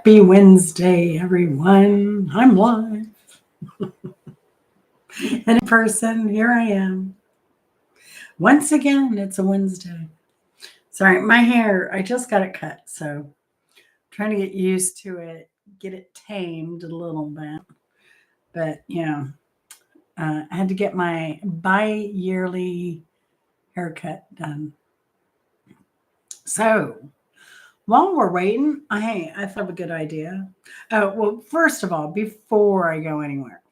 Happy Wednesday, everyone. I'm live and in person. Here I am. Once again, it's a Wednesday. Sorry, my hair, I just got it cut. So I'm trying to get used to it, get it tamed a little bit. But yeah, I had to get my bi yearly haircut done. So while we're waiting, I thought of a good idea. Well, first of all, before I go anywhere,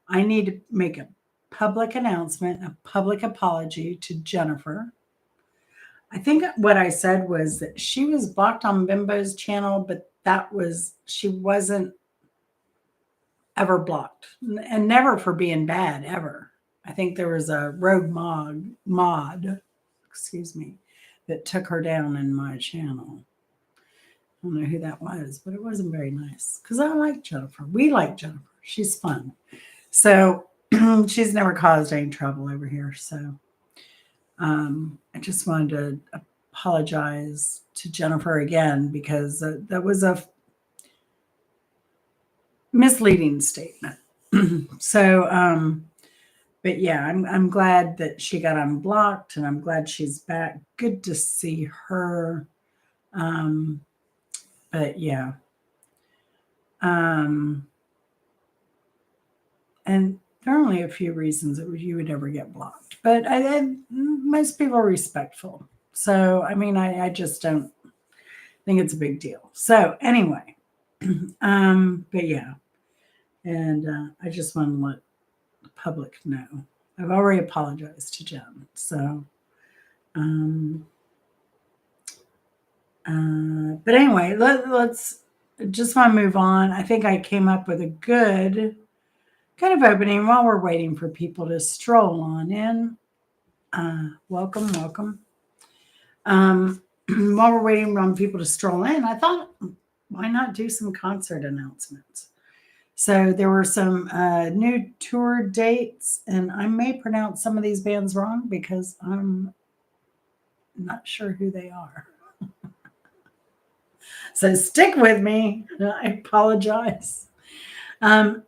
I need to make a public announcement, a public apology to Jennifer. I think what I said was that she was blocked on Bimbo's channel, but she wasn't ever blocked and never for being bad ever. I think there was a rogue mod, excuse me, that took her down in my channel. I don't know who that was, but it wasn't very nice because I like Jennifer. We like Jennifer. She's fun. So she's never caused any trouble over here. So I just wanted to apologize to Jennifer again because that was a misleading statement. So, but yeah, I'm glad that she got unblocked and I'm glad she's back. Good to see her. But yeah. And there are only a few reasons that you would ever get blocked, but most people are respectful. So, I mean, I just don't think it's a big deal. So anyway, but yeah, and I just want to let the public know. I've already apologized to Jen. So, but anyway, let's just want to move on. I think I came up with a good kind of opening while we're waiting for people to stroll on in. Welcome. While we're waiting on people to stroll in, I thought, why not do some concert announcements? So there were some new tour dates, and I may pronounce some of these bands wrong because I'm not sure who they are. So stick with me. I apologize. Shub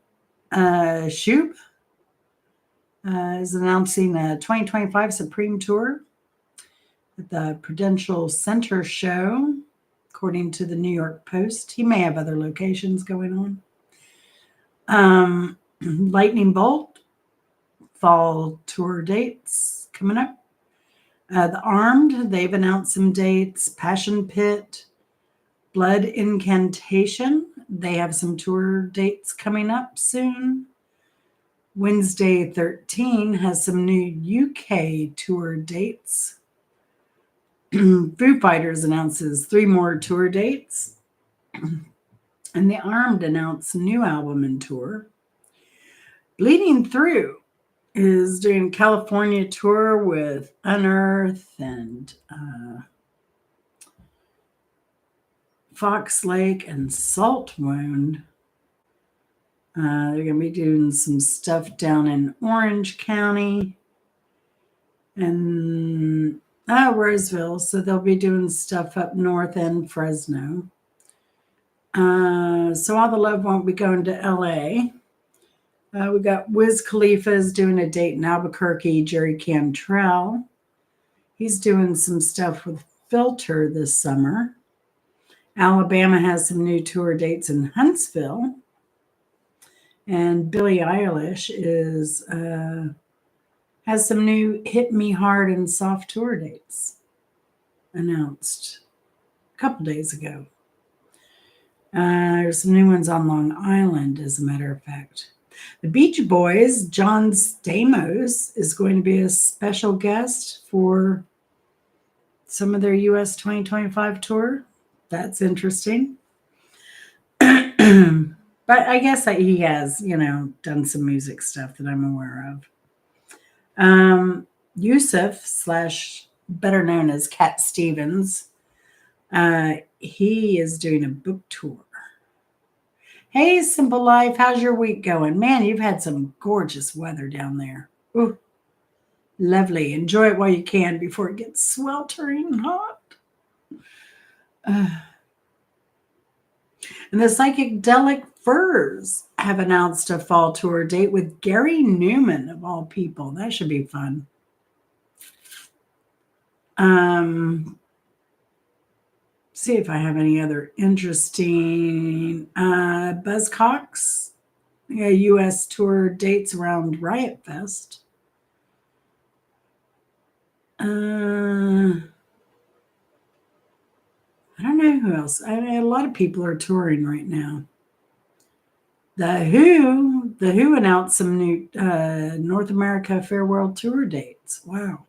is announcing a 2025 Supreme Tour at the Prudential Center show, according to the New York Post. He may have other locations going on. Lightning Bolt, fall tour dates coming up. The Armed, they've announced some dates. Passion Pit, Blood Incantation, they have some tour dates coming up soon. Wednesday 13 has some new UK tour dates. Foo Fighters announces 3 more tour dates. And The Armed announced a new album and tour. Bleeding Through is doing a California tour with Unearth and Fox Lake and Salt Wound. They're going to be doing some stuff down in Orange County and Roseville. So they'll be doing stuff up north and Fresno. So All the Love won't be going to LA. We got Wiz Khalifa's doing a date in Albuquerque. Jerry Cantrell, he's doing some stuff with Filter this summer. Alabama has some new tour dates in Huntsville. And Billie Eilish has some new Hit Me Hard and Soft tour dates announced a couple days ago. There's some new ones on Long Island, as a matter of fact. The Beach Boys, John Stamos, is going to be a special guest for some of their US 2025 tour. That's interesting. But I guess that he has, done some music stuff that I'm aware of. Yusuf, / better known as Cat Stevens, he is doing a book tour. Hey, Simple Life, how's your week going? Man, you've had some gorgeous weather down there. Ooh, lovely. Enjoy it while you can before it gets sweltering hot. And the Psychedelic Furs have announced a fall tour date with Gary Newman, of all people. That should be fun. See if I have any other interesting Buzzcocks. Yeah, U.S. tour dates around Riot Fest. I don't know who else. A lot of people are touring right now. The Who announced some new North America Farewell tour dates. Wow.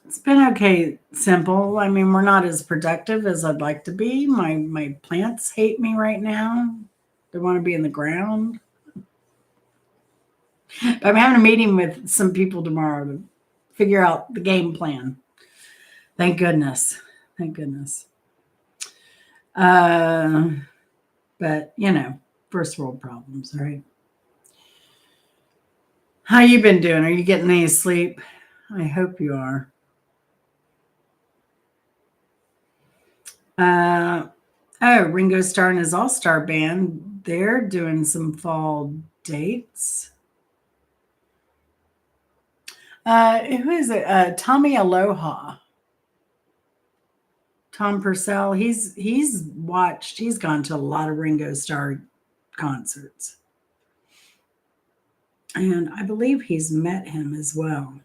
It's been okay, simple. I mean, we're not as productive as I'd like to be. My plants hate me right now. They want to be in the ground. I'm having a meeting with some people tomorrow to figure out the game plan. Thank goodness. Thank goodness. But first world problems, right? How you been doing? Are you getting any sleep? I hope you are. Ringo Starr and his All-Star Band, they're doing some fall dates. Who is it? Tommy Aloha. Tom Purcell. He's gone to a lot of Ringo Starr concerts. And I believe he's met him as well.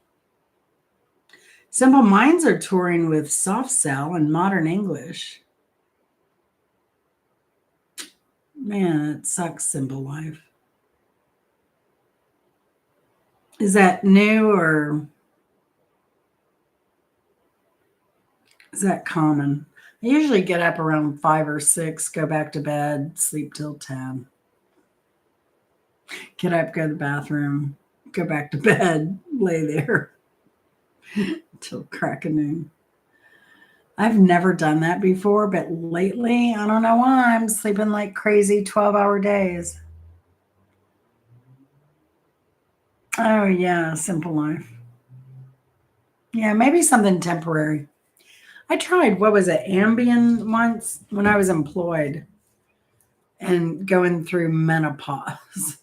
Simple Minds are touring with Soft Cell and Modern English. Man, it sucks, Simple Life. Is that new or is that common? I usually get up around 5 or 6, go back to bed, sleep till 10. Get up, go to the bathroom, go back to bed, lay there till crack of noon. I've never done that before, but lately, I don't know why, I'm sleeping like crazy 12-hour days. Oh, yeah, Simple Life. Yeah, maybe something temporary. I tried, what was it, Ambien once when I was employed and going through menopause.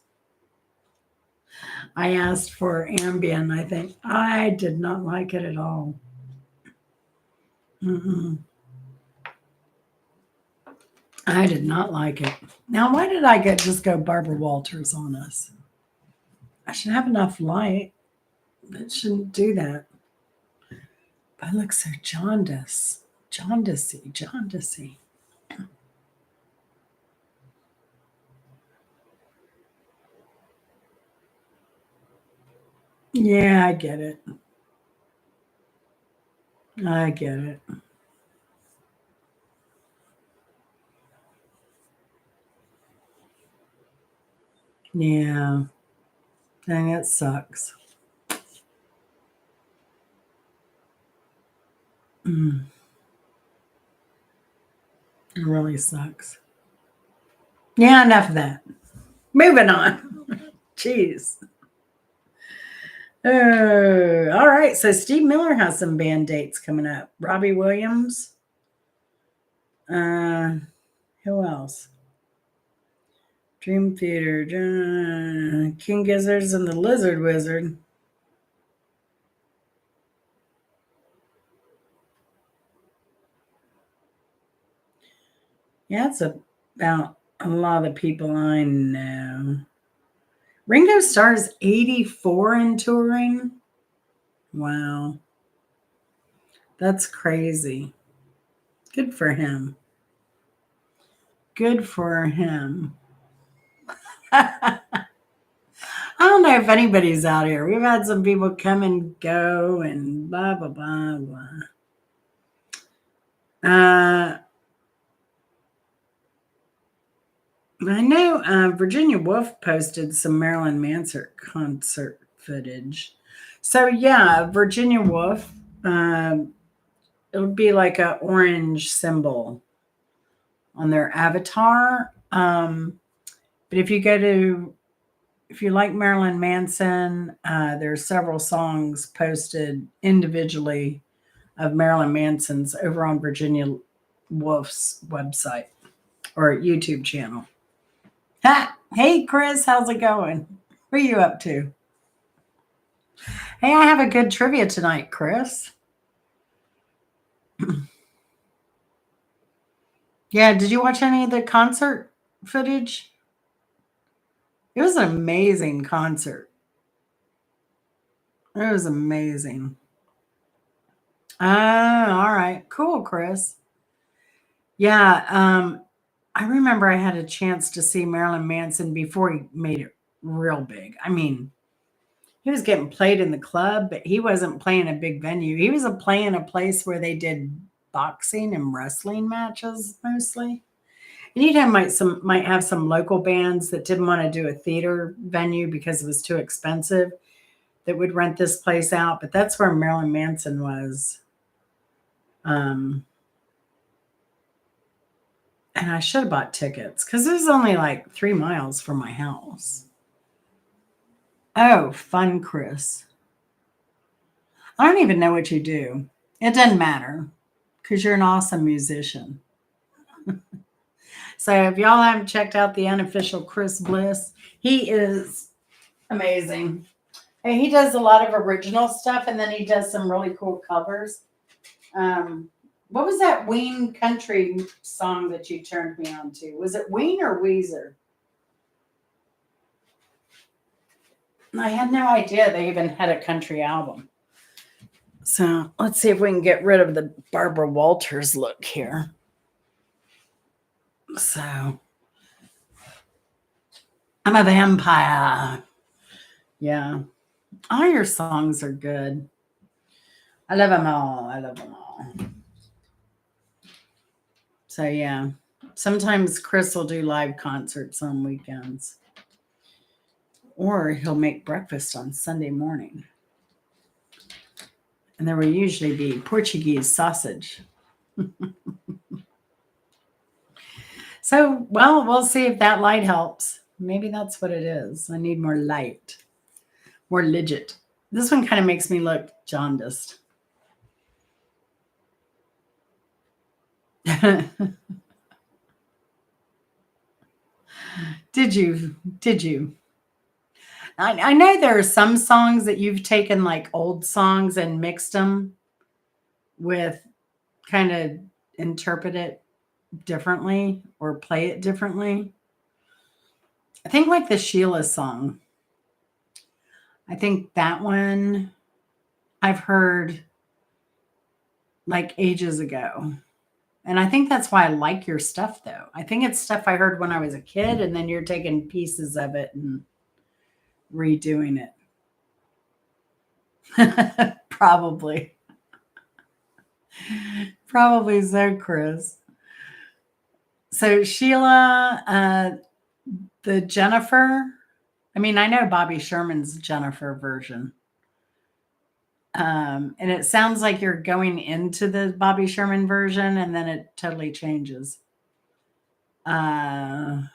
I asked for Ambien. I think I did not like it at all. I did not like it. Now, why did I just go Barbara Walters on us? I should have enough light. It shouldn't do that. But I look so jaundicey. Yeah, I get it. I get it. Yeah. Dang, it sucks. It really sucks. Yeah, enough of that. Moving on. Jeez. All right. So Steve Miller has some band dates coming up. Robbie Williams. Who else? Dream Theater. King Gizzards and the Lizard Wizard. Yeah, it's about a lot of people I know. Ringo Starr's 84 and touring. Wow. That's crazy. Good for him. Good for him. I don't know if anybody's out here. We've had some people come and go and blah, blah, blah, blah. I know Virginia Woolf posted some Marilyn Manson concert footage. So, yeah, Virginia Woolf, it would be like an orange symbol on their avatar. But if you like Marilyn Manson, there's several songs posted individually of Marilyn Manson's over on Virginia Wolf's website or YouTube channel. Ha! Hey, Chris, how's it going? What are you up to? Hey, I have a good trivia tonight, Chris. Yeah, did you watch any of the concert footage? It was an amazing concert. It was amazing. All right. Cool, Chris. Yeah, I remember I had a chance to see Marilyn Manson before he made it real big. I mean, he was getting played in the club, but he wasn't playing a big venue. He was playing a place where they did boxing and wrestling matches mostly. And you'd have might have some local bands that didn't want to do a theater venue because it was too expensive that would rent this place out. But that's where Marilyn Manson was. Um, and I should have bought tickets because it was only like 3 miles from my house. Oh, fun, Chris. I don't even know what you do. It doesn't matter because you're an awesome musician. So if y'all haven't checked out the unofficial Chris Bliss, he is amazing. And he does a lot of original stuff, and then he does some really cool covers. What was that Ween country song that you turned me on to? Was it Ween or Weezer? I had no idea they even had a country album. So let's see if we can get rid of the Barbara Walters look here. So I'm a vampire. Yeah. All your songs are good. I love them all. I love them all. So yeah. Sometimes Chris will do live concerts on weekends. Or he'll make breakfast on Sunday morning. And there will usually be Portuguese sausage. So, well, we'll see if that light helps. Maybe that's what it is. I need more light, more legit. This one kind of makes me look jaundiced. Did you? Did you? I know there are some songs that you've taken like old songs and mixed them with kind of interpret it differently or play it differently. I think like the Sheila song. I think that one I've heard like ages ago. And I think that's why I like your stuff though. I think it's stuff I heard when I was a kid and then you're taking pieces of it and redoing it. Probably. Probably so, Chris. So Sheila, the Jennifer, I mean, I know Bobby Sherman's Jennifer version. And it sounds like you're going into the Bobby Sherman version and then it totally changes. The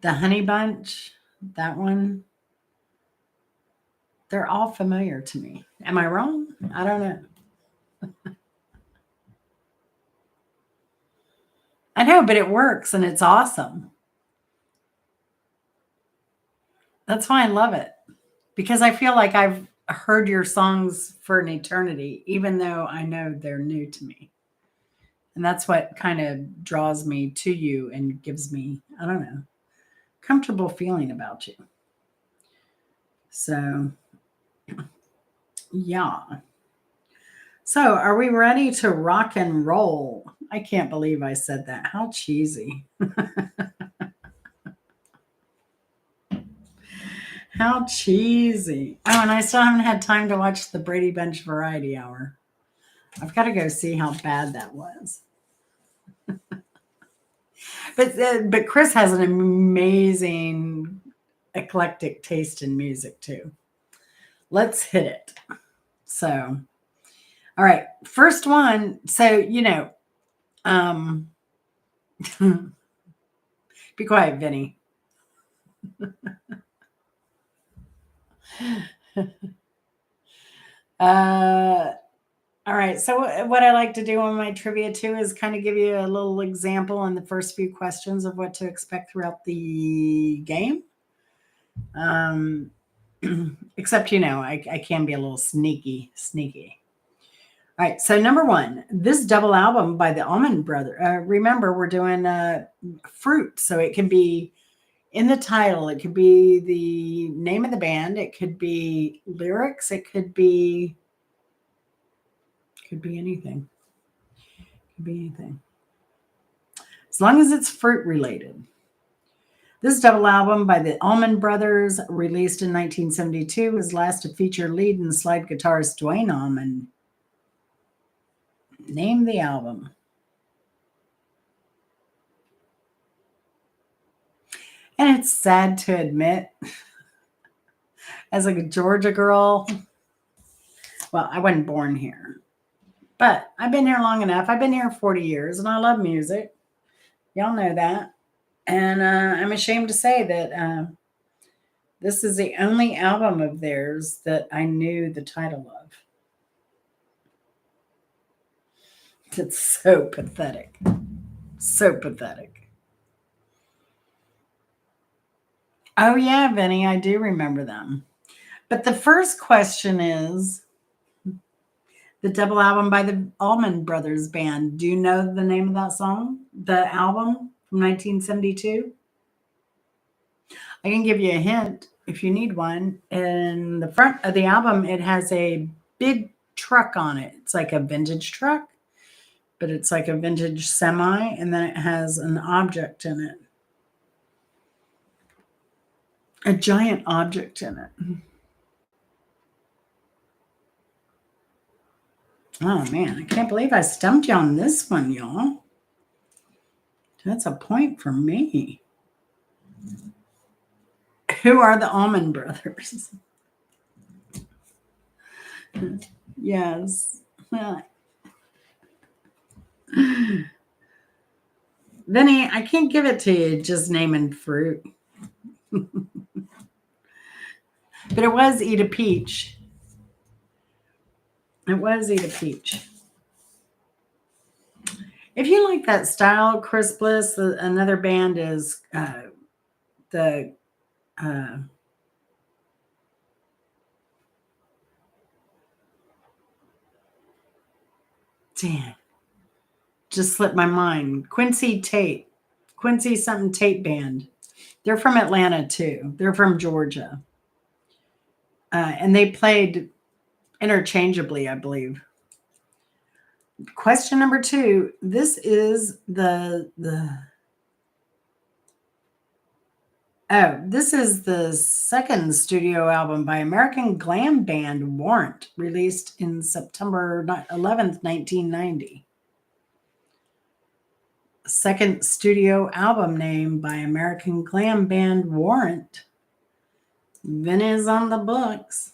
Honey Bunch, that one, they're all familiar to me. Am I wrong? I don't know. I know, but it works and it's awesome. That's why I love it because I feel like I've heard your songs for an eternity, even though I know they're new to me. And that's what kind of draws me to you and gives me, I don't know, comfortable feeling about you. So, yeah. So, are we ready to rock and roll? I can't believe I said that. How cheesy. How cheesy. Oh, and I still haven't had time to watch the Brady Bunch Variety Hour. I've got to go see how bad that was. But Chris has an amazing eclectic taste in music too. Let's hit it. So, all right, first one. So, be quiet, Vinny. All All right. So what I like to do on my trivia too is kind of give you a little example on the first few questions of what to expect throughout the game. Except, I can be a little sneaky. All right. So number one, this double album by the Allman Brothers. Remember, we're doing fruit. So it can be in the title. It could be the name of the band. It could be lyrics. It could be anything. Could be anything. As long as it's fruit related. This double album by the Allman Brothers, released in 1972, was last to feature lead and slide guitarist Duane Allman. Name the album. And it's sad to admit, as a Georgia girl, well, I wasn't born here, but I've been here long enough. I've been here 40 years, and I love music. Y'all know that. And I'm ashamed to say that this is the only album of theirs that I knew the title of. It's so pathetic. So pathetic. Oh, yeah, Vinny, I do remember them. But the first question is the double album by the Allman Brothers Band. Do you know the name of that song? The album from 1972? I can give you a hint if you need one. In the front of the album, it has a big truck on it. It's like a vintage truck, but it's like a vintage semi, and then it has an object in it. A giant object in it. Oh, man, I can't believe I stumped you on this one, y'all. That's a point for me. Who are the Allman Brothers? Yes. Vinny, I can't give it to you just naming fruit. But it was Eat a Peach. It was Eat a Peach. If you like that style, Chris Bliss, another band is the damn, just slipped my mind. Quincy something Tate band. They're from Atlanta too. They're from Georgia. And they played interchangeably, I believe. Question number 2. This is this is the second studio album by American glam band Warrant, released in September 11th, 1990. Second studio album name by American glam band Warrant. Vinny's on the books.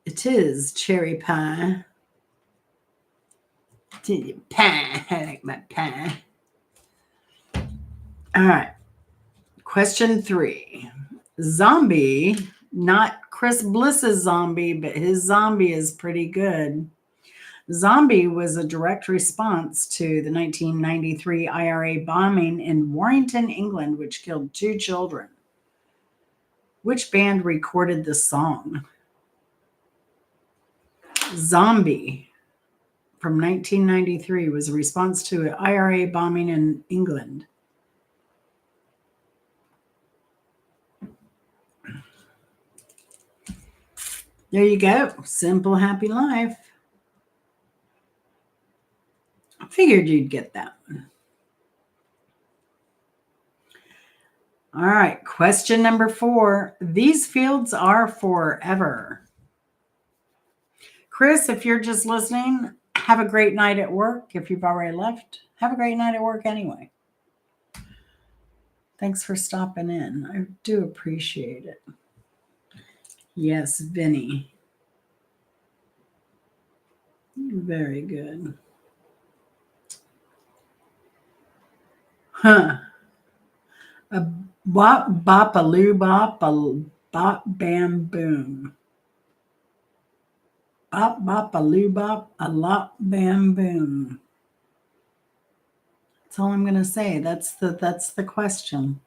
It is Cherry Pie. Pie. I like my pie. All right. Question 3. Zombie, not Chris Bliss's Zombie, but his Zombie is pretty good. Zombie was a direct response to the 1993 IRA bombing in Warrington, England, which killed 2 children. Which band recorded the song? Zombie from 1993 was a response to an IRA bombing in England. There you go. Simple, happy life. I figured you'd get that one. All right. Question number 4. These fields are forever. Chris, if you're just listening, have a great night at work. If you've already left, have a great night at work anyway. Thanks for stopping in. I do appreciate it. Yes, Vinny. Very good. Huh. A bop, bop, a loo, bop, a bop, bam, boom. Bop, bop, a loo bop, a lop, bam, boom. That's all I'm going to say. That's the question.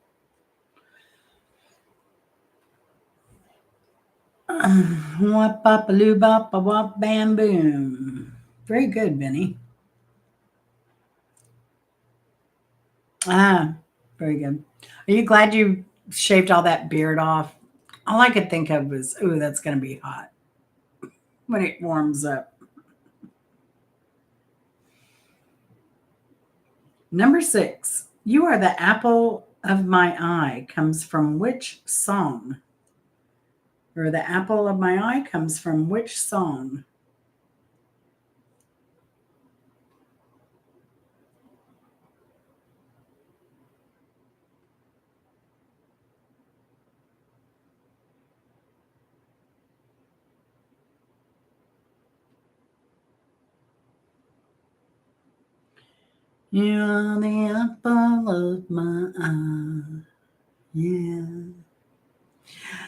Wop, bop, a loo bop, a wop, bam, boom. Very good, Vinny. Ah, very good. Are you glad you shaved all that beard off? All I could think of was, ooh, that's going to be hot when it warms up. Number 6, You Are the Apple of My Eye comes from which song? Or the apple of my eye comes from which song? You are the apple of my eye. Yeah.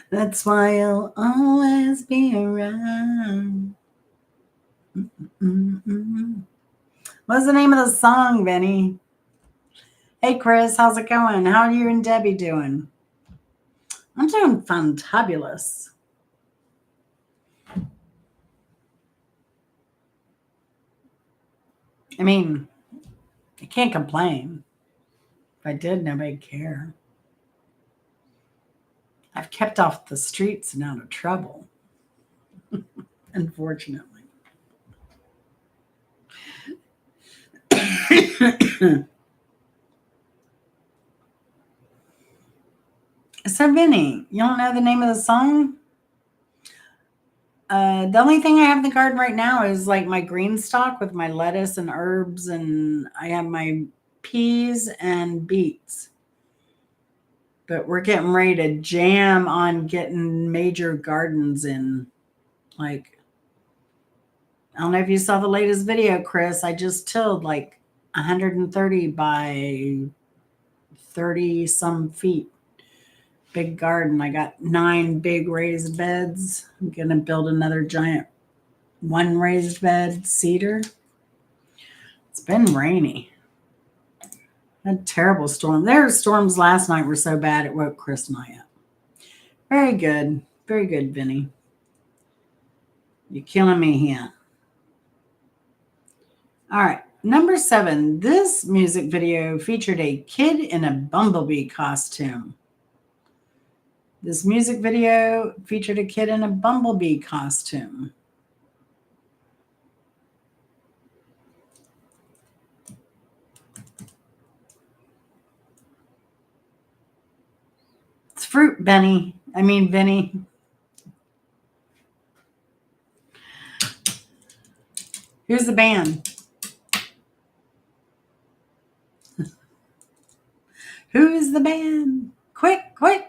That's why you'll always be around. Mm-mm-mm. What's the name of the song, Benny? Hey, Chris, how's it going? How are you and Debbie doing? I'm doing fantabulous. I mean, I can't complain. If I did, nobody'd care. I've kept off the streets and out of trouble, unfortunately. So, Vinny, you don't know the name of the song? The only thing I have in the garden right now is like my green stock with my lettuce and herbs, and I have my peas and beets. But we're getting ready to jam on getting major gardens in. Like, I don't know if you saw the latest video, Chris. I just tilled like 130 by 30 some feet. Big garden. I got 9 big raised beds. I'm going to build another giant 1 raised bed cedar. It's been rainy. A terrible storm. Their storms last night were so bad it woke Chris and I up. Very good. Very good, Vinny. You're killing me here. All right. Number 7. This music video featured a kid in a bumblebee costume. This music video featured a kid in a bumblebee costume. It's fruit, Vinny. Who's the band? Who's the band? Quick, quick.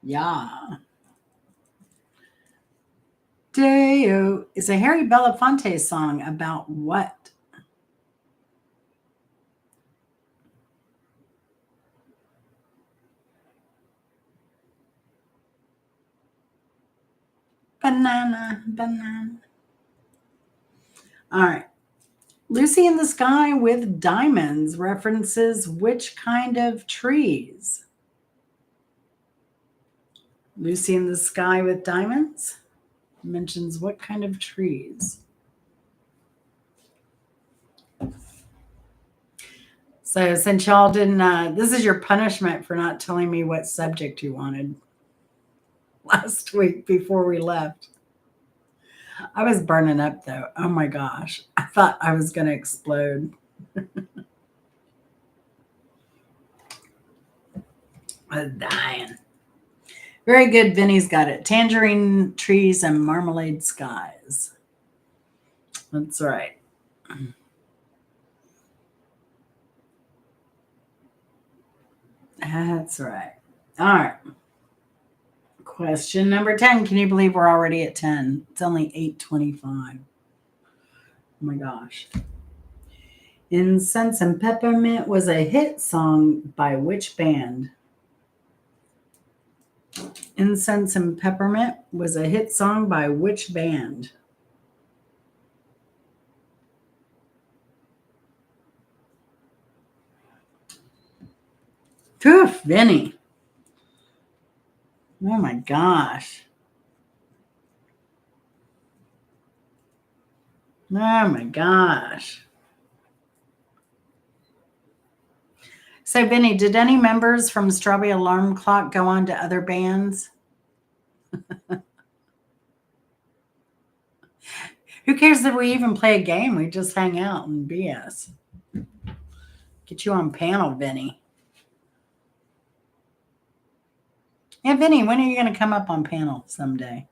Yeah. Deo is a Harry Belafonte song about what? Banana, banana. All right. Lucy in the Sky with Diamonds references which kind of trees? Lucy in the Sky with Diamonds mentions what kind of trees? So since y'all didn't, this is your punishment for not telling me what subject you wanted last week before we left. I was burning up though. Oh my gosh. I thought I was going to explode. I was dying. Very good. Vinny's got it. Tangerine trees and marmalade skies. That's right. That's right. All right. Question number 10. Can you believe we're already at 10? It's only 8:25. Oh my gosh. Incense and Peppermint was a hit song by which band? Incense and Peppermint was a hit song by which band? Poof, Vinny. Oh my gosh. Oh my gosh. So, Vinny, did any members from Strawberry Alarm Clock go on to other bands? Who cares if we even play a game? We just hang out and BS. Get you on panel, Vinny. Yeah, Vinny, when are you going to come up on panel someday?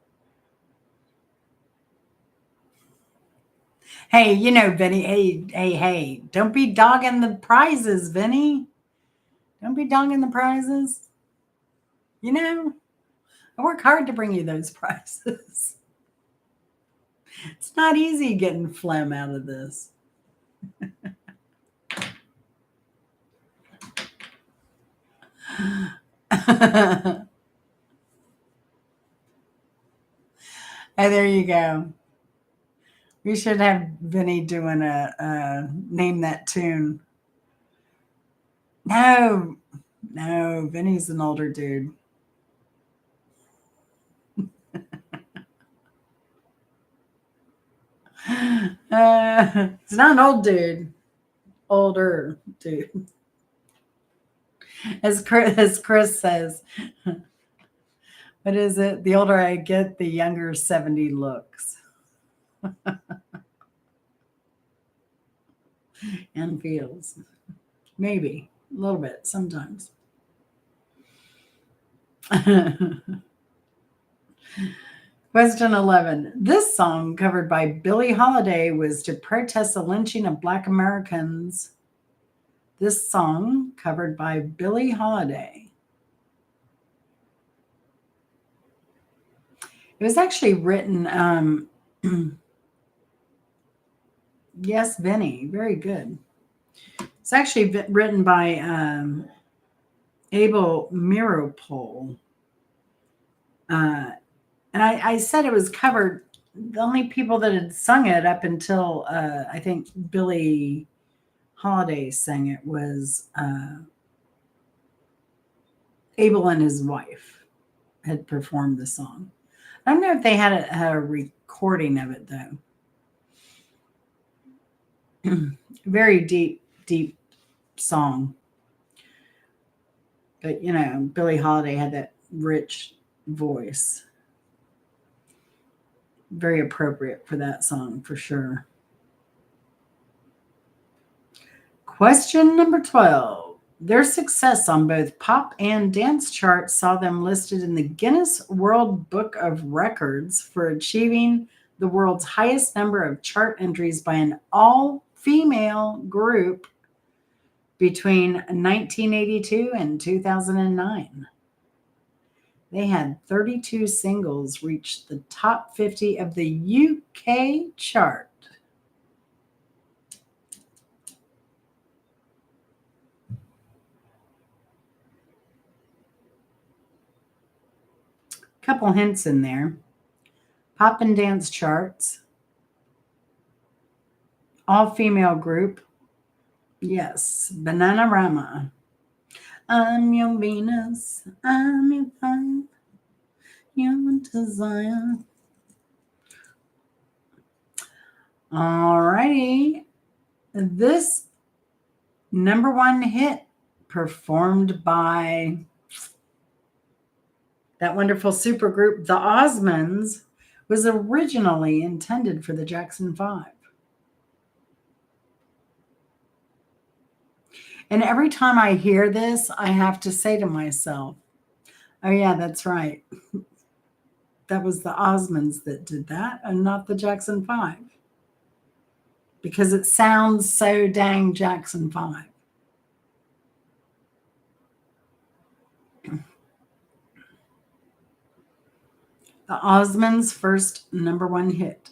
Hey, you know, Vinny, hey, don't be dogging the prizes, Vinny. Don't be dogging the prizes. You know, I work hard to bring you those prizes. It's not easy getting phlegm out of this. Oh, there you go. We should have Vinny doing a name that tune. No, Vinny's an older dude. He's not an old dude. Older dude. As Chris says, what is it? The older I get, the younger 70 looks and feels. Maybe a little bit sometimes. Question 11. This song, covered by Billie Holiday, was to protest the lynching of Black Americans. This song, covered by Billie Holiday. It was actually written, yes, Vinny, very good. It's actually written by Abel Meeropol. And I said it was covered. The only people that had sung it up until I think Billie Holiday sang it was Abel and his wife had performed the song. I don't know if they had a recording of it though. Very deep song. But you know, Billie Holiday had that rich voice. Very appropriate for that song for sure. Question number 12. Their success on both pop and dance charts saw them listed in the Guinness World Book of Records for achieving the world's highest number of chart entries by an all-female group between 1982 and 2009. They had 32 singles reach the top 50 of the UK chart. Couple hints in there. Pop and dance charts. All-female group. Yes, Bananarama. I'm your Venus. I'm your fire. Your desire. Alrighty. This number one hit performed by that wonderful supergroup, the Osmonds, was originally intended for the Jackson 5. And every time I hear this, I have to say to myself, oh, yeah, that's right. That was the Osmonds that did that and not the Jackson 5. Because it sounds so dang Jackson 5. The Osmonds' first number one hit.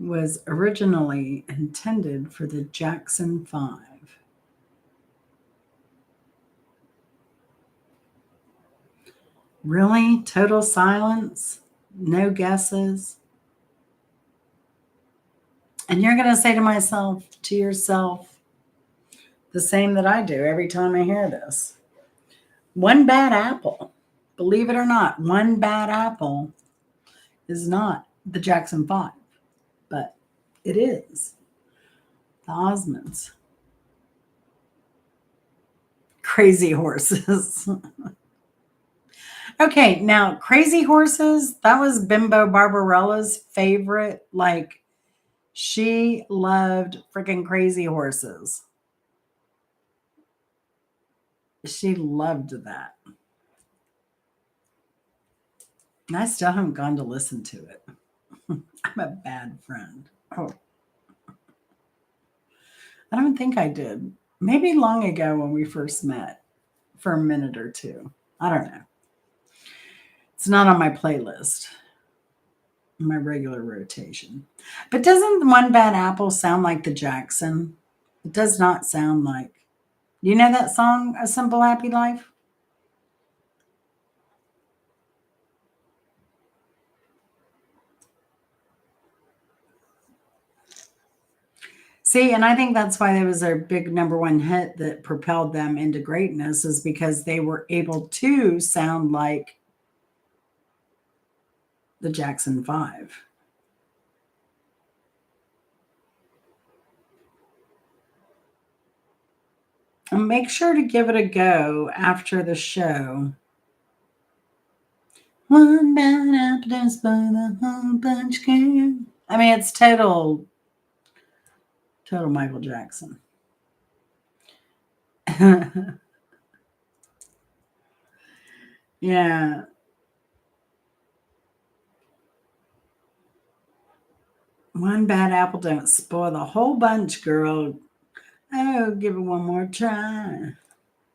was originally intended for the Jackson 5. Really? Total silence? No guesses? And you're going to say to yourself, the same that I do every time I hear this. One bad apple, believe it or not, one bad apple is not the Jackson 5, but it is the Osmonds. Crazy Horses. Okay, now Crazy Horses, that was Bimbo Barbarella's favorite. Like, she loved freaking Crazy Horses. She loved that. And I still haven't gone to listen to it. I'm a bad friend. Oh, I don't think I did. Maybe long ago when we first met for a minute or two. I don't know. It's not on my playlist, my regular rotation. But doesn't One Bad Apple sound like the Jackson? It does not sound like. You know that song, A Simple Happy Life? See, and I think that's why there was a big number one hit that propelled them into greatness, is because they were able to sound like the Jackson 5. And make sure to give it a go after the show. One bad apple does spoil the whole bunch, girl. I mean, it's total Michael Jackson. Yeah. One bad apple don't spoil the whole bunch, girl. Oh, give it one more try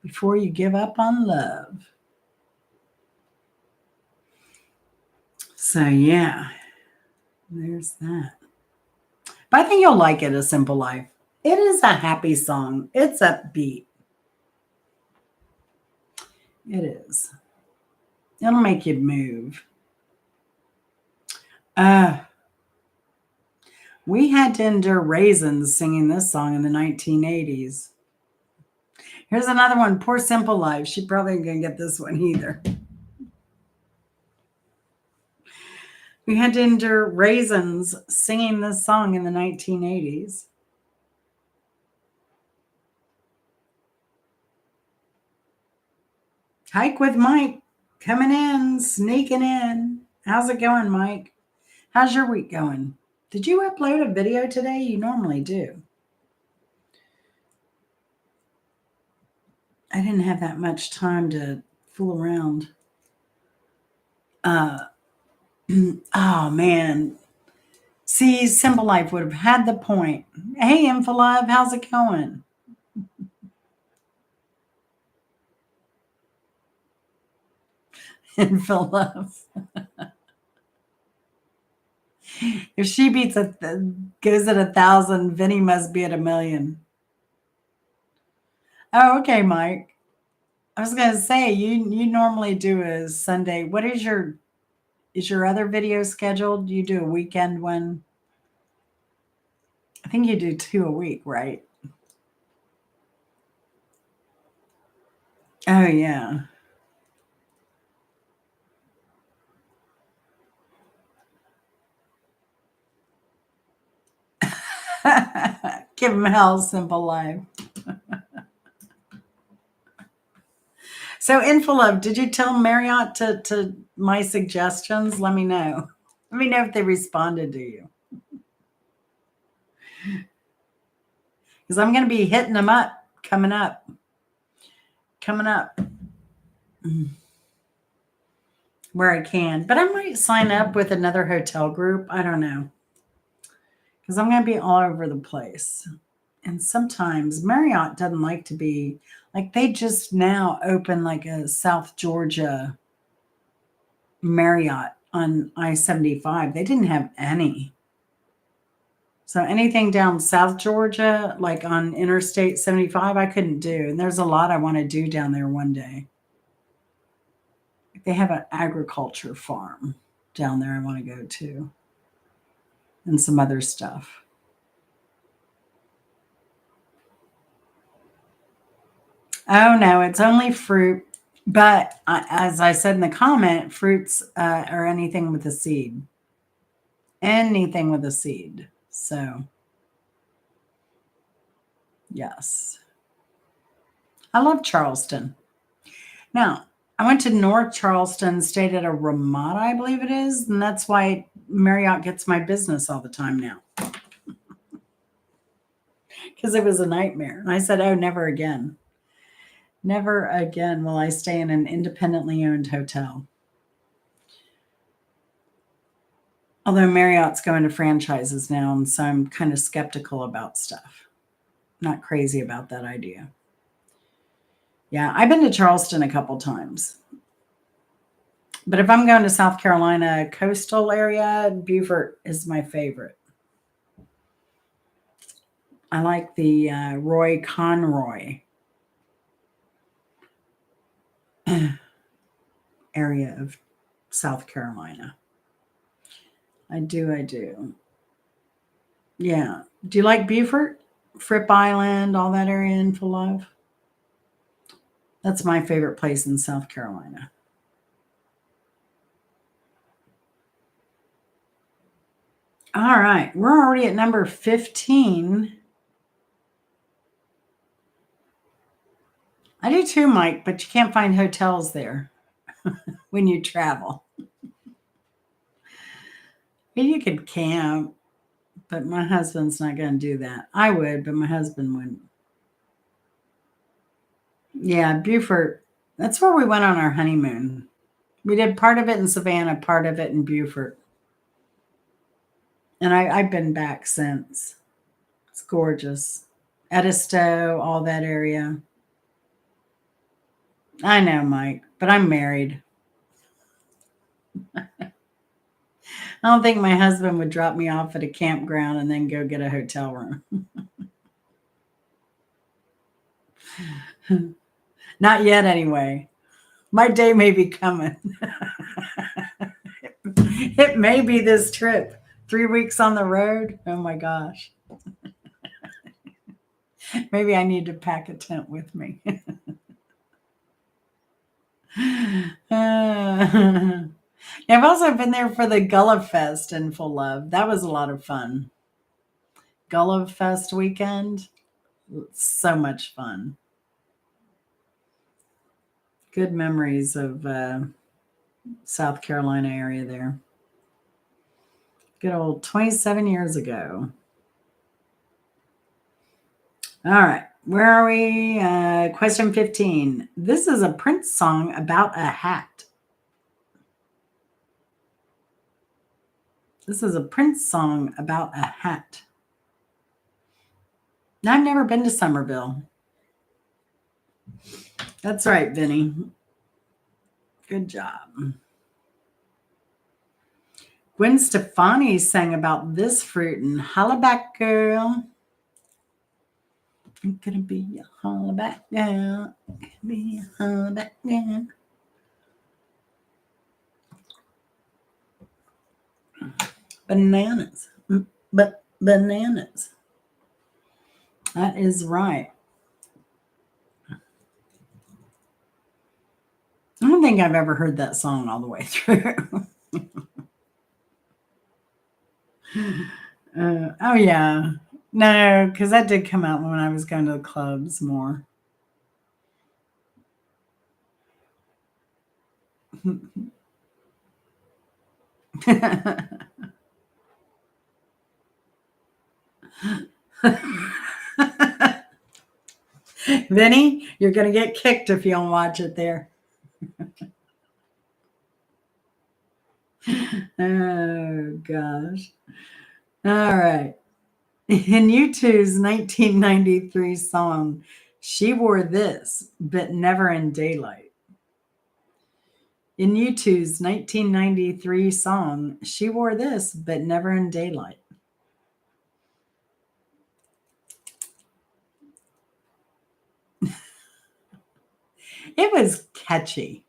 before you give up on love. So, yeah, there's that. But I think you'll like it, A Simple Life. It is a happy song. It's upbeat. It is. It'll make you move. We had to endure Raisins singing this song in the 1980s. Here's another one, Poor Simple Life. She probably ain't going to get this one either. We had to endure Raisins singing this song in the 1980s. Hike with Mike coming in, sneaking in. How's it going, Mike? How's your week going? Did you upload a video today? You normally do. I didn't have that much time to fool around. Oh, man. See, Simple Life would have had the point. Hey, Infolive, how's it going? Infolive. If she goes at 1,000, Vinny must be at 1,000,000. Oh, okay, Mike. I was gonna say you normally do a Sunday. What is your other video scheduled? You do a weekend one? I think you do 2 a week, right? Oh yeah. Give him hell, Simple Life. So, Infolive, did you tell Marriott to my suggestions? Let me know. Let me know if they responded to you. Because I'm going to be hitting them up coming up. Where I can. But I might sign up with another hotel group. I don't know. Because I'm going to be all over the place. And sometimes Marriott doesn't like to be, like, they just now open like a South Georgia Marriott on I-75. They didn't have any. So anything down South Georgia, like on Interstate 75, I couldn't do. And there's a lot I want to do down there one day. They have an agriculture farm down there I want to go to, and some other stuff. Oh no, it's only fruit. But as I said in the comment, fruits are anything with a seed. Anything with a seed. So, yes. I love Charleston. Now, I went to North Charleston, stayed at a Ramada, I believe it is, and that's why Marriott gets my business all the time now. Because it was a nightmare. And I said, oh, never again. Never again will I stay in an independently owned hotel. Although Marriott's going to franchises now, and so I'm kind of skeptical about stuff. Not crazy about that idea. Yeah, I've been to Charleston a couple times. But if I'm going to South Carolina coastal area, Beaufort is my favorite. I like the Roy Conroy area of South Carolina. I do. Yeah. Do you like Beaufort? Fripp Island, all that area in Full Love? That's my favorite place in South Carolina. All right. We're already at number 15. I do too, Mike, but you can't find hotels there when you travel. Maybe you could camp, but my husband's not going to do that. I would, but my husband wouldn't. Yeah, Beaufort. That's where we went on our honeymoon. We did part of it in Savannah, part of it in Beaufort. And I've been back since. It's gorgeous. Edisto, all that area. I know, Mike, but I'm married. I don't think my husband would drop me off at a campground and then go get a hotel room. Not yet, anyway. My day may be coming. It may be this trip. 3 weeks on the road. Oh my gosh. Maybe I need to pack a tent with me. I've also been there for the Gullah Fest in Full Love. That was a lot of fun. Gullah Fest weekend. So much fun. Good memories of South Carolina area there. Good old 27 years ago. All right. Where are we? Question 15. This is a Prince song about a hat. This is a Prince song about a hat. Now, I've never been to Somerville. That's right, Vinny. Good job. Gwen Stefani sang about this fruit in Hollaback Girl. I'm gonna be a hollaback girl. Be a hollaback girl. Bananas. But bananas. That is right. I don't think I've ever heard that song all the way through. Oh, yeah. No, because that did come out when I was going to the clubs more. Vinny, you're going to get kicked if you don't watch it there. Oh, gosh. All right. In U2's 1993 song, She Wore This, but Never in Daylight. In U2's 1993 song, She Wore This, but Never in Daylight. It was catchy.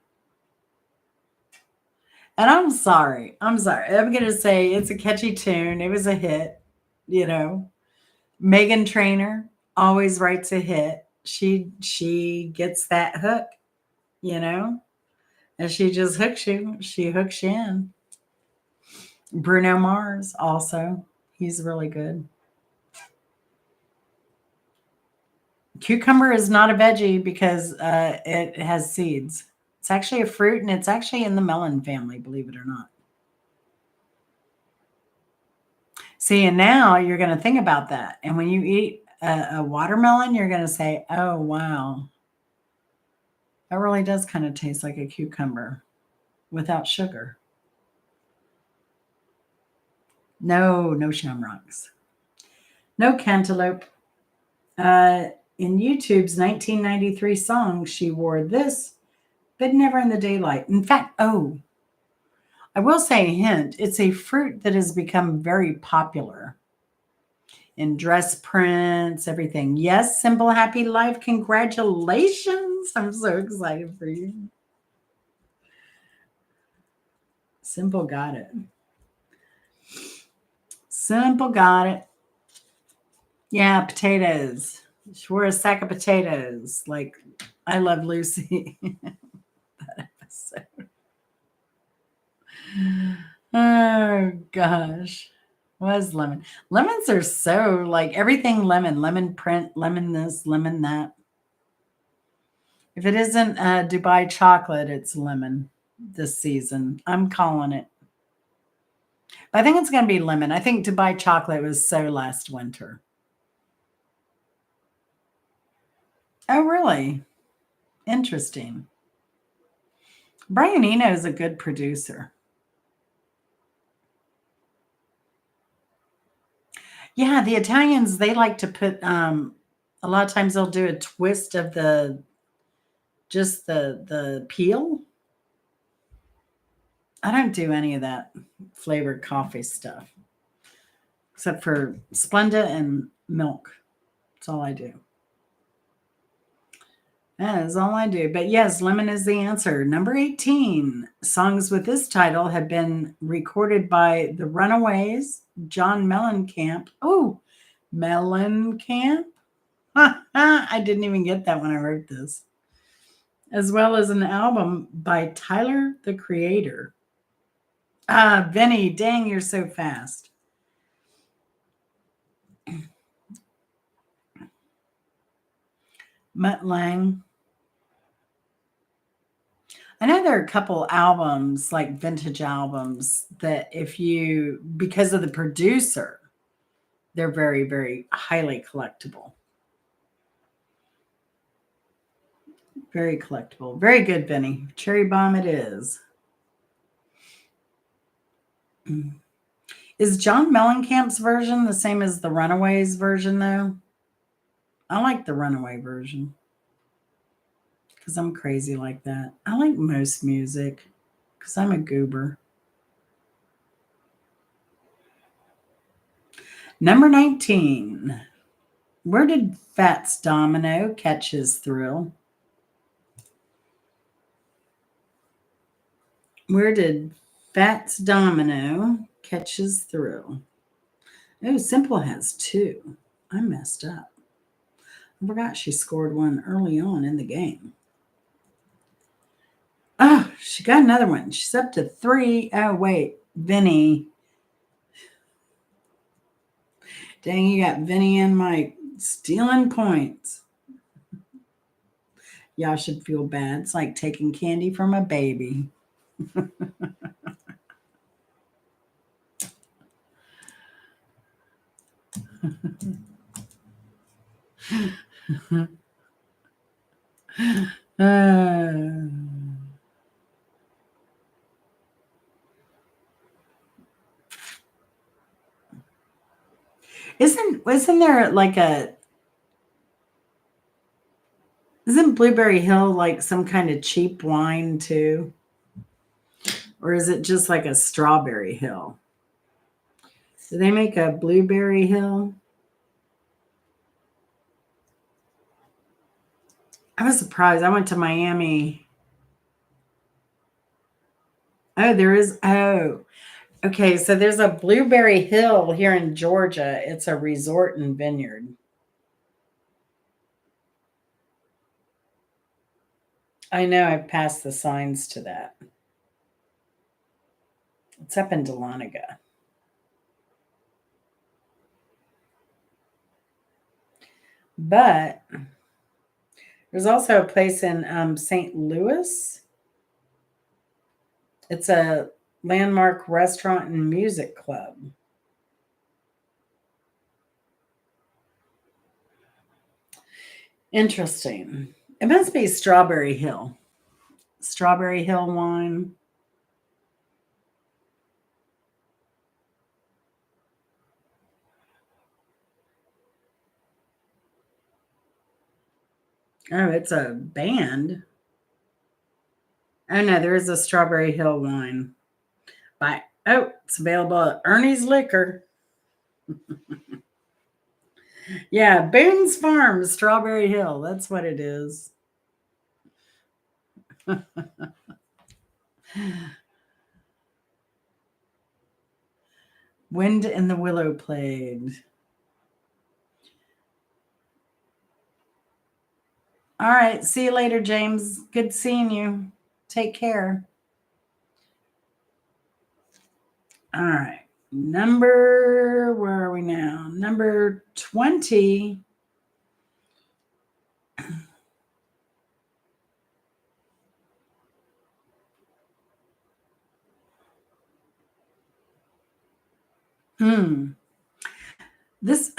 And I'm sorry. I'm sorry. I'm going to say it's a catchy tune. It was a hit, you know. Megan Trainor always writes a hit. She gets that hook, you know. And she just hooks you. She hooks you in. Bruno Mars also. He's really good. Cucumber is not a veggie because it has seeds. It's actually a fruit and it's actually in the melon family, believe it or not. See, and now you're going to think about that. And when you eat a watermelon, you're going to say, oh, wow, that really does kind of taste like a cucumber without sugar. No shamrocks. No cantaloupe. In YouTube's 1993 song, she wore this, but never in the daylight. In fact, I will say a hint. It's a fruit that has become very popular in dress prints, everything. Yes, Simple Happy Life. Congratulations. I'm so excited for you. Simple got it. Simple got it. Yeah, potatoes. She wore a sack of potatoes. Like, I Love Lucy. That episode. Oh, gosh. Was lemon. Lemons are so like everything lemon. Lemon print, lemon this, lemon that. If it isn't Dubai chocolate, it's lemon this season. I'm calling it. I think it's going to be lemon. I think Dubai chocolate was so last winter. Oh, really? Interesting. Brian Eno is a good producer. Yeah, the Italians, they like to put a lot of times they'll do a twist of the just the peel. I don't do any of that flavored coffee stuff except for Splenda and milk. That's all I do. That is all I do. But yes, lemon is the answer. Number 18. Songs with this title have been recorded by the Runaways, John Mellencamp. Oh, Mellencamp? I didn't even get that when I wrote this. As well as an album by Tyler, the Creator. Ah, Vinny, dang, you're so fast. Mutt Lang. I know there are a couple albums, like vintage albums, that because of the producer, they're very, very highly collectible. Very collectible. Very good, Vinny. Cherry Bomb it is. Is John Mellencamp's version the same as the Runaways version, though? I like the Runaway version because I'm crazy like that. I like most music because I'm a goober. Number 19. Where did Fats Domino catch his thrill? Where did Fats Domino catch his thrill? Oh, Simple has two. I messed up. I forgot she scored one early on in the game. Oh, she got another one. She's up to 3. Oh, wait. Vinny. Dang, you got Vinny and Mike stealing points. Y'all should feel bad. It's like taking candy from a baby. Isn't there like isn't Blueberry Hill like some kind of cheap wine too? Or is it just like a Strawberry Hill? Do they make a Blueberry Hill? I was surprised. I went to Miami. Oh, there is. Oh, okay. So there's a Blueberry Hill here in Georgia. It's a resort and vineyard. I know I've passed the signs to that. It's up in Dahlonega. But there's also a place in St. Louis. It's a landmark restaurant and music club. Interesting. It must be Strawberry Hill. Strawberry Hill wine. Oh, it's a band. Oh no, there is a Strawberry Hill wine. By oh, it's available at Ernie's Liquor. Yeah, Boone's Farm, Strawberry Hill. That's what it is. Wind in the Willow played. All right. See you later, James. Good seeing you. Take care. All right. Where are we now? Number 20. Hmm. This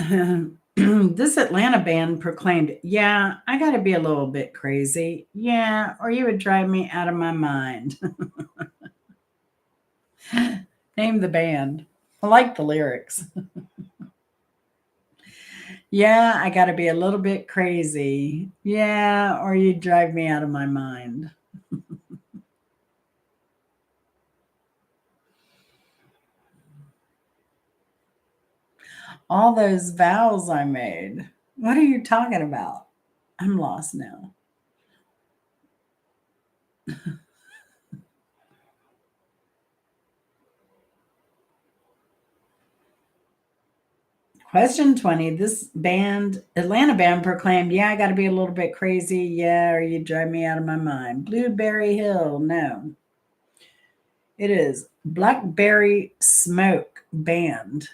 this Atlanta band proclaimed, "Yeah, I got to be a little bit crazy. Yeah, or you would drive me out of my mind." Name the band. I like the lyrics. Yeah, I got to be a little bit crazy. Yeah, or you drive me out of my mind. All those vows I made. What are you talking about? I'm lost now. Question 20. This band, Atlanta band, proclaimed, "Yeah, I got to be a little bit crazy. Yeah, or you drive me out of my mind." Blueberry Hill. No, it is Blackberry Smoke Band.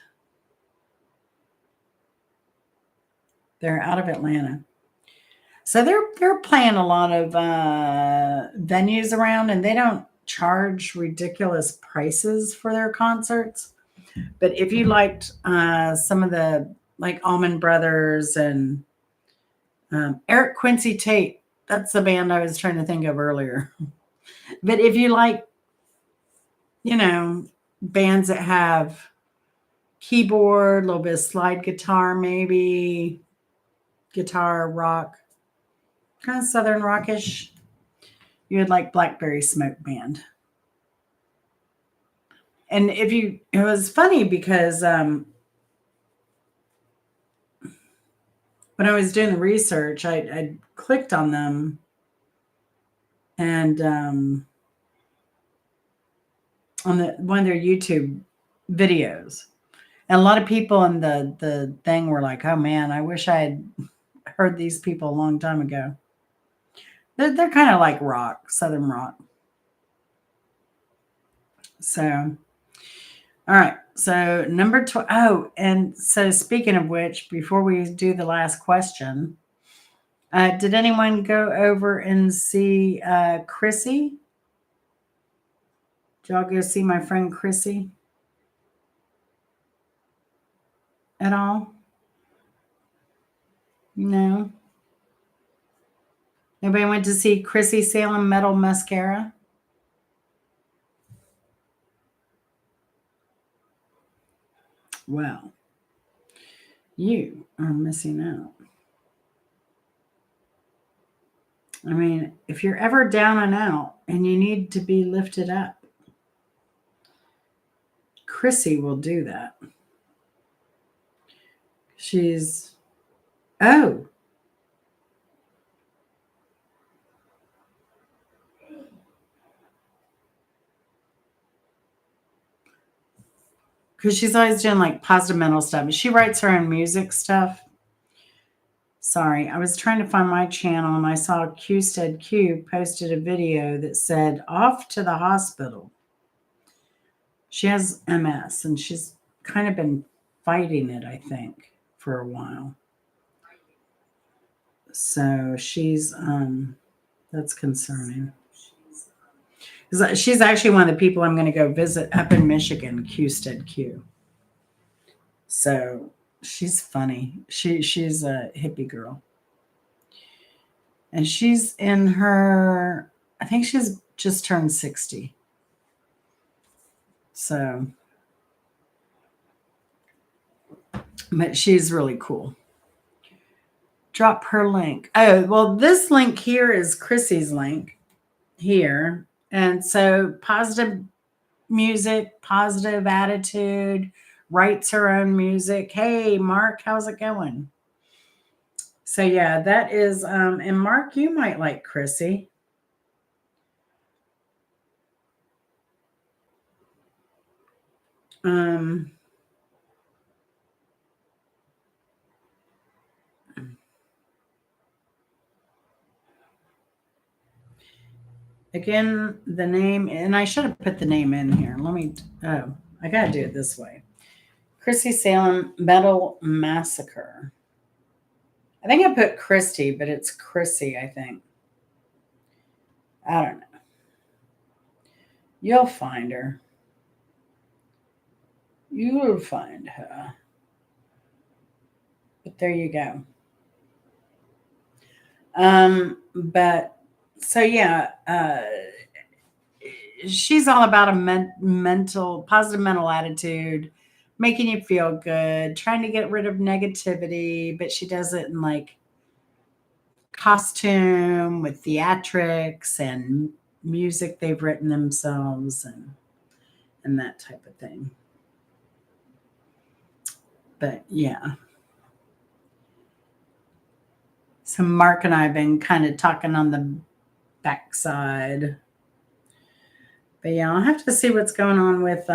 They're out of Atlanta. So they're playing a lot of venues around, and they don't charge ridiculous prices for their concerts. But if you liked some of the like Allman Brothers and Eric Quincy Tate, that's the band I was trying to think of earlier. But if you like, you know, bands that have keyboard, a little bit of slide guitar, maybe guitar rock, kind of southern rockish, you would like Blackberry Smoke Band. And it was funny because when I was doing the research, I clicked on them and on one of their YouTube videos. And a lot of people in the thing were like, "Oh man, I wish I had heard these people a long time ago." They're kind of like rock, southern rock. So, all right. So number 12. Oh, and so speaking of which, before we do the last question, did anyone go over and see Chrissy? Did y'all go see my friend Chrissy at all? No. Nobody went to see Chrissy Salem Metal Mascara? Well, you are missing out. I mean, if you're ever down and out and you need to be lifted up, Chrissy will do that. She's, oh, because she's always doing like positive mental stuff. She writes her own music stuff. Sorry, I was trying to find my channel and I saw Qstead Q posted a video that said off to the hospital. She has MS and she's kind of been fighting it, I think, for a while. So she's that's concerning. She's actually one of the people I'm going to go visit up in Michigan, Qstead Q. So she's funny. She's a hippie girl. And she's in her, I think she's just turned 60. So, but she's really cool. Drop her link. Oh, well, this link here is Chrissy's link here. And so positive music, positive attitude, writes her own music. Hey, Mark, how's it going? So yeah, that is, and Mark, you might like Chrissy. Again, the name, and I should have put the name in here. I got to do it this way. Chrissy Salem Metal Massacre. I think I put Christy, but it's Chrissy, I think. I don't know. You'll find her. You'll find her. But there you go. But so yeah, she's all about a positive mental attitude, making you feel good, trying to get rid of negativity, but she does it in like costume with theatrics and music they've written themselves and that type of thing. But yeah. So Mark and I have been kind of talking on the backside. But yeah, I'll have to see what's going on with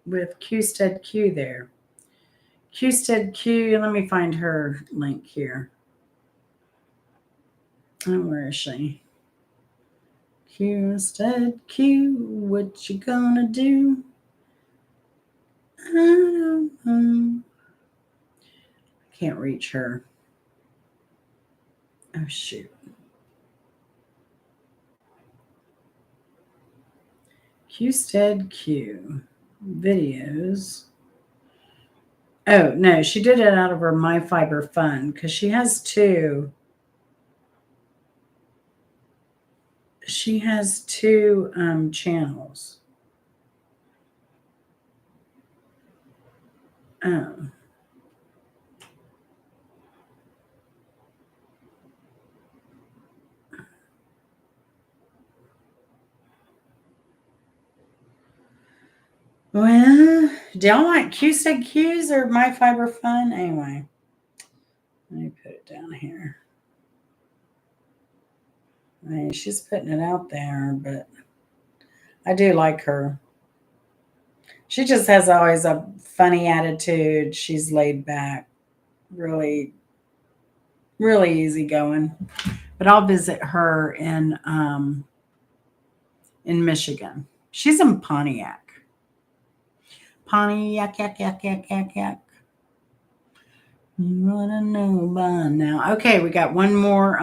Qstead Q there. Qstead Q, let me find her link here. Oh, where is she? Qstead Q, what you gonna do? I don't know. I can't reach her. Oh, shoot. Qstead Q. Videos. Oh, no, she did it out of her My Fiber Fund because she has two. She has two channels. Oh. Well, do y'all want Qstead Qs or My Fiber Fun? Anyway, let me put it down here. I mean, she's putting it out there, but I do like her. She just has always a funny attitude. She's laid back, really, really easygoing. But I'll visit her in Michigan. She's in Pontiac. Pontiac, yak, yak, yak, yak, yak. You wanna know by now? Okay, we got one more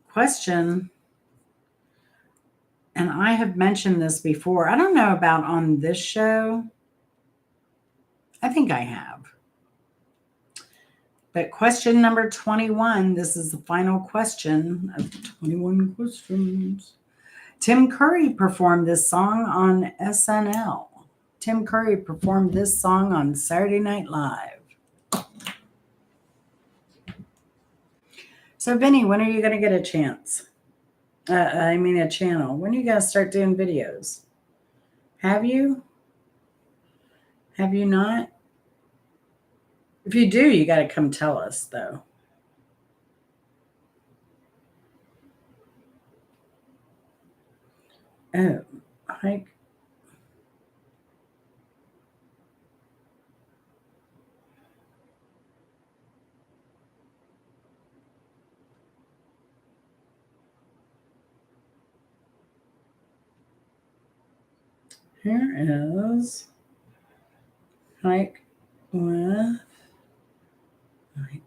question. And I have mentioned this before. I don't know about on this show. I think I have. But question number 21, this is the final question of 21 questions. Tim Curry performed this song on SNL. Tim Curry performed this song on Saturday Night Live. So, Vinny, when are you going to get a chance? A channel. When are you going to start doing videos? Have you? Have you not? If you do, you got to come tell us, though. Oh, Hike. Here is hike with hike.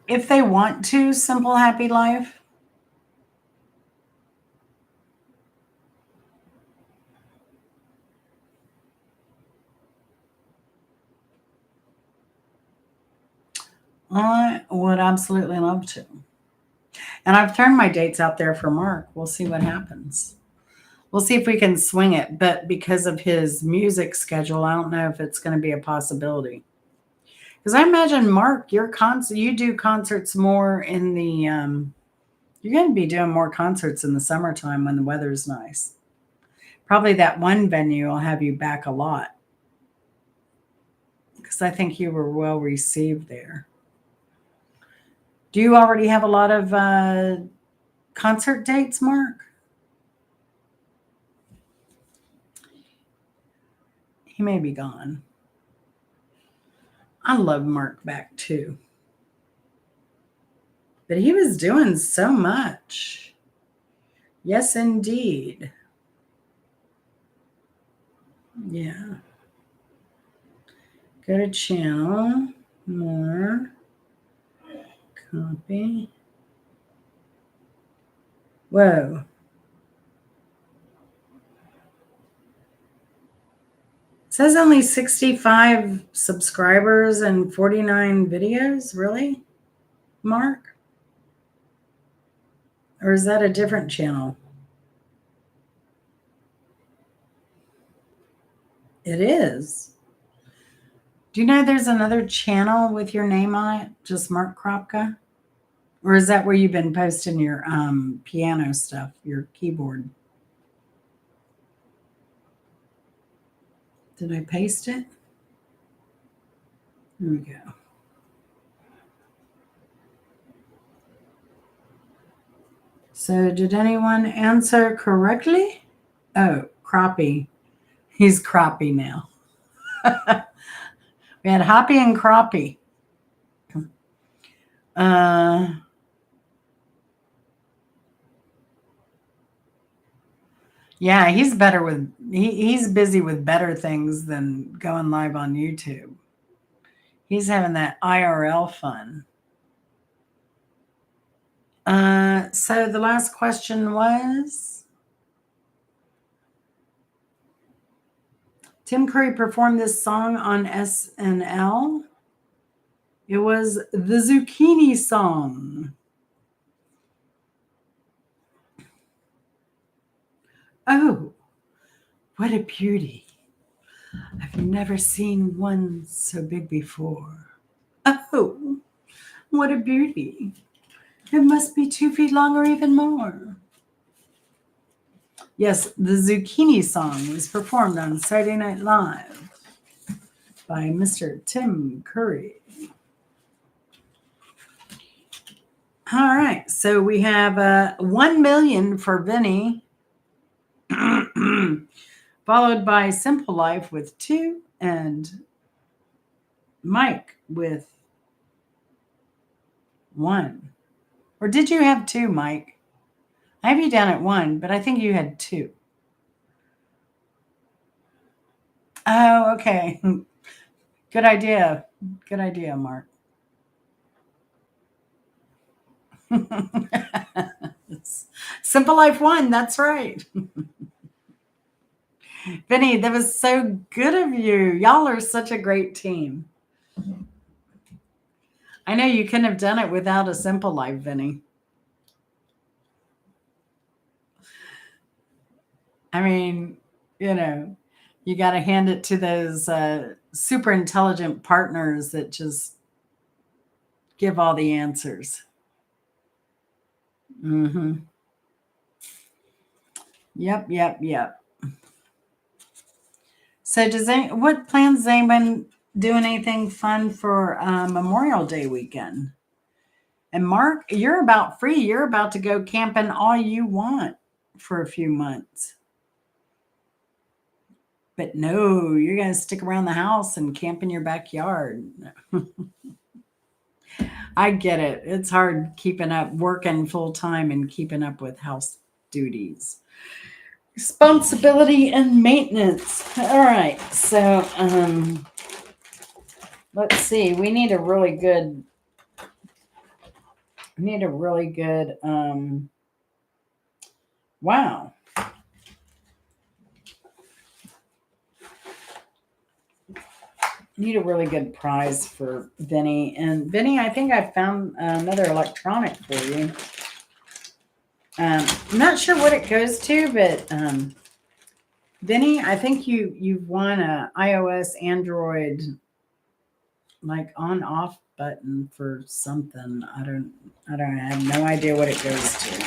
If they want to, simple happy life. I would absolutely love to. And I've turned my dates out there for Mark. We'll see what happens. We'll see if we can swing it. But because of his music schedule, I don't know if it's going to be a possibility. Because I imagine, Mark, you do concerts more in the you're going to be doing more concerts in the summertime when the weather's nice. Probably that one venue will have you back a lot. Because I think you were well received there. Do you already have a lot of concert dates, Mark? He may be gone. I love Mark back too. But he was doing so much. Yes, indeed. Yeah. Go to channel, more, copy. Whoa. It says only 65 subscribers and 49 videos. Really, Mark? Or is that a different channel? It is. Do you know there's another channel with your name on it? Just Mark Kropka? Or is that where you've been posting your piano stuff, your keyboard? Did I paste it? There we go. So did anyone answer correctly? Oh, crappie. He's crappie now. We had Hoppy and Crappie. Yeah, he's better with he's busy with better things than going live on YouTube. He's having that IRL fun. So the last question was, Tim Curry performed this song on SNL. It was the Zucchini Song. Oh, what a beauty. I've never seen one so big before. Oh, what a beauty. It must be 2 feet long or even more. Yes, the Zucchini Song was performed on Saturday Night Live by Mr. Tim Curry. All right, so we have 1 million for Vinny, followed by Simple Life with 2, and Mike with 1. Or did you have 2, Mike? I have you down at 1, but I think you had 2. Oh, okay. Good idea. Good idea, Mark. Simple Life 1, that's right. Vinny, that was so good of you. Y'all are such a great team. I know you couldn't have done it without a Simple Life, Vinny. I mean, you got to hand it to those super intelligent partners that just give all the answers. Mm-hmm. Yep. So what plans does anyone doing anything fun for Memorial Day weekend? And Mark, you're about free. You're about to go camping all you want for a few months. But no, you're going to stick around the house and camp in your backyard. I get it. It's hard keeping up, working full time and keeping up with house duties. Responsibility and maintenance. All right. So, let's see. We need a really good, wow. Need a really good prize for Vinny. And Vinny, I think I found another electronic for you. I'm not sure what it goes to, but Vinny, I think you've won a iOS Android like on off button for something. I have no idea what it goes to.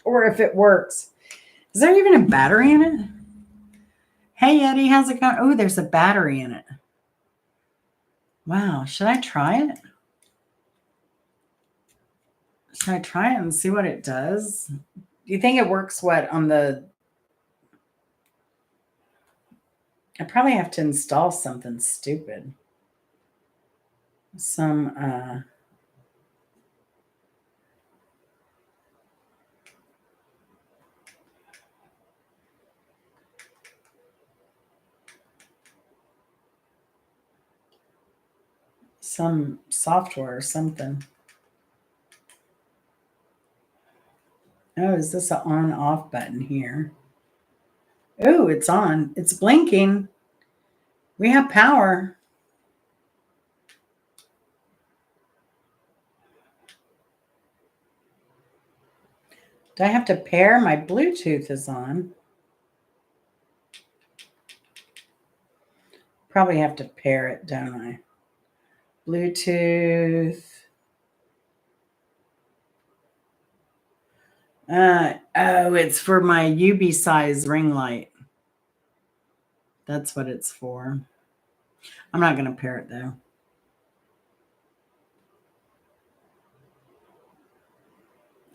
Or if it works. Is there even a battery in it? Hey Eddie, how's it going? Oh, there's a battery in it. Wow, should I try it? Should I try it and see what it does? Do you think it works on the... I probably have to install something stupid. Some software or something. Oh, is this an on-off button here? Oh, it's on. It's blinking. We have power. Do I have to pair? My Bluetooth is on. Probably have to pair it, don't I? Bluetooth. Oh, it's for my UV size ring light. That's what it's for. I'm not going to pair it though.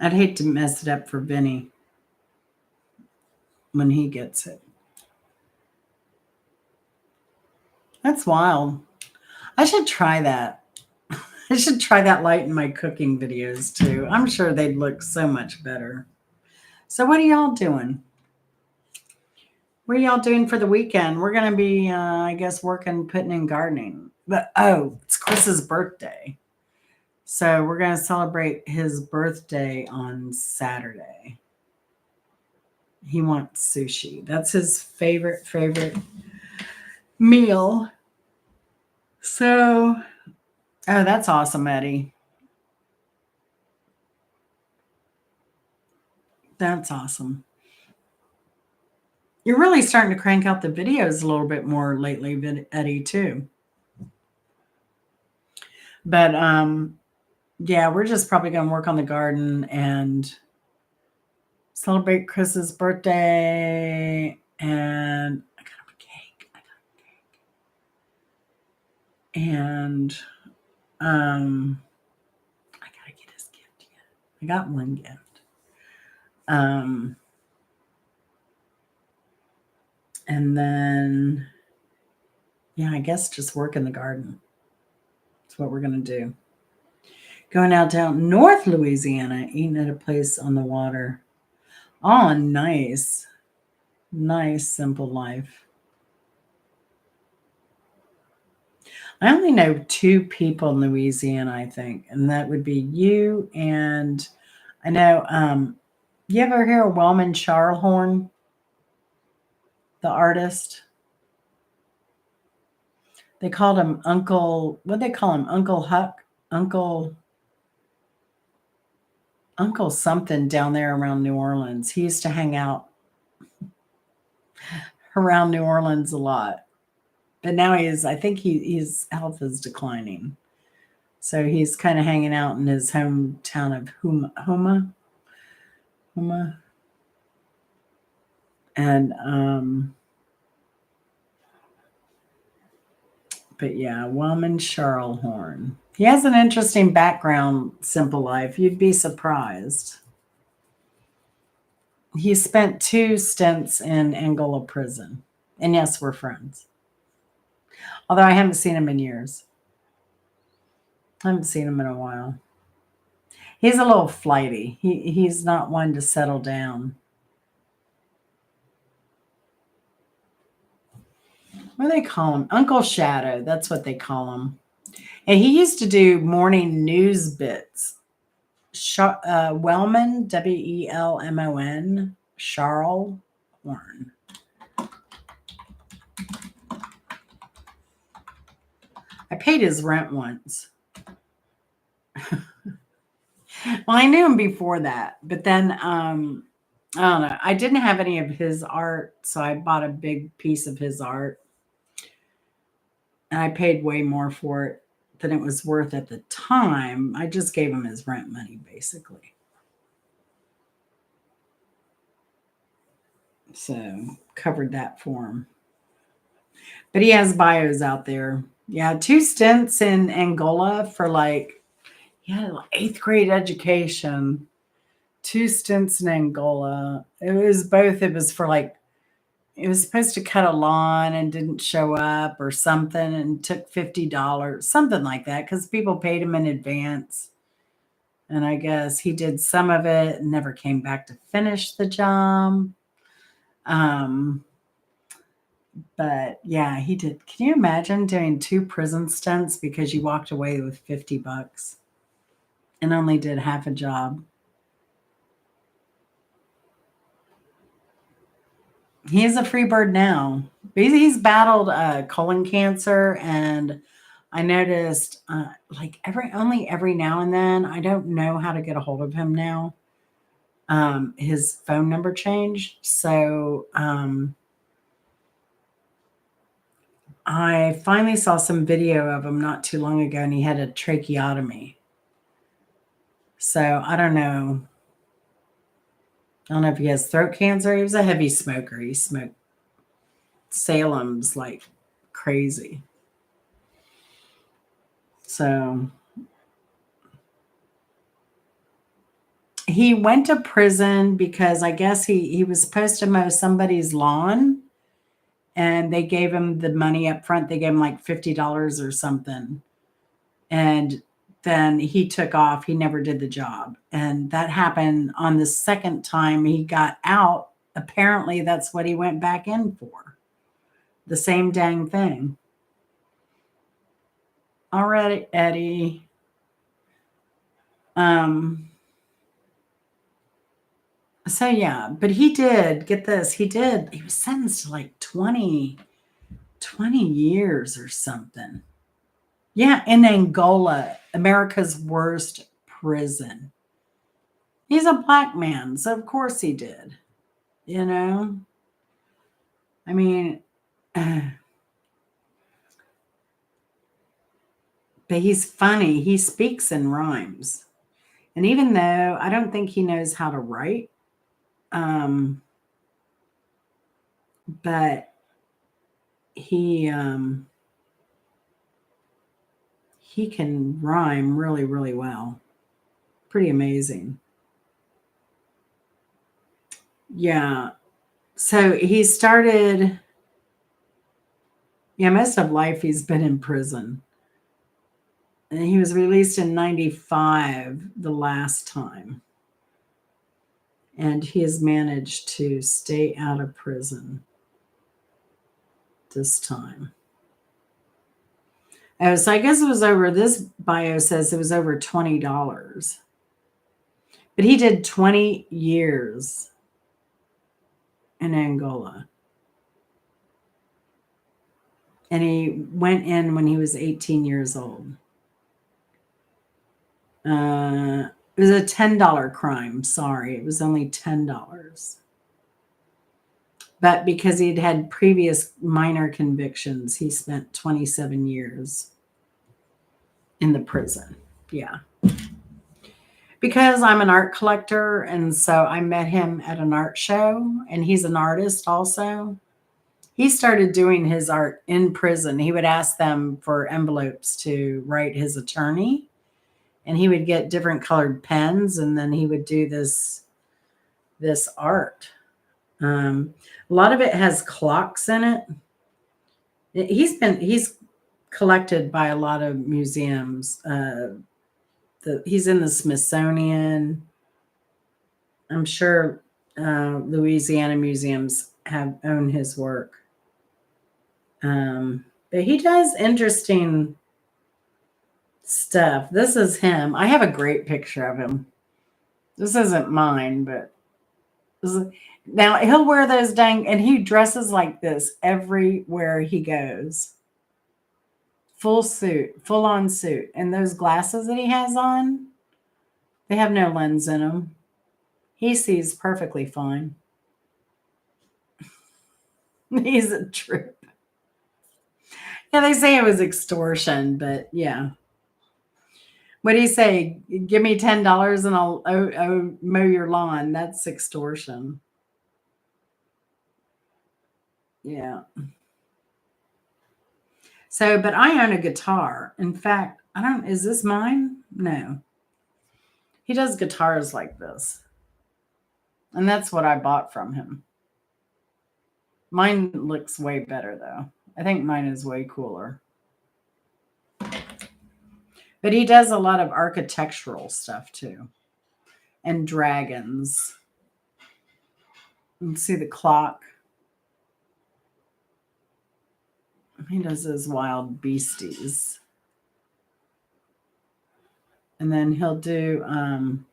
I'd hate to mess it up for Vinny when he gets it. That's wild. I should try that. I should try that light in my cooking videos too. I'm sure they'd look so much better. So what are y'all doing? What are y'all doing for the weekend? We're going to be, I guess, working, putting in gardening. But, it's Chris's birthday. So we're going to celebrate his birthday on Saturday. He wants sushi. That's his favorite meal. So, that's awesome, Eddie. That's awesome. You're really starting to crank out the videos a little bit more lately, Eddie, too. But, yeah, we're just probably going to work on the garden and celebrate Chris's birthday. And I got him a cake. And I gotta get his gift yet. I got one gift. And then, yeah, I guess just work in the garden. That's what we're gonna do. Going out down North Louisiana, eating at a place on the water. Oh, nice. Nice, simple life. I only know 2 people in Louisiana, I think, and that would be you and I know, you ever hear of Wellman Charlehorn, the artist? They called him Uncle, what they call him? Uncle Huck? Uncle something down there around New Orleans. He used to hang out around New Orleans a lot. But now I think his health is declining. So he's kind of hanging out in his hometown of Huma. And but yeah, Wellman Charlehorn. He has an interesting background, simple life. You'd be surprised. He spent 2 stints in Angola prison. And yes, we're friends. Although I haven't seen him in years. I haven't seen him in a while. He's a little flighty. He's not one to settle down. What do they call him? Uncle Shadow. That's what they call him. And he used to do morning news bits. Wellman, Welmon, Charles Horn. I paid his rent once. Well, I knew him before that, but then I don't know. I didn't have any of his art, so I bought a big piece of his art, and I paid way more for it than it was worth at the time. I just gave him his rent money, basically. So covered that for him. But he has bios out there. Yeah, 2 stints in Angola for like 8th grade education. 2 stints in Angola. It was both. It was for like, it was supposed to cut a lawn and didn't show up or something and took $50, something like that, because people paid him in advance. And I guess he did some of it and never came back to finish the job. But yeah, he did. Can you imagine doing 2 prison stints because you walked away with $50 and only did half a job? He is a free bird now. He's battled colon cancer, and I noticed like every now and then, I don't know how to get a hold of him now. His phone number changed, so I finally saw some video of him not too long ago, and he had a tracheotomy. So I don't know. I don't know if he has throat cancer. He was a heavy smoker. He smoked Salem's like crazy. So he went to prison because I guess he was supposed to mow somebody's lawn, and they gave him the money up front. They gave him like $50 or something. And then he took off. He never did the job. And that happened on the second time he got out. Apparently, that's what he went back in for. The same dang thing. All right, Eddie. So yeah, but he did get this. He was sentenced to like 20 years or something. Yeah, in Angola, America's worst prison. He's a black man, so of course he did. You know? I mean, but he's funny. He speaks in rhymes. And even though I don't think he knows how to write, but he can rhyme really, really well. Pretty amazing. Yeah. So he started, most of life he's been in prison. And he was released in 95 the last time. And he has managed to stay out of prison this time. Oh, so I guess it was over, this bio says it was over $20. But he did 20 years in Angola. And he went in when he was 18 years old. It was a $10 crime. Sorry, it was only $10. But because he'd had previous minor convictions, he spent 27 years in the prison. Yeah. Because I'm an art collector, and so I met him at an art show, and he's an artist also. He started doing his art in prison. He would ask them for envelopes to write his attorney, and he would get different colored pens, and then he would do this art. A lot of it has clocks in it. He's collected by a lot of museums. He's in the Smithsonian. I'm sure Louisiana museums have owned his work. But he does interesting stuff. This is him. I have a great picture of him. This isn't mine, but now he'll wear those and he dresses like this everywhere he goes. Full suit, full on suit. And those glasses that he has on, they have no lens in them. He sees perfectly fine. He's a trip. Yeah, they say it was extortion, but yeah. What do you say? Give me $10 and I'll mow your lawn. That's extortion. Yeah. So, but I own a guitar. In fact, is this mine? No. He does guitars like this. And that's what I bought from him. Mine looks way better though. I think mine is way cooler. But he does a lot of architectural stuff too. And dragons. You can see the clock. He does his wild beasties. And then he'll do kind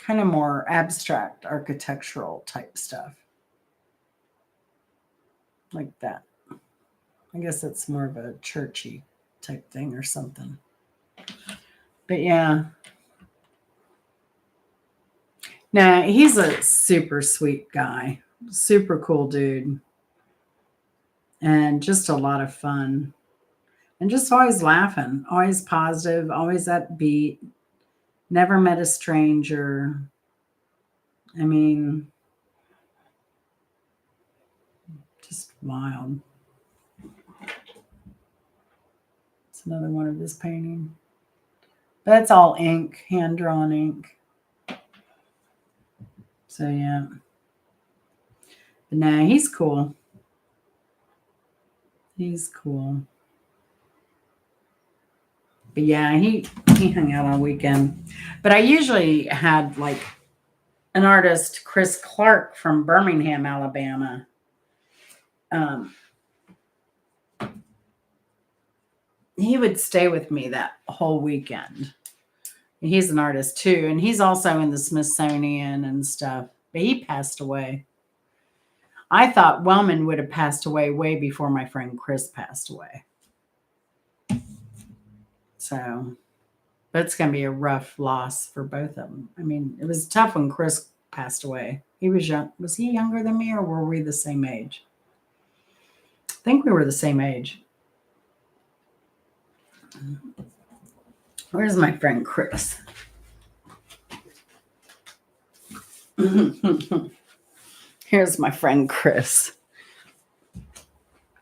of more abstract architectural type stuff. Like that. I guess it's more of a churchy type thing or something. But yeah. No, he's a super sweet guy. Super cool dude. And just a lot of fun. And just always laughing, always positive, always upbeat. Never met a stranger. I mean, just wild. It's another one of his painting. But it's all ink, hand-drawn ink. So, yeah. But no, he's cool. He's cool. But yeah, he hung out on weekend. But I usually had like an artist, Chris Clark from Birmingham, Alabama. He would stay with me that whole weekend. He's an artist too, and he's also in the Smithsonian and stuff. But he passed away. I thought Wellman would have passed away way before my friend Chris passed away. So, but it's going to be a rough loss for both of them. I mean, it was tough when Chris passed away. He was young. Was he younger than me, or were we the same age? I think we were the same age. Where's my friend Chris? Here's my friend Chris.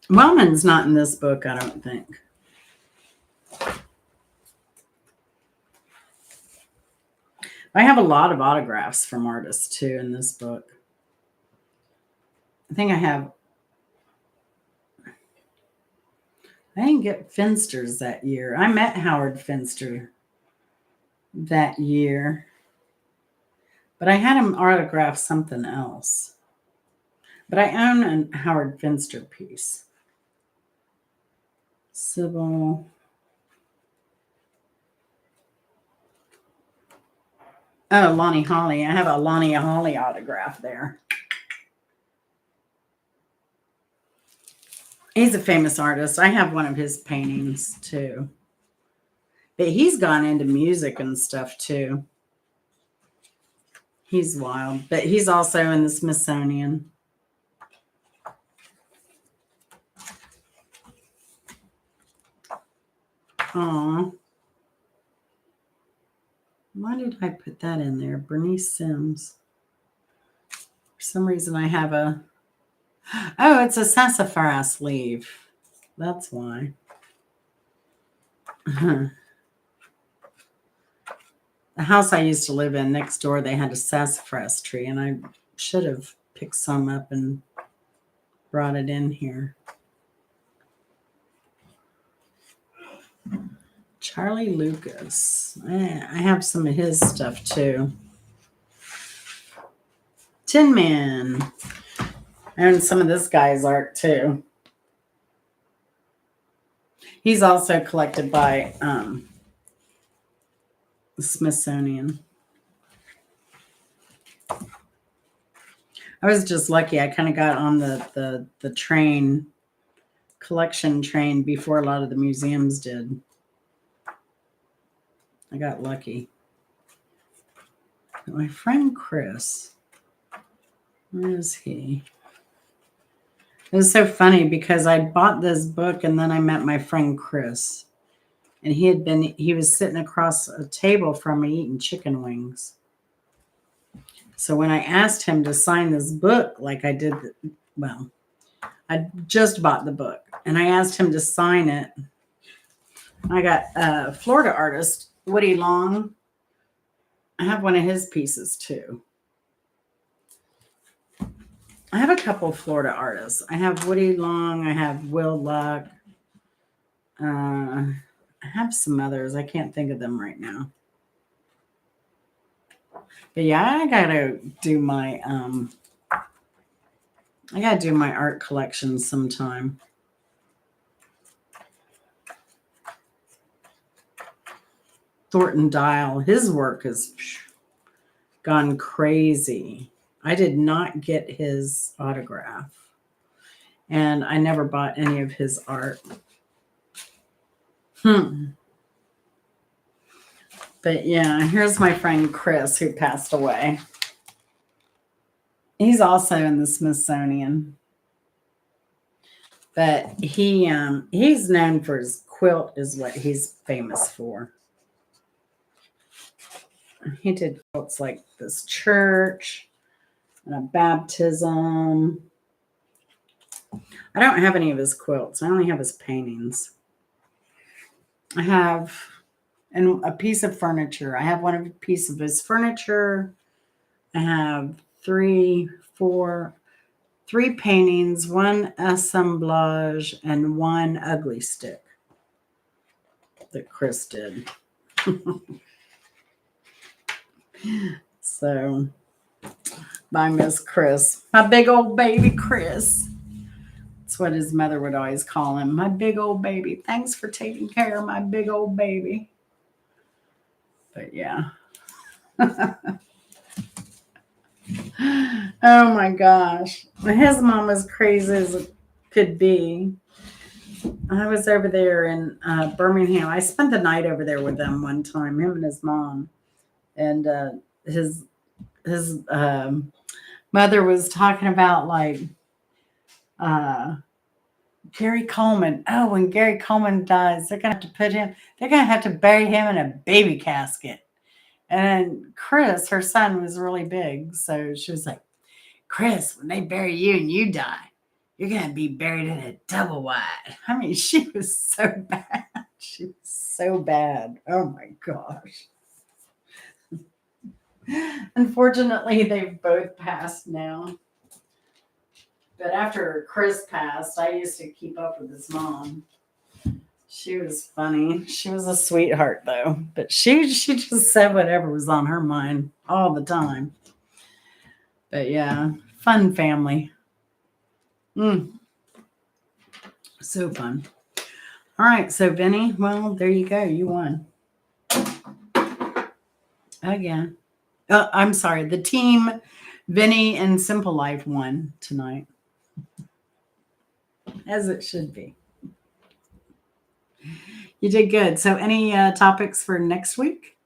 Wellman's not in this book, I don't think. I have a lot of autographs from artists too in this book. I think I didn't get Finster's that year. I met Howard Finster that year. But I had him autograph something else. But I own a Howard Finster piece. Sybil. Oh, Lonnie Holly. I have a Lonnie Holly autograph there. He's a famous artist. I have one of his paintings too. But he's gone into music and stuff too. He's wild. But he's also in the Smithsonian. Aww. Why did I put that in there? Bernice Sims. For some reason I have a... Oh, it's a sassafras leaf. That's why. The house I used to live in, next door, they had a sassafras tree, and I should have picked some up and brought it in here. Charlie Lucas. I have some of his stuff too. Tin Man. I own some of this guy's art too. He's also collected by the Smithsonian. I was just lucky. I kind of got on the train, collection train, before a lot of the museums did. I got lucky. My friend Chris. Where is he? It was so funny because I bought this book and then I met my friend Chris. And he was sitting across a table from me eating chicken wings. So when I asked him to sign this book, like I did, I just bought the book and I asked him to sign it. I got a Florida artist, Woody Long. I have one of his pieces too. I have a couple of Florida artists. I have Woody Long. I have Will Luck. I have some others. I can't think of them right now. But yeah, I gotta do my art collection sometime. Thornton Dial, his work has gone crazy. I did not get his autograph, and I never bought any of his art. But yeah, here's my friend Chris, who passed away. He's also in the Smithsonian. But he's known for his quilt, is what he's famous for. He did quilts like this church and a baptism. I don't have any of his quilts. I only have his paintings. I have a piece of furniture. I have one piece of his furniture. I have three paintings, one assemblage, and one ugly stick that Chris did. So, by Miss Chris. My big old baby Chris. That's what his mother would always call him. My big old baby. Thanks for taking care of my big old baby. But yeah. Oh my gosh. His mom was crazy as it could be. I was over there in Birmingham. I spent the night over there with them one time, him and his mom. And his mother was talking about like Gary Coleman. Oh, when Gary Coleman dies, they're going to have to bury him in a baby casket. And Chris, her son, was really big. So she was like, Chris, when they bury you and you die, you're going to be buried in a double wide. I mean, she was so bad. She was so bad. Oh my gosh. Unfortunately, they've both passed now. But after Chris passed, I used to keep up with his mom. She was funny. She was a sweetheart, though. But she just said whatever was on her mind all the time. But yeah, fun family. So fun. All right, so Vinny, well, there you go. You won. Again. I'm sorry. The team, Vinny and Simple Life, won tonight. As it should be. You did good. So any topics for next week?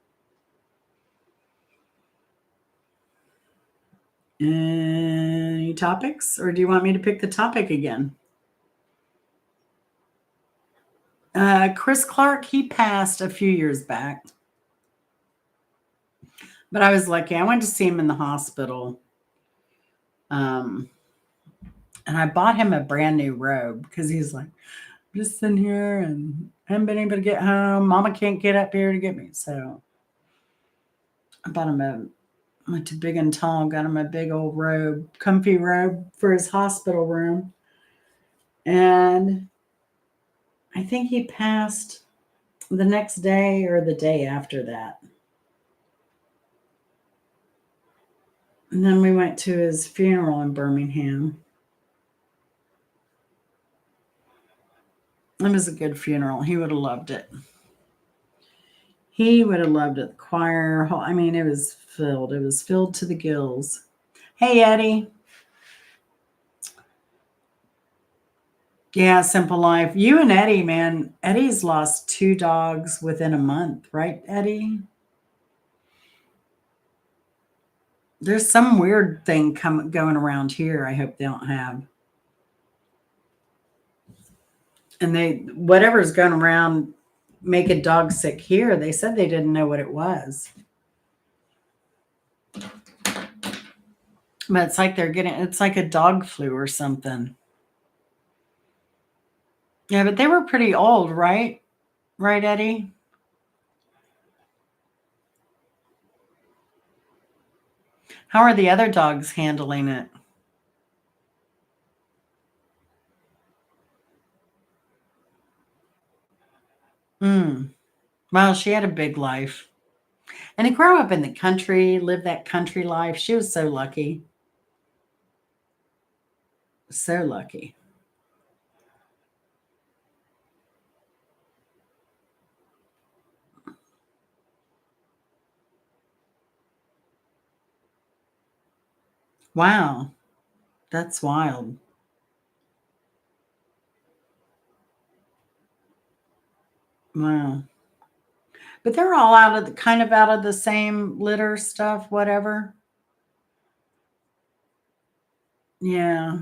Any topics? Or do you want me to pick the topic again? Chris Clark, he passed a few years back. But I was lucky. I went to see him in the hospital. Um, and I bought him a brand new robe because he's like, I'm just sitting here and I haven't been able to get home. Mama can't get up here to get me. So I bought him went to Big and Tall, got him a big old robe, comfy robe for his hospital room. And I think he passed the next day or the day after that. And then we went to his funeral in Birmingham. It was a good funeral. He would have loved it. He would have loved it. The choir, I mean, it was filled. It was filled to the gills. Hey, Eddie. Yeah, Simple Life. You and Eddie, man. Eddie's lost 2 dogs within a month, right, Eddie? There's some weird thing going around here. I hope they don't have. And whatever's going around making dogs sick here, they said they didn't know what it was. But it's like it's like a dog flu or something. Yeah, but they were pretty old, right? Right, Eddie? How are the other dogs handling it? Mm. Well, she had a big life. And to grow up in the country, live that country life, she was so lucky. So lucky. Wow. That's wild. Wow. But they're all out of the same litter stuff, whatever. Yeah.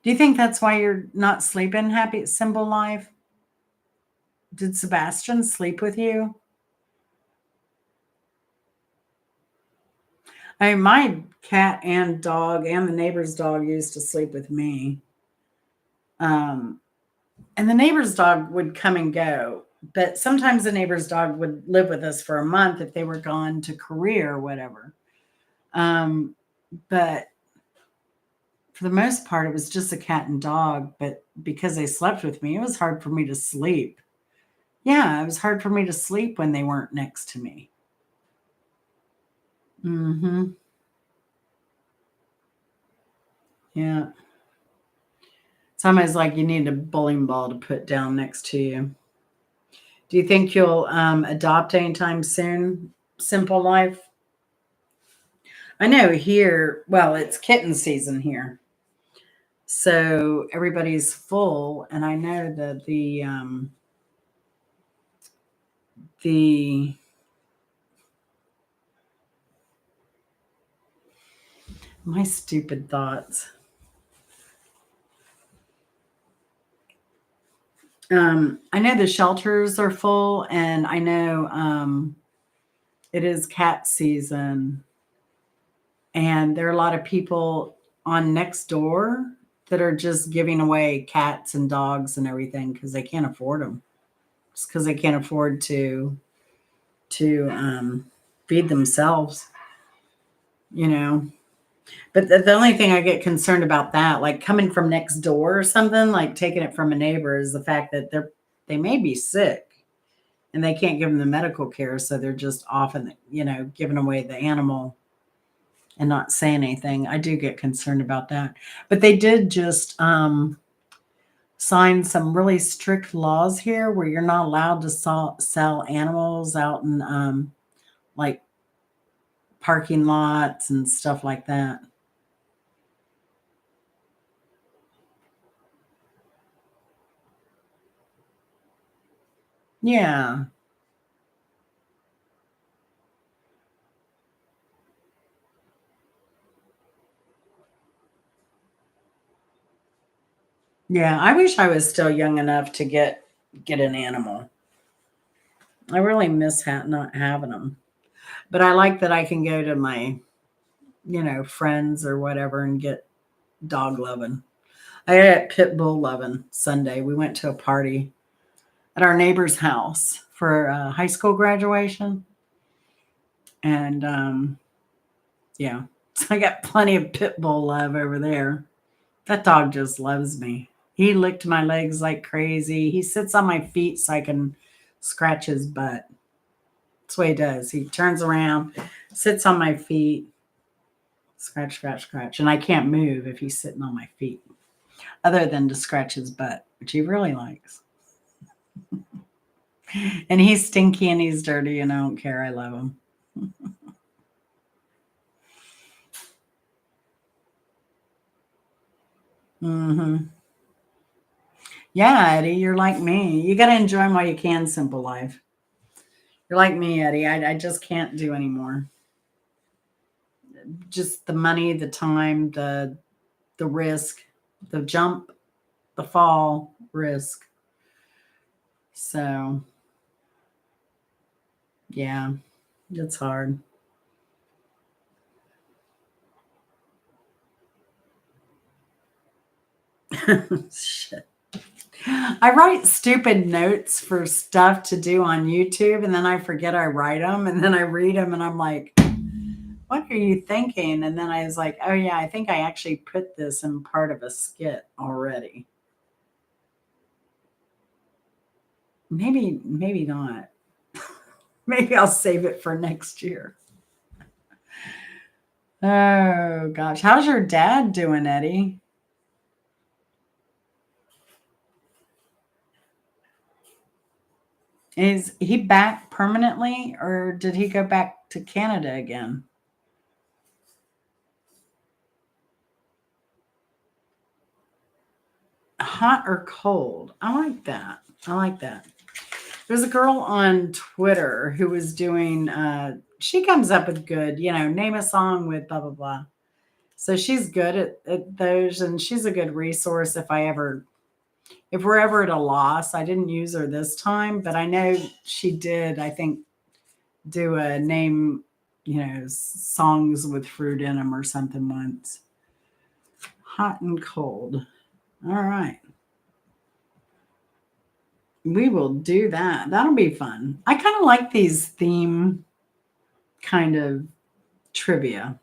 Do you think that's why you're not sleeping happy, Simple Life? Did Sebastian sleep with you? I mean, my cat and dog and the neighbor's dog used to sleep with me. Um, and the neighbor's dog would come and go, but sometimes the neighbor's dog would live with us for a month if they were gone to Korea or whatever. But for the most part, it was just a cat and dog. But because they slept with me, it was hard for me to sleep. Yeah, it was hard for me to sleep when they weren't next to me. Hmm. Yeah. It's almost like you need a bowling ball to put down next to you. Do you think you'll adopt anytime soon? Simple Life. I know here. Well, it's kitten season here, so everybody's full, and I know that the my stupid thoughts. I know the shelters are full, and I know it is cat season, and there are a lot of people on next door that are just giving away cats and dogs and everything because they can't afford them. Just because they can't afford to feed themselves, you know. But the only thing I get concerned about that, like coming from next door or something, like taking it from a neighbor, is the fact that they may be sick and they can't give them the medical care, so they're just often, giving away the animal and not saying anything. I do get concerned about that. But they did just sign some really strict laws here where you're not allowed to sell animals out in like parking lots and stuff like that. Yeah. Yeah, I wish I was still young enough to get an animal. I really miss not having them. But I like that I can go to my, friends or whatever and get dog loving. I got pit bull loving Sunday. We went to a party at our neighbor's house for high school graduation. And yeah, so I got plenty of pit bull love over there. That dog just loves me. He licked my legs like crazy. He sits on my feet so I can scratch his butt. That's what he does. He turns around, sits on my feet, scratch, scratch, scratch. And I can't move if he's sitting on my feet, other than to scratch his butt, which he really likes. And he's stinky and he's dirty, and I don't care. I love him. Hmm. Yeah, Eddie, you're like me. You got to enjoy them while you can, simple life. You're like me, Eddie. I just can't do anymore. Just the money, the time, the risk, the jump, the fall risk. So yeah, it's hard. Shit. I write stupid notes for stuff to do on YouTube, and then I forget I write them, and then I read them, and I'm like, what are you thinking? And then I was like, oh yeah, I think I actually put this in part of a skit already. Maybe not. Maybe I'll save it for next year. Oh gosh. How's your dad doing, Eddie? Is he back permanently or did he go back to Canada again? Hot or cold? I like that. I like that. There's a girl on Twitter who was doing she comes up with good, name a song with blah blah blah. So she's good at those, and she's a good resource if we're ever at a loss. I didn't use her this time, but I know she did, I think, do a name, songs with fruit in them or something once. Hot and cold. All right. We will do that. That'll be fun. I kind of like these theme kind of trivia.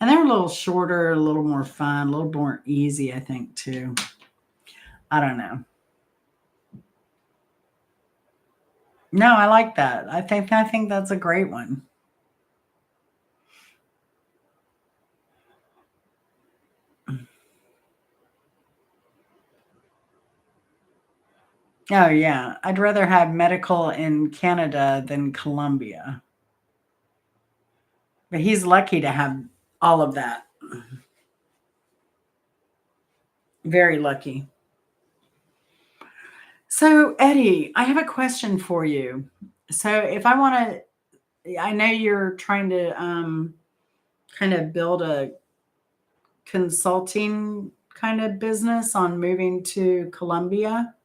And they're a little shorter, a little more fun, a little more easy, I think, too. I don't know. No, I like that. I think that's a great one. Oh yeah, I'd rather have medical in Canada than Colombia. But he's lucky to have all of that. Very lucky. So, Eddie, I have a question for you. So, if I want to, I know you're trying to kind of build a consulting kind of business on moving to Colombia.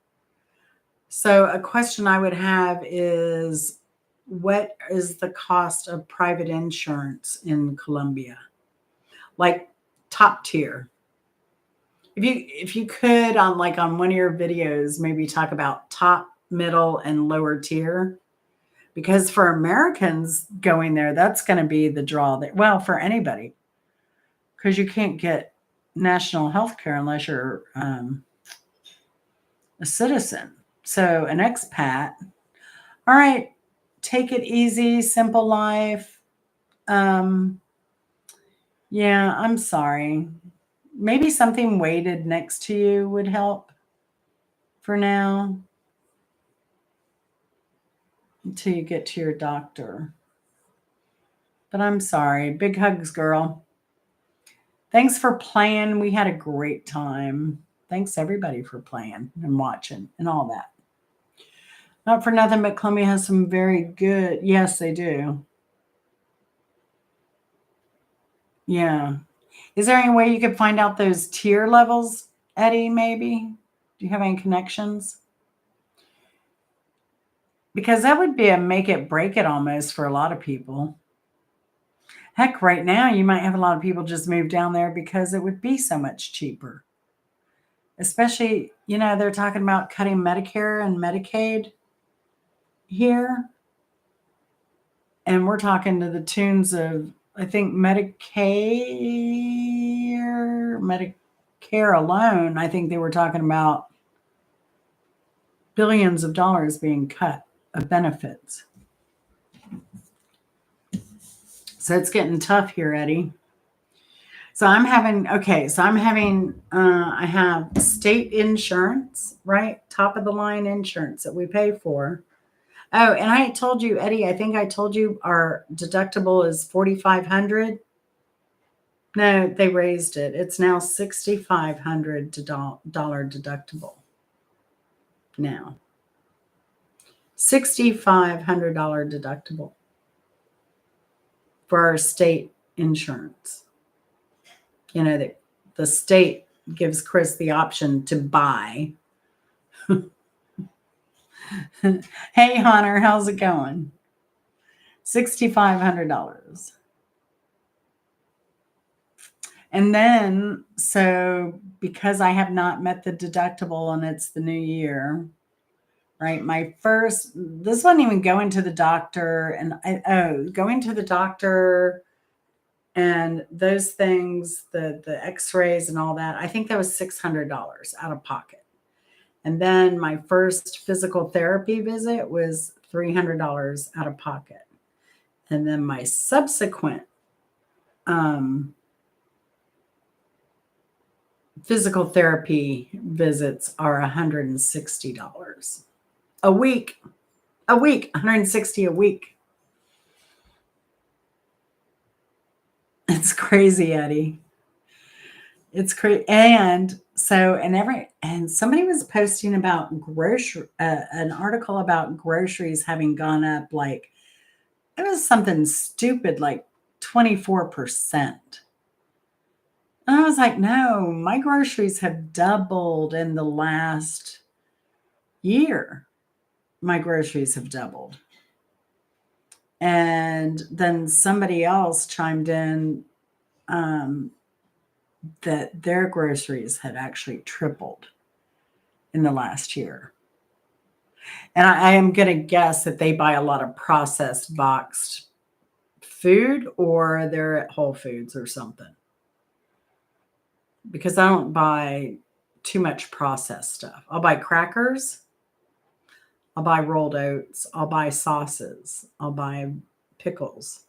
So, a question I would have is what is the cost of private insurance in Colombia? Like top tier. If you could on one of your videos maybe talk about top, middle and lower tier, because for Americans going there that's going to be the draw there. Well, for anybody, because you can't get national health care unless you're a citizen. So an expat. All right, take it easy, simple life. Um, yeah, I'm sorry. Maybe something weighted next to you would help for now until you get to your doctor. But I'm sorry. Big hugs, girl. Thanks for playing. We had a great time. Thanks everybody for playing and watching and all that. Not for nothing, but Columbia has some very good. Yes, they do. Yeah. Is there any way you could find out those tier levels, Eddie? Maybe. Do you have any connections? because that would be a make it break it almost for a lot of people. Heck, right now you might have a lot of people just move down there because it would be so much cheaper. Especially, they're talking about cutting Medicare and Medicaid here. And we're talking to the tunes of, I think, Medicare alone, I think they were talking about billions of dollars being cut of benefits. So it's getting tough here, Eddie. So I have state insurance, right? Top of the line insurance that we pay for. Oh, and I told you, Eddie, I think I told you our deductible is 4,500. No, they raised it. It's now $6,500 deductible. Now, $6,500 deductible for our state insurance. The state gives Chris the option to buy. Hey, Hunter, how's it going? $6,500. And then, so because I have not met the deductible and it's the new year, right? This wasn't even going to the doctor going to the doctor and those things, the x-rays and all that. I think that was $600 out of pocket. And then my first physical therapy visit was $300 out of pocket. And then my subsequent physical therapy visits are $160 a week. $160 a week. It's crazy, Eddie. It's crazy. And so, and somebody was posting about an article about groceries having gone up it was something stupid, like 24%. And I was like, no, my groceries have doubled in the last year. My groceries have doubled. And then somebody else chimed in that their groceries had actually tripled in the last year. And I am going to guess that they buy a lot of processed boxed food, or they're at Whole Foods or something. Because I don't buy too much processed stuff. I'll buy crackers. I'll buy rolled oats. I'll buy sauces. I'll buy pickles,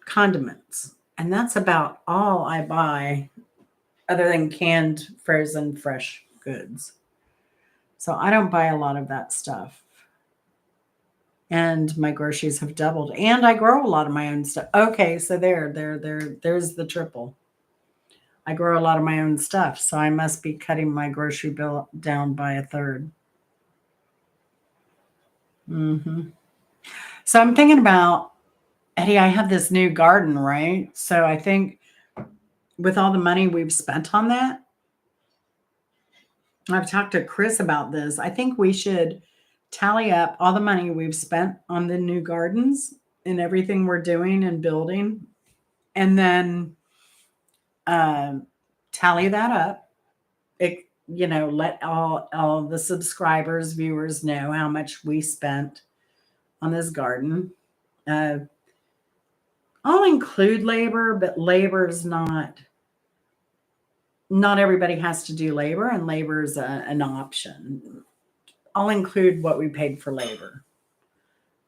condiments. And that's about all I buy other than canned, frozen, fresh goods. So I don't buy a lot of that stuff. And my groceries have doubled. And I grow a lot of my own stuff. Okay, so there's the triple. I grow a lot of my own stuff, so I must be cutting my grocery bill down by a third. So I'm thinking about, Eddie, I have this new garden, right? So I think with all the money we've spent on that, I've talked to Chris about this. I think we should tally up all the money we've spent on the new gardens and everything we're doing and building, and then tally that up. Let all the subscribers, viewers know how much we spent on this garden. I'll include labor, but labor is not everybody has to do labor, and labor is an option. I'll include what we paid for labor.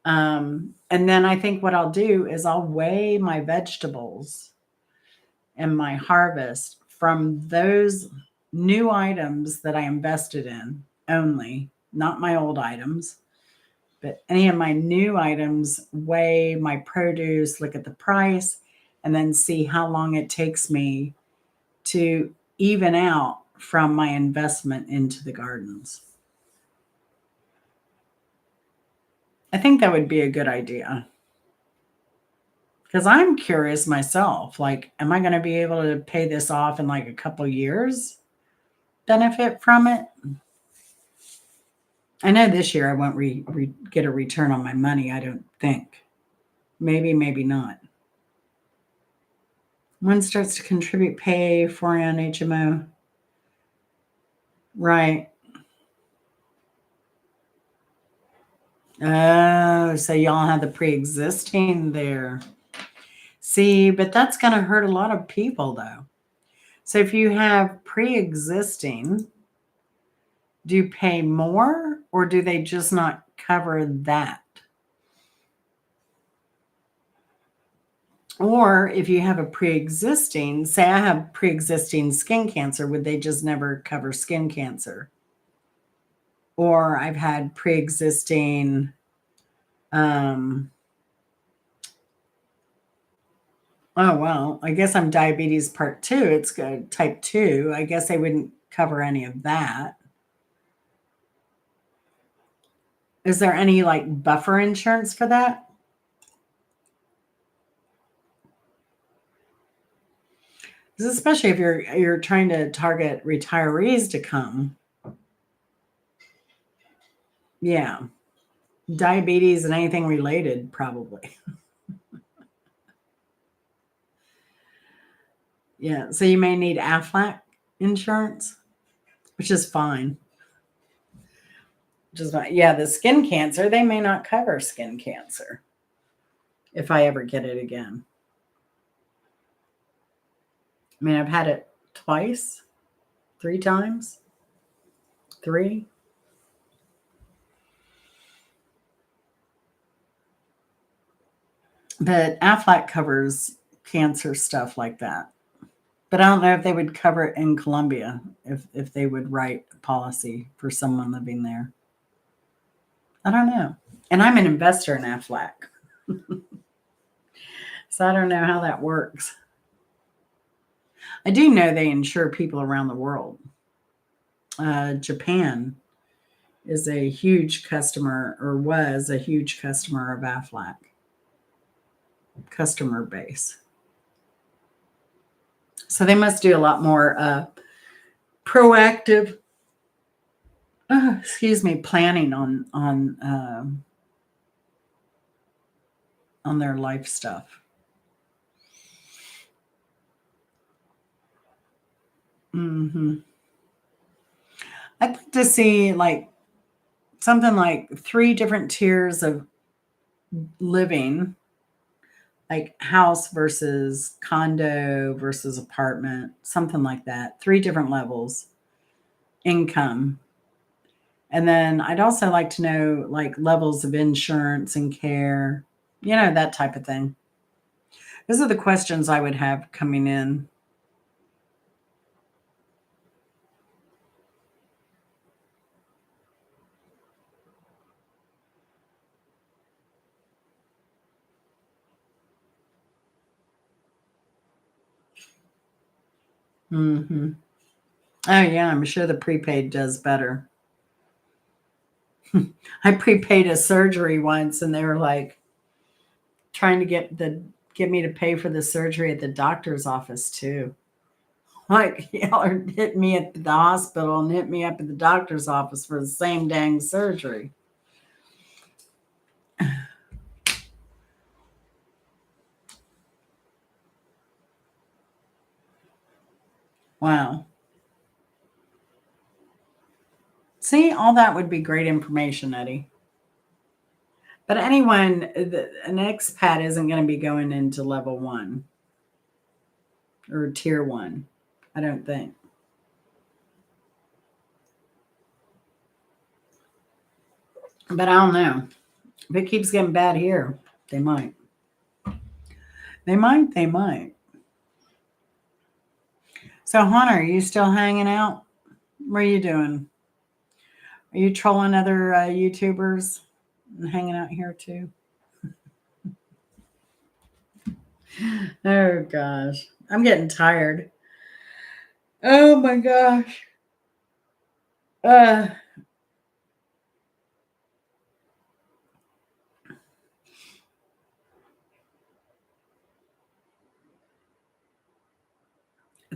And then I think what I'll do is I'll weigh my vegetables and my harvest from those new items that I invested in only, not my old items, but any of my new items, weigh my produce, look at the price, and then see how long it takes me to even out from my investment into the gardens. I think that would be a good idea. Because I'm curious myself, am I going to be able to pay this off in a couple years? Benefit from it? I know this year I won't get a return on my money, I don't think. Maybe, maybe not. One starts to contribute pay for an HMO. Right. Oh, so y'all have the pre-existing there. See, but that's going to hurt a lot of people, though. So if you have pre-existing, do you pay more or do they just not cover that? Or if you have a pre-existing, say I have pre-existing skin cancer, would they just never cover skin cancer? Or I've had pre-existing oh well, I guess I'm diabetes part 2. It's good type 2. I guess they wouldn't cover any of that. Is there any like buffer insurance for that? 'Cause especially if you're trying to target retirees to come. Yeah. Diabetes and anything related, probably. Yeah. So you may need Aflac insurance, which is fine. Which is fine. Yeah, the skin cancer, they may not cover skin cancer if I ever get it again. I mean, I've had it twice, 3 times, 3. But Aflac covers cancer stuff like that. But I don't know if they would cover it in Colombia, if they would write a policy for someone living there. I don't know. And I'm an investor in Aflac. So I don't know how that works. I do know they insure people around the world. Japan is a huge customer, or was a huge customer of Aflac. Customer base. So they must do a lot more proactive, planning on their life stuff. Mm-hmm. I'd like to see like something like 3 different tiers of living, like house versus condo versus apartment, something like that. 3 different levels, income. And then I'd also like to know like levels of insurance and care, that type of thing. Those are the questions I would have coming in. Mm-hmm. Oh, yeah, I'm sure the prepaid does better. I prepaid a surgery once and they were like trying to get me to pay for the surgery at the doctor's office too. Like y'all are hitting me at the hospital and hit me up at the doctor's office for the same dang surgery. Wow. See, all that would be great information, Eddie. But anyone, an expat isn't going to be going into level 1 or tier 1, I don't think. But I don't know. If it keeps getting bad here, they might. They might. So, Hunter, are you still hanging out? What are you doing? Are you trolling other YouTubers and hanging out here too? Oh gosh, I'm getting tired. Oh my gosh. Uh,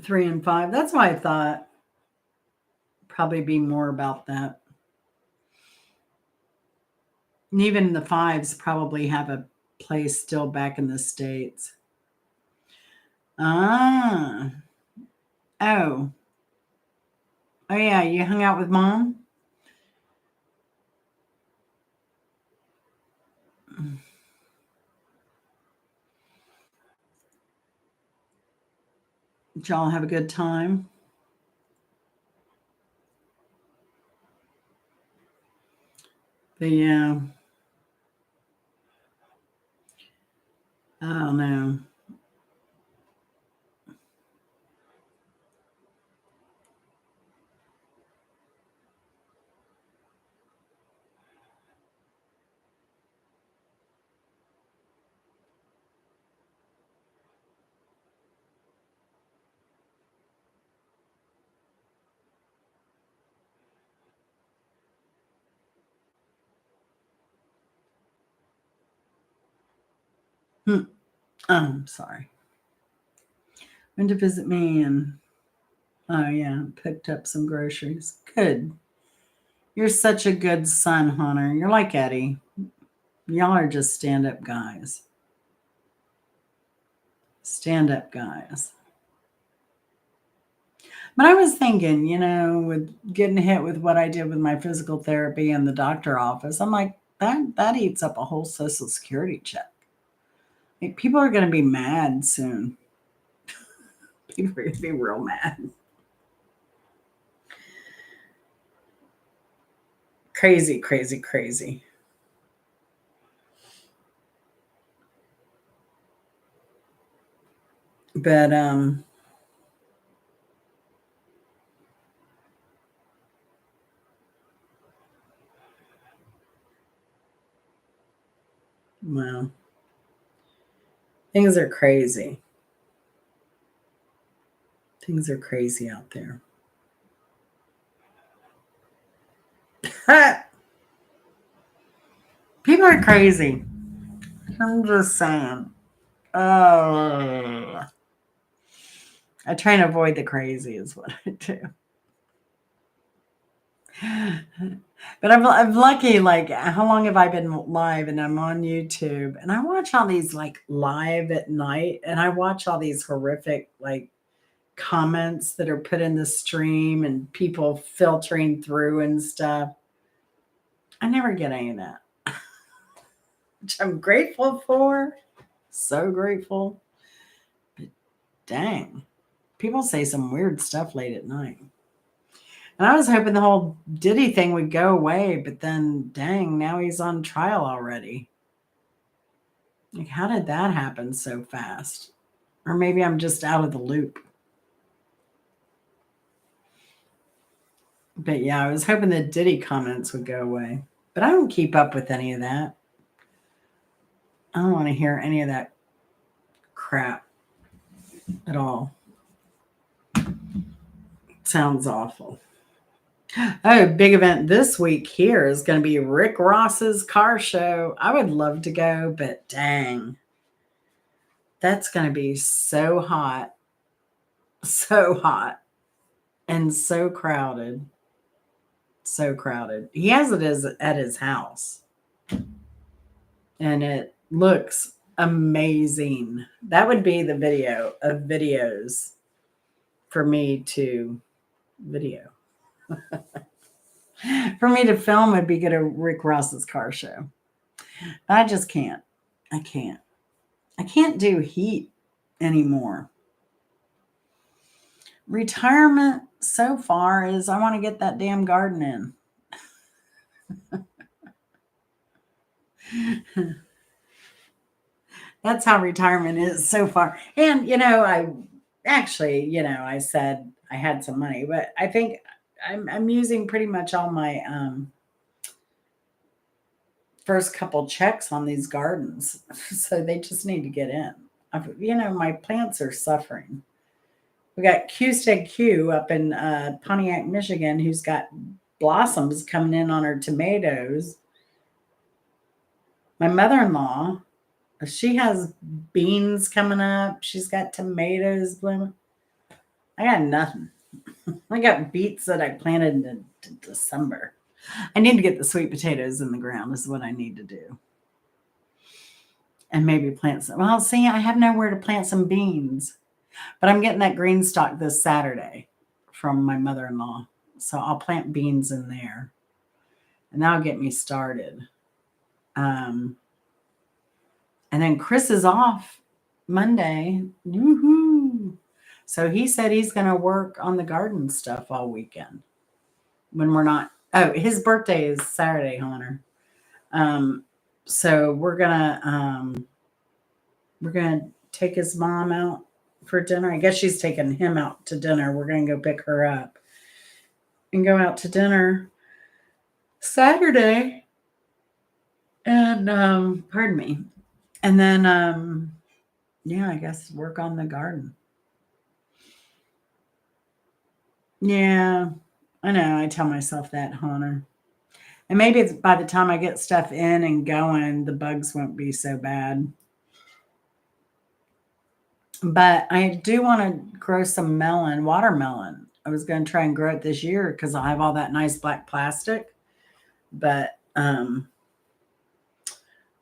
3 and 5. That's why I thought probably be more about that. And even the fives probably have a place still back in the States. Ah. Oh. Oh, yeah. You hung out with mom? Did y'all have a good time? The, I don't know. Hmm. Oh, I'm sorry. Went to visit me and, oh, yeah, picked up some groceries. Good. You're such a good son, Hunter. You're like Eddie. Y'all are just stand up guys. Stand up guys. But I was thinking, with getting hit with what I did with my physical therapy in the doctor office, I'm like, that eats up a whole social security check. Like, people are going to be mad soon. People are going to be real mad. Crazy, crazy, crazy. But well, things are crazy. Things are crazy out there. People are crazy. I'm just saying. Oh, I try and avoid the crazy is what I do. But I'm lucky. Like, how long have I been live? And I'm on YouTube, and I watch all these like live at night, and I watch all these horrific like comments that are put in the stream and people filtering through and stuff. I never get any of that, which I'm grateful for. So grateful. But dang, people say some weird stuff late at night. And I was hoping the whole Diddy thing would go away, but then dang, now he's on trial already. Like, how did that happen so fast? Or maybe I'm just out of the loop. But yeah, I was hoping the Diddy comments would go away. But I don't keep up with any of that. I don't want to hear any of that crap at all. Sounds awful. Oh, big event this week here is going to be Rick Ross's car show. I would love to go, but dang, that's going to be so hot, so hot, and so crowded. So crowded. He has it at his house, and it looks amazing. That would be the video of videos for me to video. For me to film would be good at Rick Ross's car show. I just can't. I can't. I can't do heat anymore. Retirement so far is I want to get that damn garden in. That's how retirement is so far. And, I actually, I said I had some money, but I think I'm using pretty much all my first couple checks on these gardens. So they just need to get in. My plants are suffering. We got Qstead Q up in Pontiac, Michigan, who's got blossoms coming in on her tomatoes. My mother-in-law, she has beans coming up. She's got tomatoes blooming. I got nothing. I got beets that I planted in December. I need to get the sweet potatoes in the ground is what I need to do. And maybe plant some. Well, see, I have nowhere to plant some beans. But I'm getting that green stock this Saturday from my mother-in-law. So I'll plant beans in there. And that'll get me started. And then Chris is off Monday. Woohoo! So he said he's going to work on the garden stuff all weekend when we're not. Oh, his birthday is Saturday, Hunter. So we're gonna take his mom out for dinner. I guess she's taking him out to dinner. We're gonna go pick her up and go out to dinner Saturday. And pardon me. And then yeah, I guess work on the garden. Yeah, I know. I tell myself that, Hunter. And maybe it's by the time I get stuff in and going, the bugs won't be so bad. But I do want to grow some watermelon. I was going to try and grow it this year because I'll have all that nice black plastic. But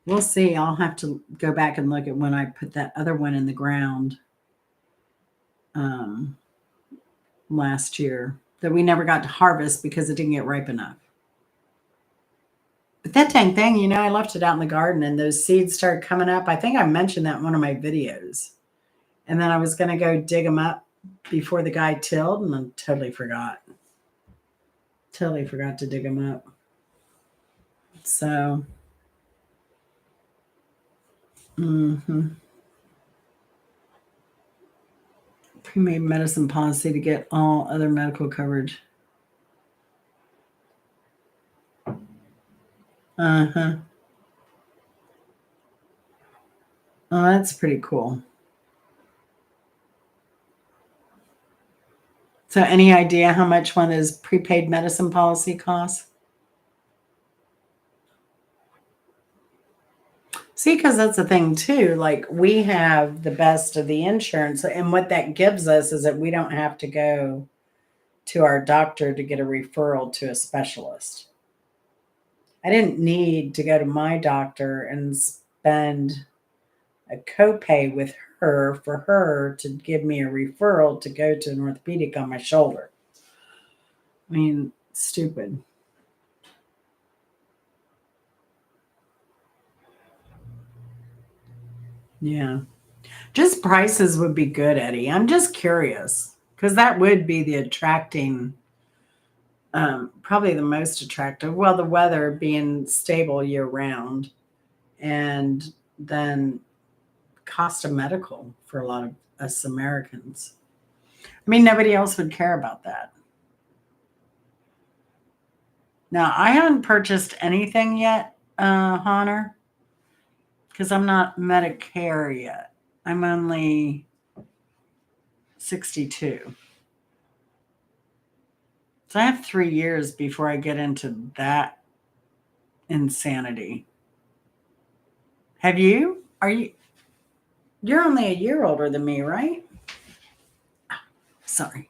we'll see. I'll have to go back and look at when I put that other one in the ground last year that we never got to harvest because it didn't get ripe enough. But that dang thing, I left it out in the garden and those seeds started coming up. I think I mentioned that in one of my videos. And then I was going to go dig them up before the guy tilled, and I totally forgot. Totally forgot to dig them up. So, pre-made medicine policy to get all other medical coverage. Oh, that's pretty cool. So, any idea how much one of those prepaid medicine policy costs? See, because that's the thing too. Like we have the best of the insurance, and what that gives us is that we don't have to go to our doctor to get a referral to a specialist. I didn't need to go to my doctor and spend a copay with her for her to give me a referral to go to an orthopedic on my shoulder. I mean, stupid. Yeah. Just prices would be good, Eddie. I'm just curious because that would be the attracting, probably the most attractive. Well, the weather being stable year round, and then cost of medical for a lot of us Americans. I mean, nobody else would care about that. Now, I haven't purchased anything yet, Honor, because I'm not Medicare yet. I'm only 62. So I have 3 years before I get into that insanity. Have you? You're only a year older than me, right? Sorry.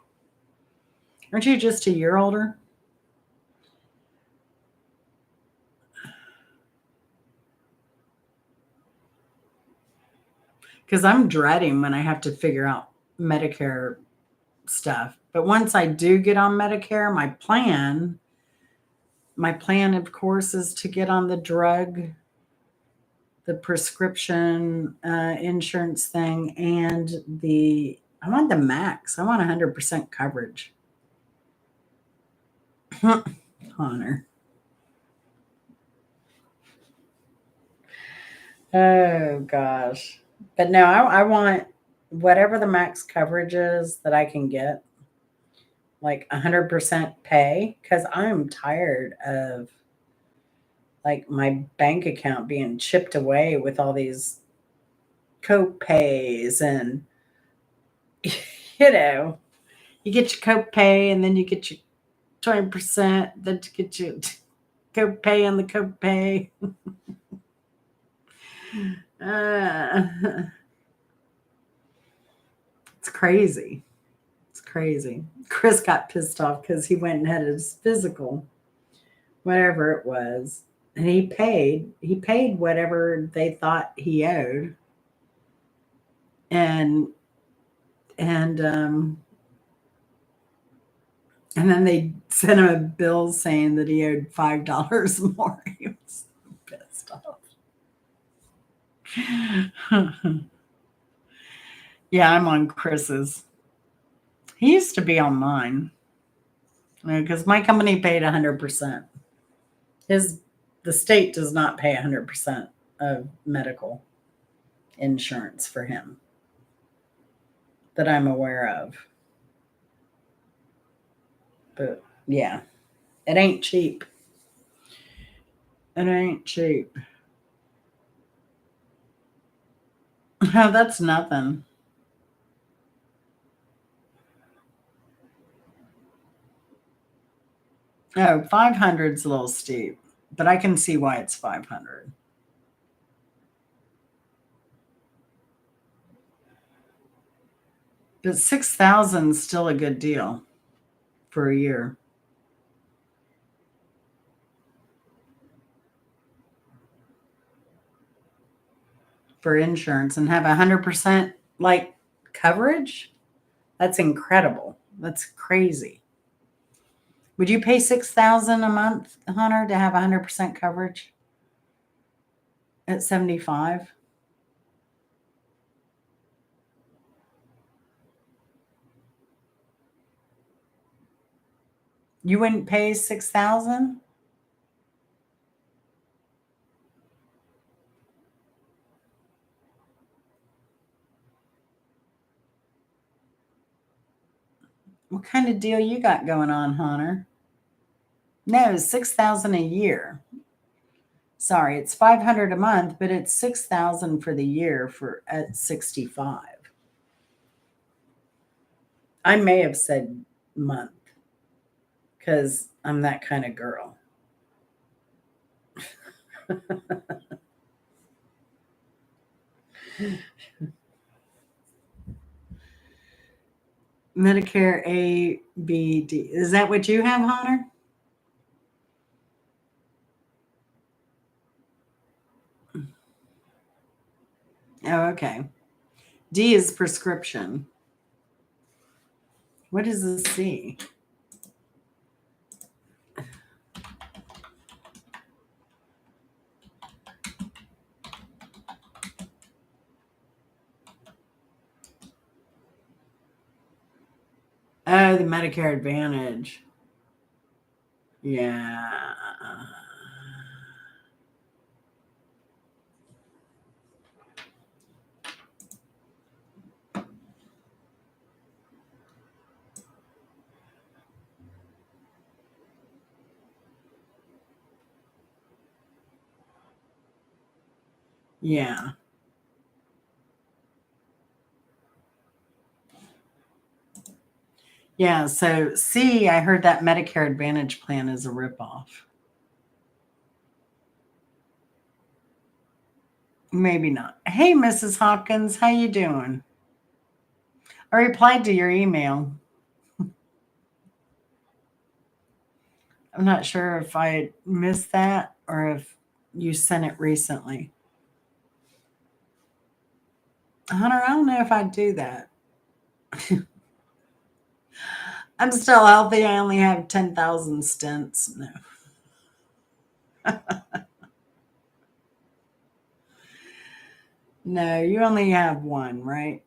Aren't you just a year older? Because I'm dreading when I have to figure out Medicare stuff. But once I do get on Medicare, my plan, of course, is to get on the prescription insurance thing, and I want the max. I want 100% coverage. Honor. Oh gosh. But no, I want whatever the max coverage is that I can get, like 100% pay, because I'm tired of like my bank account being chipped away with all these co-pays, and you know, you get your co-pay and then you get your 20%, then you get your co-pay on the co-pay. It's crazy. It's crazy. Chris got pissed off because he went and had his physical. whatever it was. And he paid whatever they thought he owed. And and and then they sent him a bill saying that he owed $5 more. He was so pissed off. Yeah, I'm on Chris's. He used to be on mine because my company paid 100%. His the state does not pay 100% of medical insurance for him that I'm aware of. But yeah, it ain't cheap. It ain't cheap. Oh, that's nothing. Oh, 500's a little steep, but I can see why it's 500. But 6,000 is still a good deal for a year for insurance and have 100% like coverage. That's incredible. That's crazy. Would you pay 6,000 a month, Hunter, to have 100% coverage at 75? You wouldn't pay 6,000? What kind of deal you got going on, Hunter? No, 6,000 a year. Sorry, it's 500 a month, but it's 6,000 for the year for at 65. I may have said month because I'm that kind of girl. Medicare A, B, D. Is that what you have, Hunter? Oh, okay. D is prescription. What is the C? Oh, the Medicare Advantage. Yeah. Yeah. Yeah. So C, I heard that Medicare Advantage plan is a ripoff. Maybe not. Hey, Mrs. Hopkins, how you doing? I replied to your email. I'm not sure if I missed that or if you sent it recently. Hunter, I don't know if I'd do that. I'm still healthy. I only have 10,000 stents. No. No, you only have one, right?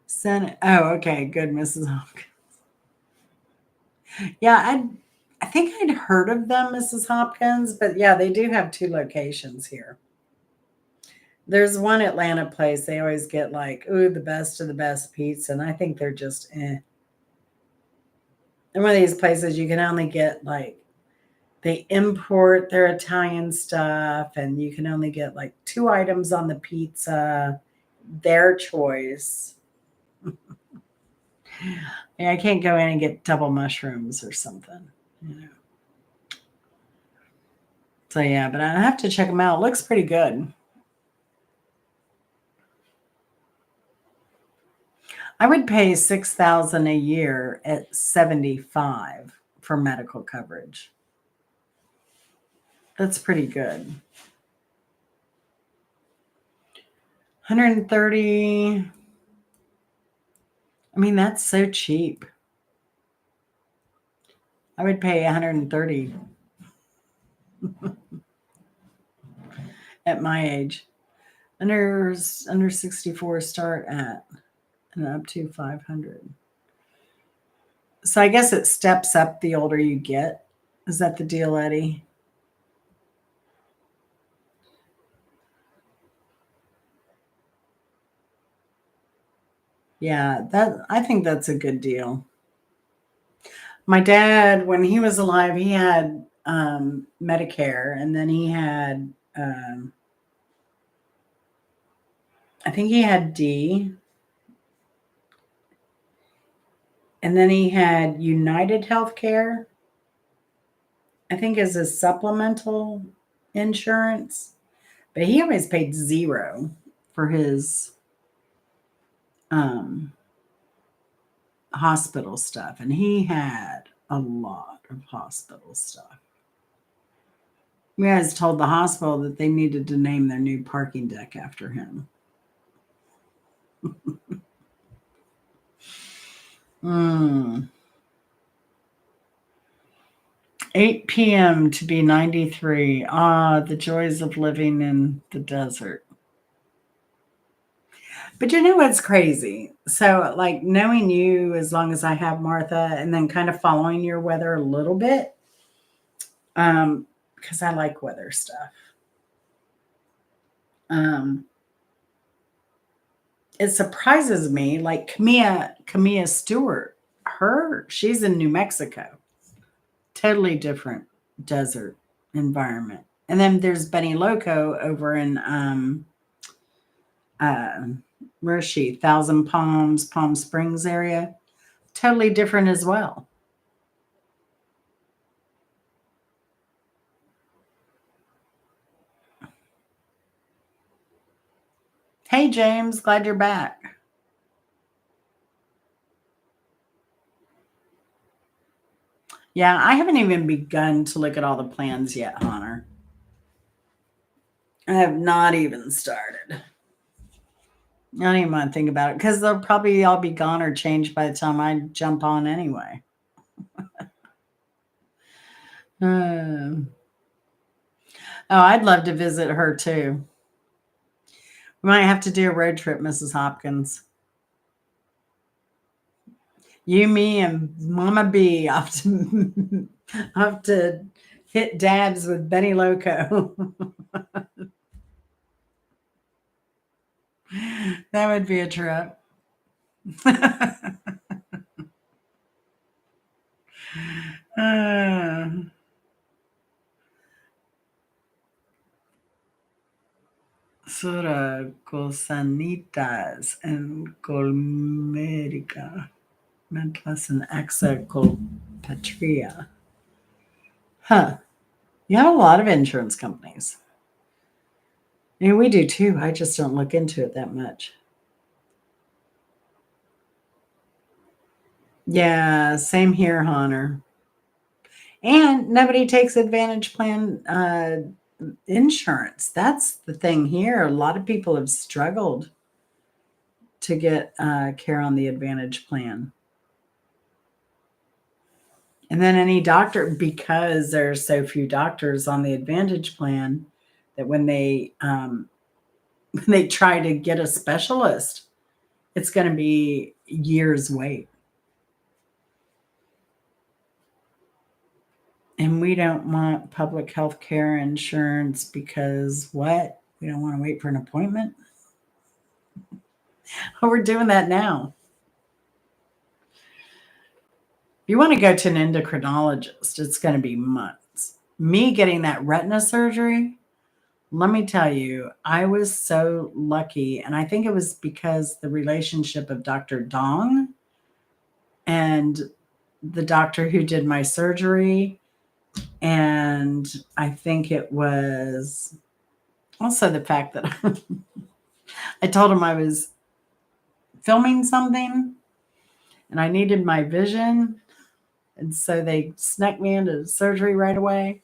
Senate. Oh, okay. Good, Mrs. Hopkins. Yeah, I think I'd heard of them, Mrs. Hopkins, but yeah, they do have two locations here. There's one Atlanta place. They always get like, ooh, the best of the best pizza. And I think they're just eh. And one of these places you can only get like they import their Italian stuff and you can only get like two items on the pizza, their choice. Yeah, I can't go in and get double mushrooms or something, you know. So yeah, but I have to check them out. It looks pretty good. I would pay 6,000 a year at 75 for medical coverage. That's pretty good. 130. I mean, that's so cheap. I would pay 130 at my age. Under 64 start at and up to 500. So I guess it steps up the older you get. Is that the deal, Eddie? Yeah, I think that's a good deal. My dad, when he was alive, he had Medicare, and then he had, I think he had D, and then he had United Healthcare, I think, as a supplemental insurance, but he always paid zero for his um, hospital stuff, and he had a lot of hospital stuff. We guys told the hospital that they needed to name their new parking deck after him. 8 p.m. to be 93. Ah, the joys of living in the desert. But you know what's crazy? So, like, knowing you as long as I have, Martha, and then kind of following your weather a little bit, because I like weather stuff. It surprises me, like Camilla Stewart, she's in New Mexico. Totally different desert environment. And then there's Benny Loco over in where is she? Thousand Palms, Palm Springs area. Totally different as well. Hey James, glad you're back. Yeah, I haven't even begun to look at all the plans yet, Hunter. I have not even started. I don't even want to think about it because they'll probably all be gone or changed by the time I jump on anyway. Oh, I'd love to visit her too. We might have to do a road trip, Mrs. Hopkins. You, me, and Mama B have to hit dabs with Benny Loco. That would be a trip. Sura Cosanitas and Colmerica. Mentas and Exacolpatria. Huh. You have a lot of insurance companies. I mean, we do too. I just don't look into it that much. Yeah, same here, Hunter. And nobody takes Advantage Plan insurance. That's the thing here. A lot of people have struggled to get care on the Advantage Plan. And then any doctor, because there's so few doctors on the Advantage Plan, that when they try to get a specialist, it's going to be years wait. And we don't want public health care insurance because what? We don't want to wait for an appointment? Oh, we're doing that now. If you want to go to an endocrinologist, it's going to be months. Me getting that retina surgery, let me tell you, I was so lucky. And I think it was because the relationship of Dr. Dong and the doctor who did my surgery. And I think it was also the fact that I told him I was filming something and I needed my vision. And so they snuck me into surgery right away.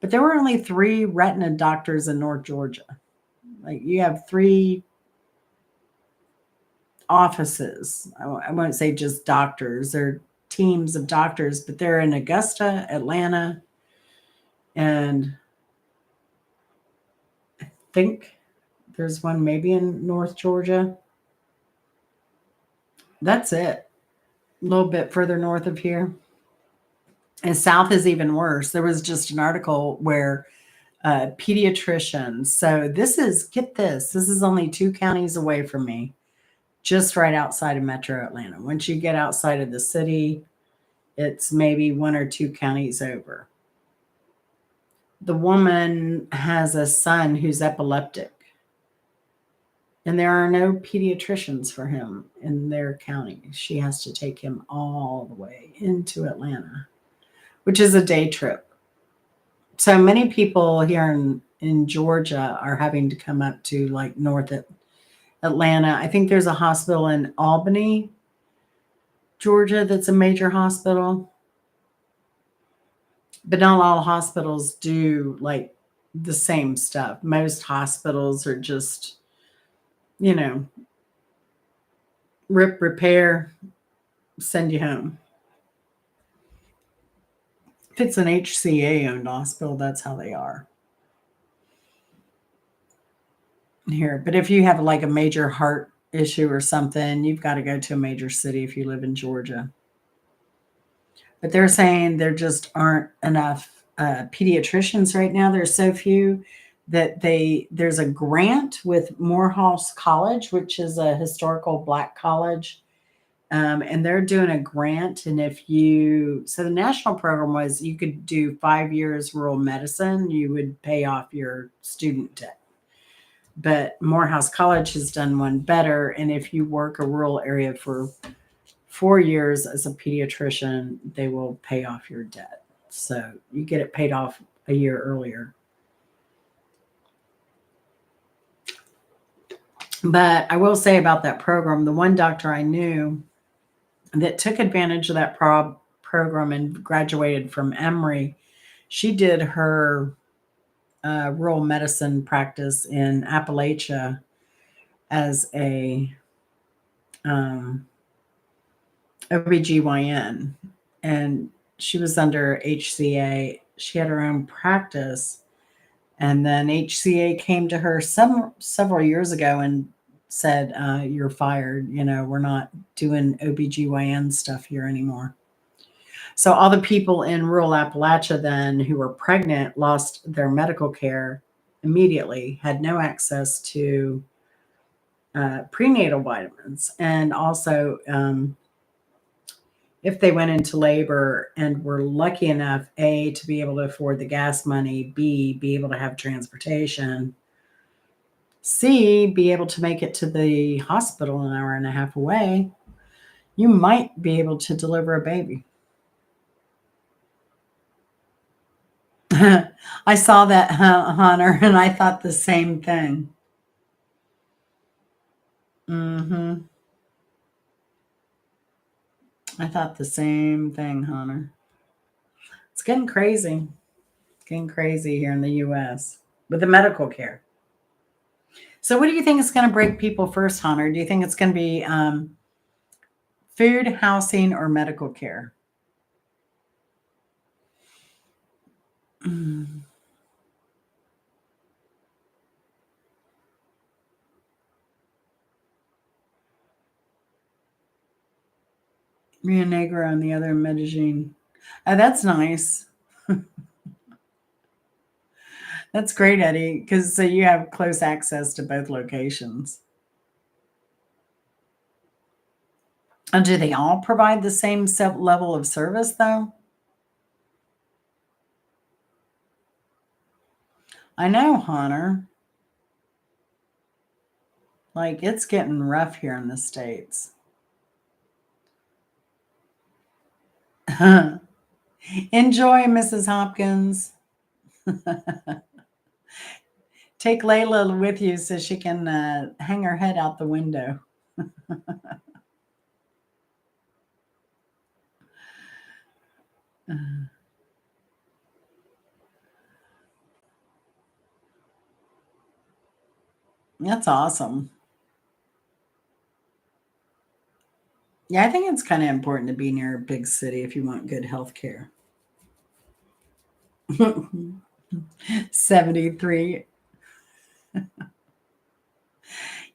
But there were only 3 retina doctors in North Georgia. Like you have 3 offices. I won't say just doctors. They're teams of doctors, but they're in Augusta, Atlanta, and I think there's one maybe in North Georgia. That's it. A little bit further north of here. And south is even worse. There was just an article where pediatricians, so this is, get this is only 2 counties away from me, just right outside of Metro Atlanta. Once you get outside of the city, it's maybe 1 or 2 counties over. The woman has a son who's epileptic, and there are no pediatricians for him in their county. She has to take him all the way into Atlanta, which is a day trip. So many people here in Georgia are having to come up to like North Atlanta. I think there's a hospital in Albany, Georgia, that's a major hospital. But not all hospitals do like the same stuff. Most hospitals are just, you know, rip, repair, send you home. If it's an HCA owned hospital, that's how they are here. But if you have like a major heart issue or something, you've got to go to a major city if you live in Georgia. But they're saying there just aren't enough pediatricians right now. There's so few that there's a grant with Morehouse College, which is a historical Black college, and they're doing a grant. And so the national program was you could do 5 years rural medicine, you would pay off your student debt. But Morehouse College has done one better, and if you work a rural area for 4 years as a pediatrician, they will pay off your debt. So you get it paid off a year earlier. But I will say about that program, the one doctor I knew that took advantage of that program and graduated from Emory, she did her rural medicine practice in Appalachia as a OBGYN, and she was under HCA. She had her own practice, and then HCA came to her several years ago and said, you're fired. We're not doing OBGYN stuff here anymore. So all the people in rural Appalachia then who were pregnant lost their medical care immediately, had no access to prenatal vitamins. And also, if they went into labor and were lucky enough, A, to be able to afford the gas money, B, be able to have transportation, C, be able to make it to the hospital an hour and a half away, you might be able to deliver a baby. I saw that, Hunter, and I thought the same thing. I thought the same thing, Hunter. It's getting crazy. It's getting crazy here in the U.S. with the medical care. So what do you think is going to break people first, Hunter? Do you think it's going to be food, housing, or medical care? Rio Negro and the other in Medellin. Oh, that's nice. That's great, Eddie, because so you have close access to both locations. And do they all provide the same level of service, though? I know, Hunter. Like, it's getting rough here in the States. Enjoy, Mrs. Hopkins. Take Layla with you so she can hang her head out the window. Uh, that's awesome. Yeah, I think it's kind of important to be near a big city if you want good health care. 73.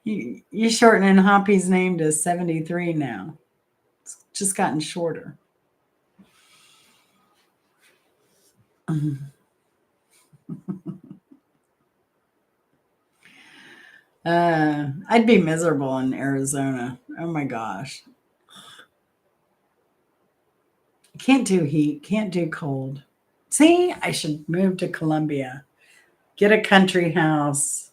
You shortening Hoppy's name to 73 now. It's just gotten shorter. I'd be miserable in Arizona. Oh my gosh. Can't do heat, can't do cold. See, I should move to Columbia, get a country house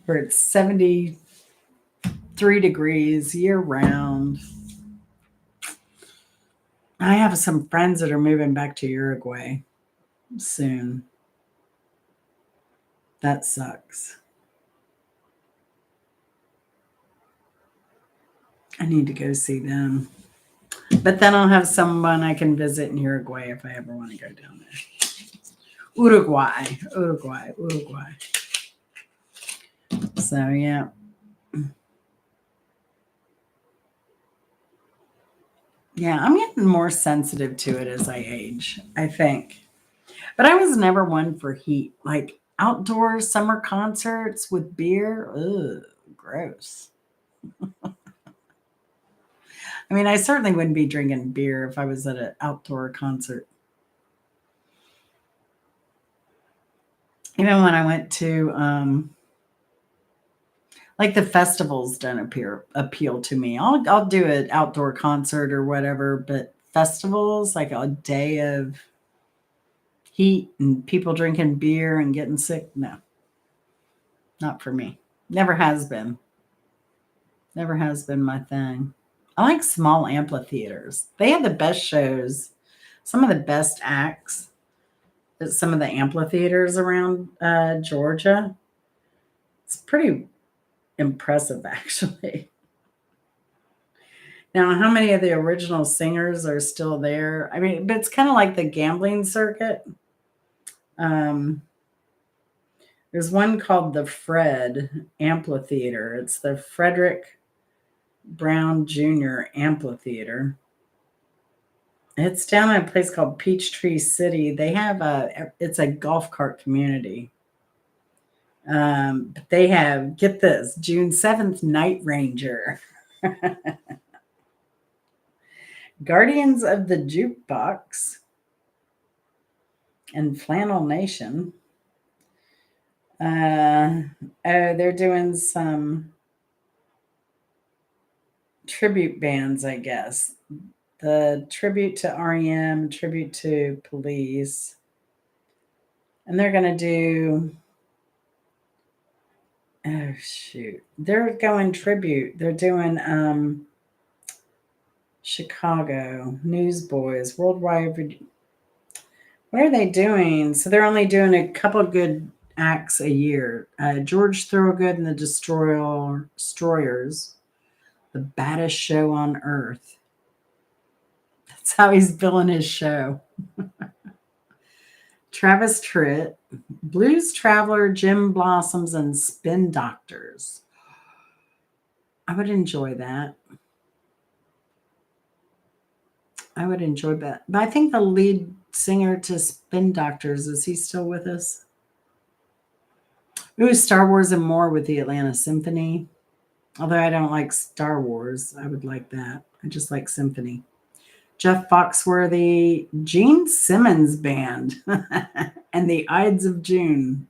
where it's 73 degrees year round. I have some friends that are moving back to Uruguay soon. That sucks. I need to go see them. But then I'll have someone I can visit in Uruguay if I ever want to go down there. Uruguay. So, yeah. Yeah, I'm getting more sensitive to it as I age, I think. But I was never one for heat. Like outdoor summer concerts with beer. Ugh, gross. I mean, I certainly wouldn't be drinking beer if I was at an outdoor concert. Even when I went to like the festivals don't appeal to me. I'll do an outdoor concert or whatever, but festivals like a day of heat and people drinking beer and getting sick, no, not for me. Never has been. Never has been my thing. I like small amphitheaters. They have the best shows, some of the best acts at some of the amphitheaters around Georgia. It's pretty impressive, actually. Now, how many of the original singers are still there? I mean, but it's kind of like the gambling circuit. Um, there's one called the Fred Amphitheater. It's the Frederick Brown Jr. Amphitheater. It's down at a place called Peachtree City. They have it's a golf cart community. But they have, get this, June 7th, Night Ranger, Guardians of the Jukebox, and Flannel Nation. They're doing some tribute bands, I guess. The tribute to REM, tribute to Police. And they're going to do, oh, shoot. They're going tribute. They're doing Chicago, Newsboys, Worldwide. What are they doing? So they're only doing a couple of good acts a year. George Thorogood and the Destroyers, the baddest show on earth. That's how he's billing his show. Travis Tritt, Blues Traveler, Jim Blossoms, and Spin Doctors. I would enjoy that. I would enjoy that. But I think the lead singer to Spin Doctors, is he still with us? Ooh, Star Wars and More with the Atlanta Symphony. Although I don't like Star Wars, I would like that. I just like symphony. Jeff Foxworthy, Gene Simmons Band, and the Ides of June.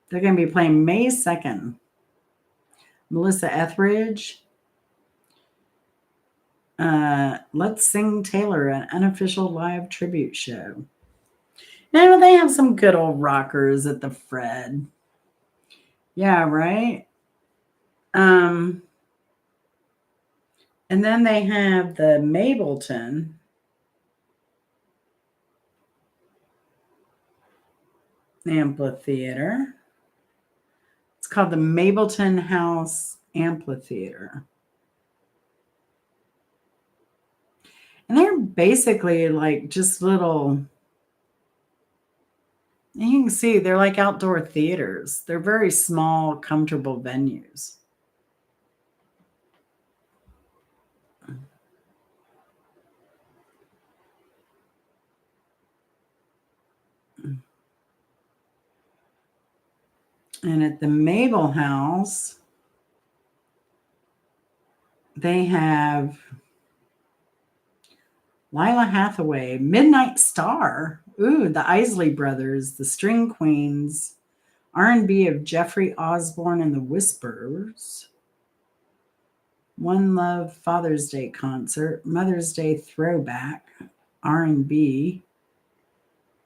They're going to be playing May 2nd. Melissa Etheridge. Let's Sing Taylor, an unofficial live tribute show. Now they have some good old rockers at the Fred. Yeah, right? And then they have the Mableton. Amphitheater. It's called the Mableton House Amphitheater. basically like just little, you can see they're like outdoor theaters. They're very small, comfortable venues. And at the Mabel House, they have Lila Hathaway, Midnight Star. Ooh, the Isley Brothers, the String Queens, R&B of Jeffrey Osborne and the Whispers, One Love Father's Day concert, Mother's Day throwback, R&B,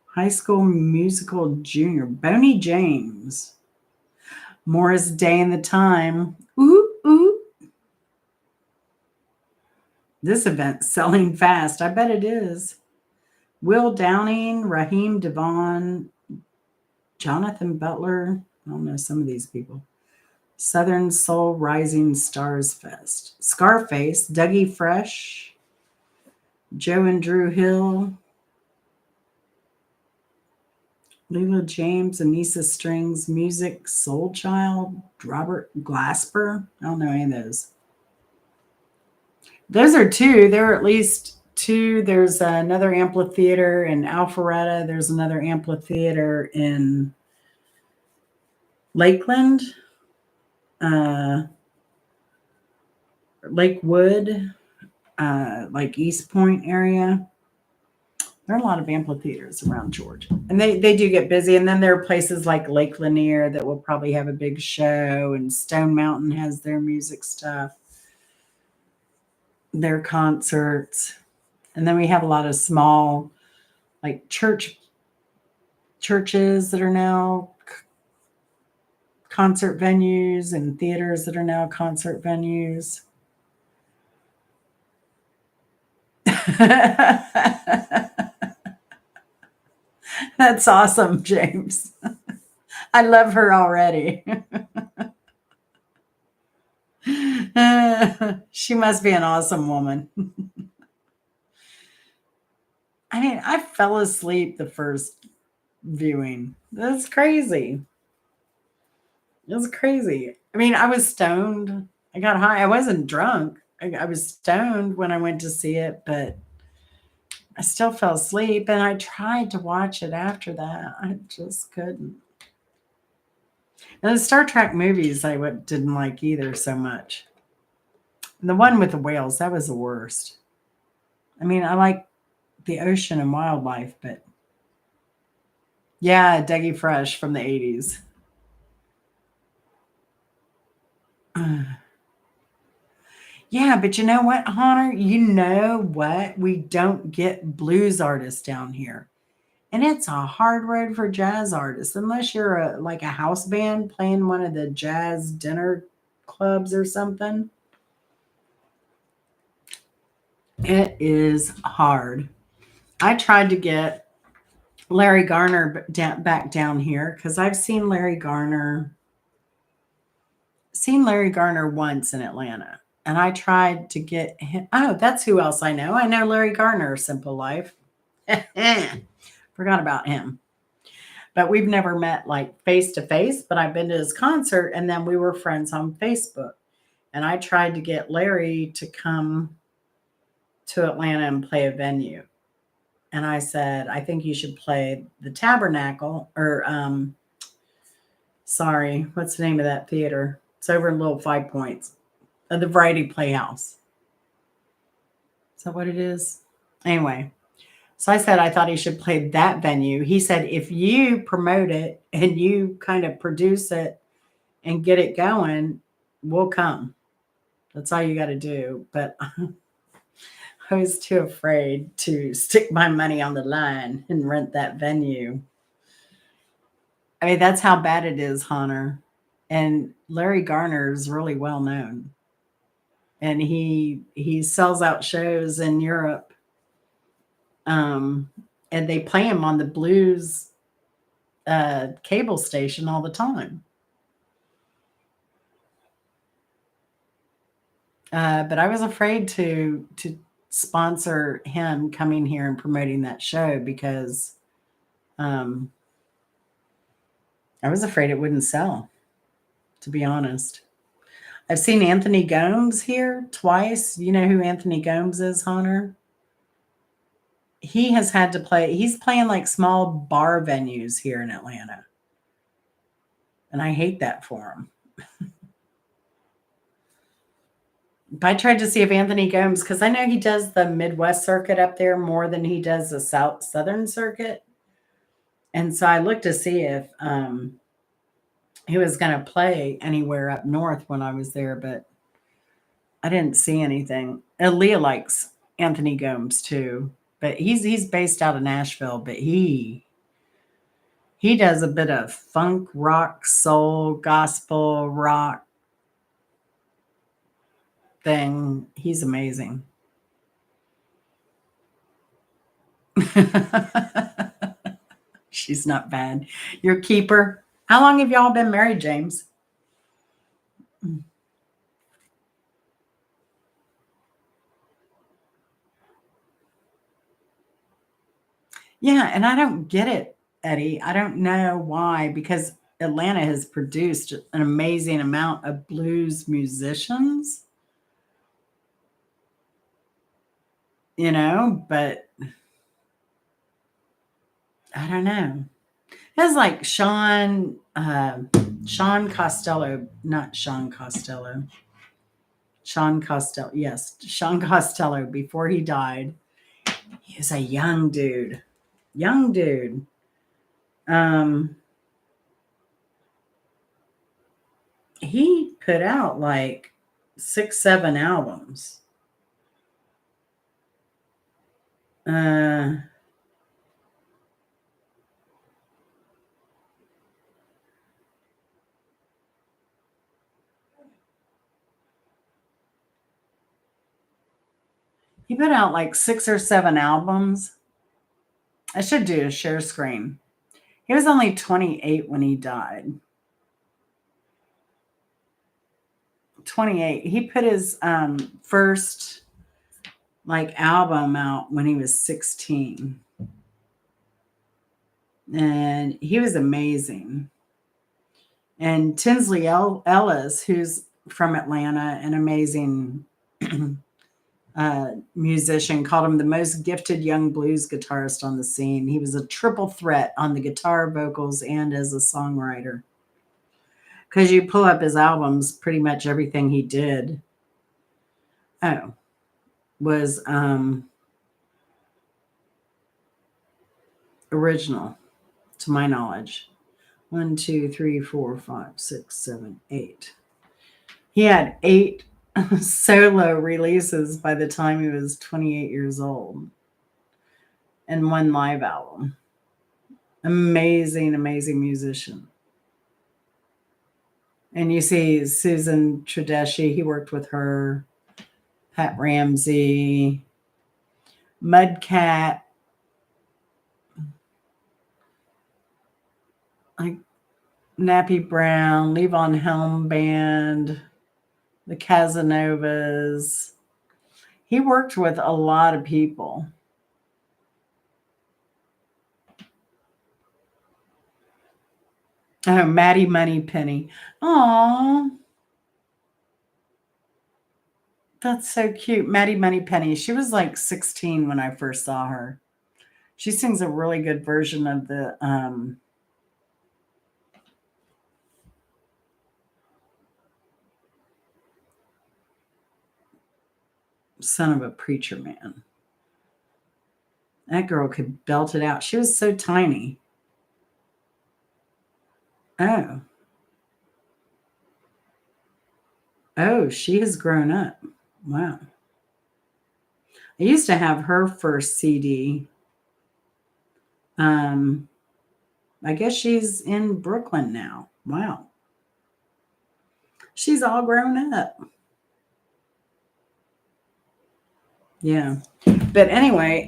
High School Musical Junior, Boney James, Morris Day and the Time. Ooh, ooh. This event's selling fast. I bet it is. Will Downing, Raheem Devon, Jonathan Butler. I don't know some of these people. Southern Soul Rising Stars Fest. Scarface, Dougie Fresh, Joe and Drew Hill, Leela James, Anissa Strings, Music, Soul Child, Robert Glasper. I don't know any of those. Those are two. There are at least two. There's another amphitheater in Alpharetta. There's another amphitheater in Lakeland, Lakewood, like East Point area. There are a lot of amphitheaters around Georgia, and they do get busy. And then there are places like Lake Lanier that will probably have a big show, and Stone Mountain has their music stuff, their concerts. And then we have a lot of small, like churches that are now concert venues, and theaters that are now concert venues. That's awesome, James. I love her already. She must be an awesome woman. I mean, I fell asleep the first viewing. That's crazy. It was crazy. I mean, I was stoned. I got high. I wasn't drunk. I was stoned when I went to see it, but I still fell asleep. And I tried to watch it after that. I just couldn't. And the Star Trek movies I didn't like either so much. And the one with the whales, that was the worst. I mean, I like the ocean and wildlife, but yeah, Dougie Fresh from the 80s. Yeah, but you know what, Hunter? You know what? We don't get blues artists down here. And it's a hard road for jazz artists, unless you're like a house band playing one of the jazz dinner clubs or something. It is hard. I tried to get Larry Garner back down here because I've seen Larry Garner once in Atlanta. And I tried to get him. Oh, that's who else I know. I know Larry Garner, Simple Life. Forgot about him. But we've never met like face to face, but I've been to his concert and then we were friends on Facebook. And I tried to get Larry to come to Atlanta and play a venue. And I said, I think you should play the Tabernacle or sorry, what's the name of that theater? It's over in Little Five Points. The Variety Playhouse. Is that what it is? Anyway, so I said I thought he should play that venue. He said, if you promote it and you kind of produce it and get it going, we'll come. That's all you got to do. But I was too afraid to stick my money on the line and rent that venue. I mean, that's how bad it is, Hunter. And Larry Garner is really well known. And he sells out shows in Europe. And they play him on the blues cable station all the time. But I was afraid to sponsor him coming here and promoting that show because I was afraid it wouldn't sell, to be honest. I've seen Anthony Gomes here twice. You know who Anthony Gomes is, Hunter? He has had to play, he's playing like small bar venues here in Atlanta. And I hate that for him. But I tried to see if Anthony Gomes, because I know he does the Midwest circuit up there more than he does the Southern circuit. And so I looked to see if he was going to play anywhere up north when I was there, but I didn't see anything. Leah likes Anthony Gomes too, but he's based out of Nashville, but he does a bit of funk, rock, soul, gospel, rock thing. He's amazing. She's not bad. Your keeper. How long have y'all been married, James? Yeah, and I don't get it, Eddie. I don't know why, because Atlanta has produced an amazing amount of blues musicians, but I don't know. It's like Sean Costello, not Sean Costello. Sean Costello, yes, Sean Costello, before he died, he was a young dude. Young dude. He put out like 6, 7 albums. He put out like 6 or 7 albums. I should do a share screen. He was only 28 when he died. 28. He put his first like album out when he was 16. And he was amazing. And Tinsley Ellis, who's from Atlanta, an amazing musician, called him the most gifted young blues guitarist on the scene. He was a triple threat on the guitar, vocals, and as a songwriter. Because you pull up his albums, pretty much everything he did was original, to my knowledge. 1, 2, 3, 4, 5, 6, 7, 8. He had 8 solo releases by the time he was 28 years old, and 1 live album. Amazing, amazing musician. And you see Susan Tedeschi, he worked with her, Pat Ramsey, Mudcat, like Nappy Brown, Levon Helm Band, the Casanovas. He worked with a lot of people. Oh, Maddie Moneypenny. Aw. That's so cute. Maddie Moneypenny. She was like 16 when I first saw her. She sings a really good version of the Son of a Preacher Man. That girl could belt it out. She was so tiny. Oh. Oh, she has grown up. Wow. I used to have her first CD. I guess she's in Brooklyn now. Wow. She's all grown up. Yeah. But anyway,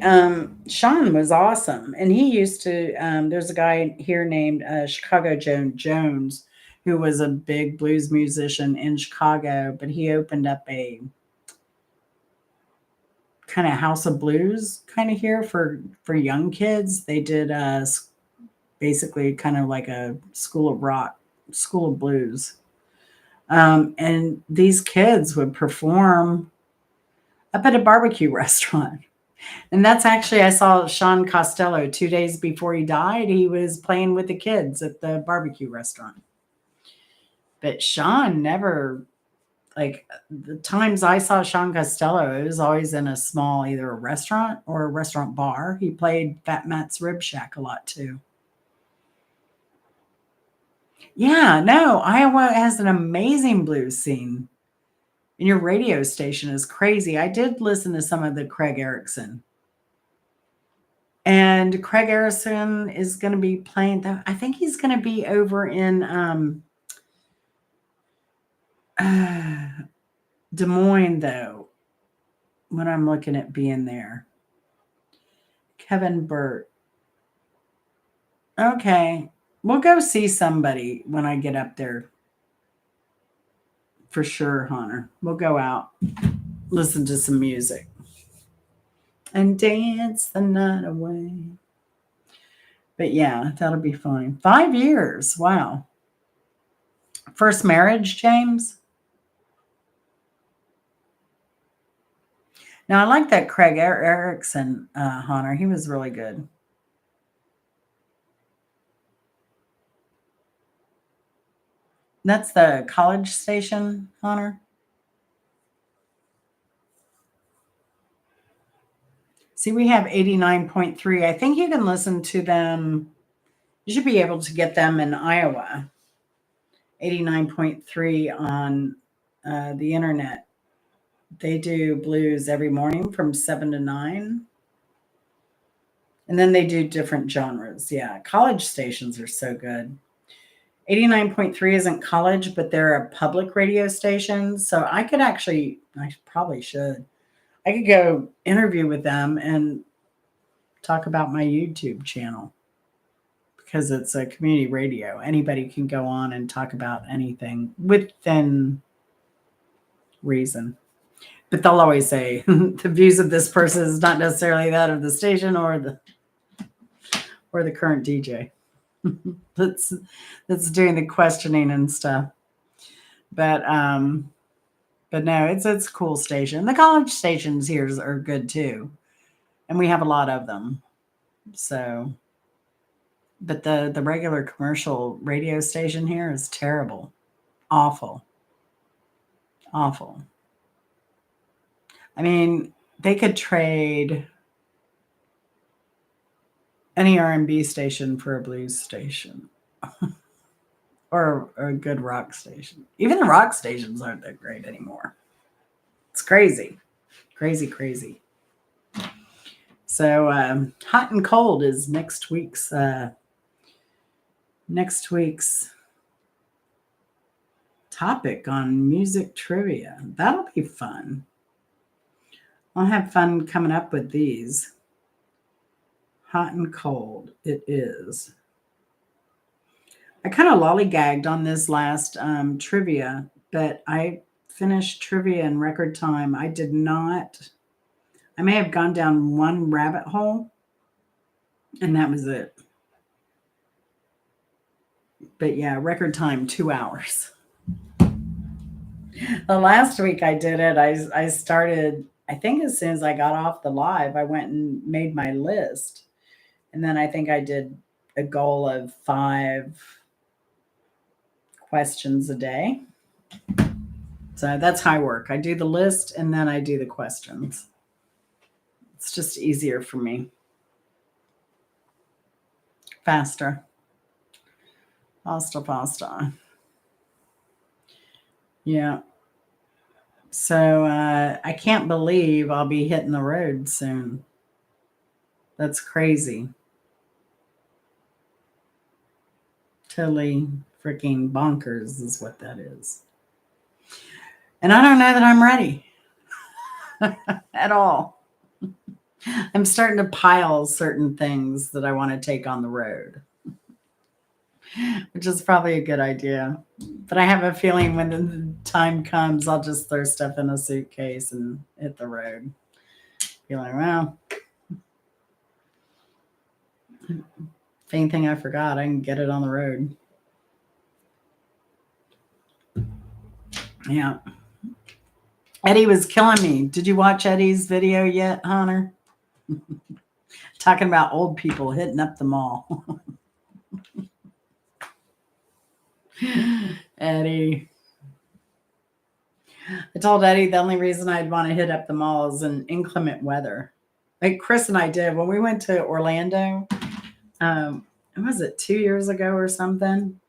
Sean was awesome. And he used to, there's a guy here named Chicago Jones, who was a big blues musician in Chicago, but he opened up a kind of House of Blues kind of here for young kids. They did basically kind of like a School of Rock, School of Blues. And these kids would perform up at a barbecue restaurant. And that's actually, I saw Sean Costello 2 days before he died. He was playing with the kids at the barbecue restaurant. But Sean never, like the times I saw Sean Costello, it was always in a small, either a restaurant or a restaurant bar. He played Fat Matt's Rib Shack a lot too. Yeah, no, Iowa has an amazing blues scene. And your radio station is crazy. I did listen to some of the Craig Erickson. And Craig Erickson is going to be playing that. I think he's going to be over in Des Moines, though, when I'm looking at being there. Kevin Burt. Okay. We'll go see somebody when I get up there. For sure, Hunter. We'll go out, listen to some music, and dance the night away. But yeah, that'll be fine. 5 years. Wow. First marriage, James? Now, I like that Craig Erickson, Hunter. He was really good. That's the college station, Hunter. See, we have 89.3. I think you can listen to them. You should be able to get them in Iowa. 89.3 on the internet. They do blues every morning from 7 to 9. And then they do different genres. Yeah, college stations are so good. 89.3 isn't college, but they're a public radio station. So I probably should. I could go interview with them and talk about my YouTube channel because it's a community radio. Anybody can go on and talk about anything within reason. But they'll always say the views of this person is not necessarily that of the station or the current DJ. that's doing the questioning and stuff. But no, it's a cool station. The college stations here are good too, and we have a lot of them. So, but the regular commercial radio station here is terrible, awful. I mean, they could trade any R&B station for a blues station. Or a good rock station. Even the rock stations aren't that great anymore. It's crazy. Crazy. So hot and cold is next week's topic on music trivia. That'll be fun. I'll have fun coming up with these. Hot and cold it is. I kind of lollygagged on this last trivia, but I finished trivia in record time. I may have gone down one rabbit hole, and that was it. But yeah, record time, 2 hours. The last week I did it, I started, I think as soon as I got off the live, I went and made my list. And then I think I did a goal of 5 questions a day. So that's how I work. I do the list and then I do the questions. It's just easier for me. Faster. Yeah. So I can't believe I'll be hitting the road soon. That's crazy. Totally freaking bonkers is what that is. And I don't know that I'm ready at all. I'm starting to pile certain things that I want to take on the road, which is probably a good idea. But I have a feeling when the time comes, I'll just throw stuff in a suitcase and hit the road. You're like, well, if anything I forgot, I can get it on the road. Yeah. Eddie was killing me. Did you watch Eddie's video yet, Hunter? Talking about old people hitting up the mall. Eddie. I told Eddie the only reason I'd want to hit up the mall is in inclement weather. Like Chris and I did when we went to Orlando. Was it 2 years ago or something?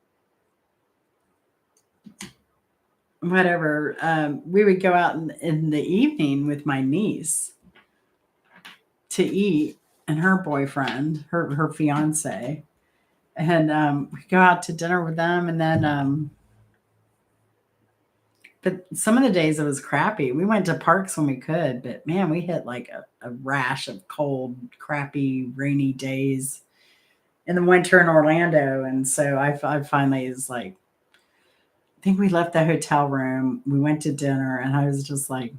Whatever. We would go out in the evening with my niece to eat and her boyfriend, her fiance. And we go out to dinner with them. And then, but some of the days it was crappy. We went to parks when we could, but man, we hit like a rash of cold, crappy, rainy days in the winter in Orlando. And so I finally was like, I think we left the hotel room. We went to dinner and I was just like,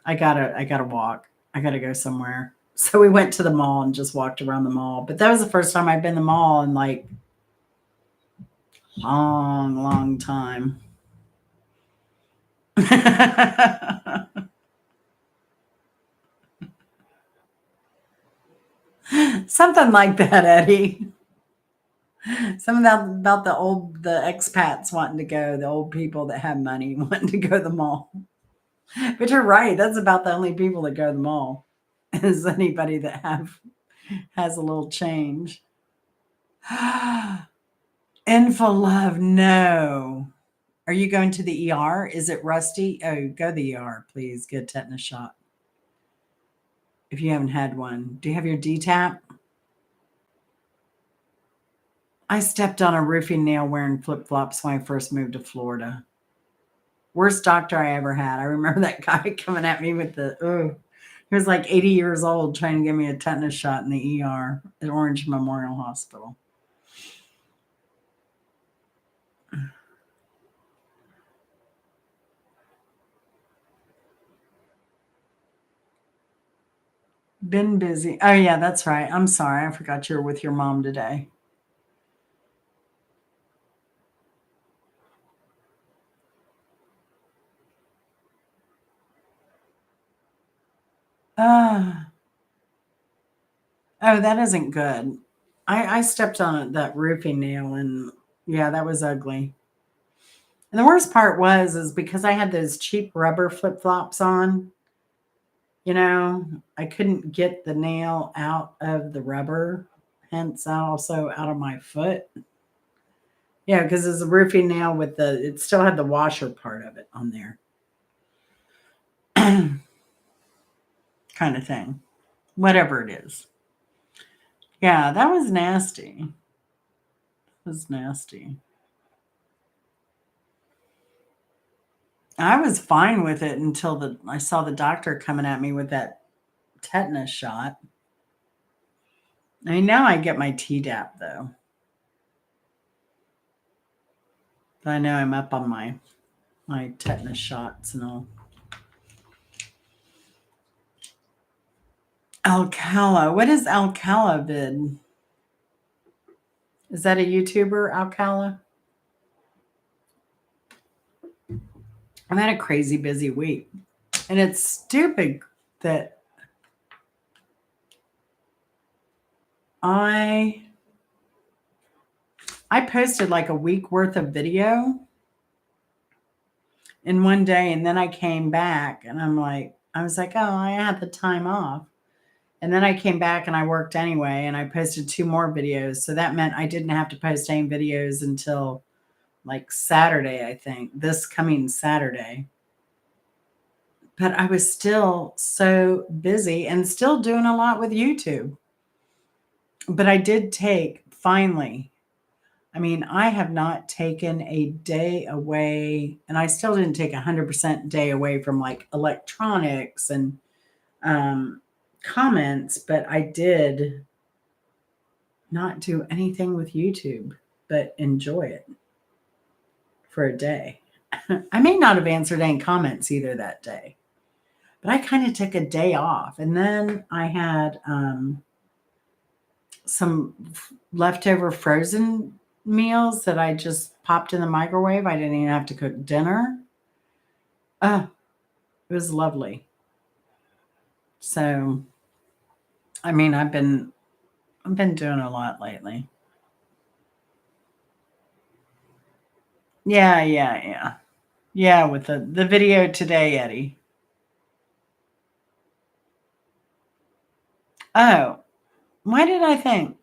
I gotta walk. I gotta go somewhere. So we went to the mall and just walked around the mall. But that was the first time I'd been to the mall in like long time. Something like that, Eddie. Something about the expats wanting to go, the old people that have money wanting to go to the mall. But you're right. That's about the only people that go to the mall is anybody that has a little change. Info love, no. Are you going to the ER? Is it rusty? Oh, go to the ER, please. Get a tetanus shot. If you haven't had one. Do you have your DTaP? I stepped on a roofing nail wearing flip-flops when I first moved to Florida. Worst doctor I ever had. I remember that guy coming at me with he was like 80 years old trying to give me a tetanus shot in the ER at Orange Memorial Hospital. Been busy. Oh, yeah, that's right. I'm sorry. I forgot you were with your mom today. Oh, that isn't good. I stepped on that roofing nail and yeah, that was ugly. And the worst part is because I had those cheap rubber flip-flops on, I couldn't get the nail out of the rubber, hence also out of my foot. Yeah, because it's a roofing nail it still had the washer part of it on there. Kind of thing. Whatever it is. Yeah, that was nasty. It was nasty. I was fine with it until I saw the doctor coming at me with that tetanus shot. I mean, now I get my Tdap though. But I know I'm up on my tetanus shots and all. Alcala. What is Alcala vid? Is that a YouTuber, Alcala? I've had a crazy busy week. And it's stupid that I posted like a week worth of video in one day. And then I came back and I was like, oh, I had the time off. And then I came back and I worked anyway. And I posted 2 more videos. So that meant I didn't have to post any videos until like Saturday, I think, this coming Saturday. But I was still so busy and still doing a lot with YouTube. But I did finally, I have not taken a day away, and I still didn't take 100% day away from like electronics and comments, but I did not do anything with YouTube, but enjoy it for a day. I may not have answered any comments either that day. But I kind of took a day off, and then I had some leftover frozen meals that I just popped in the microwave. I didn't even have to cook dinner. It was lovely. So, I mean, I've been doing a lot lately. Yeah, yeah, yeah. Yeah, with the video today, Eddie. Oh, why did I think?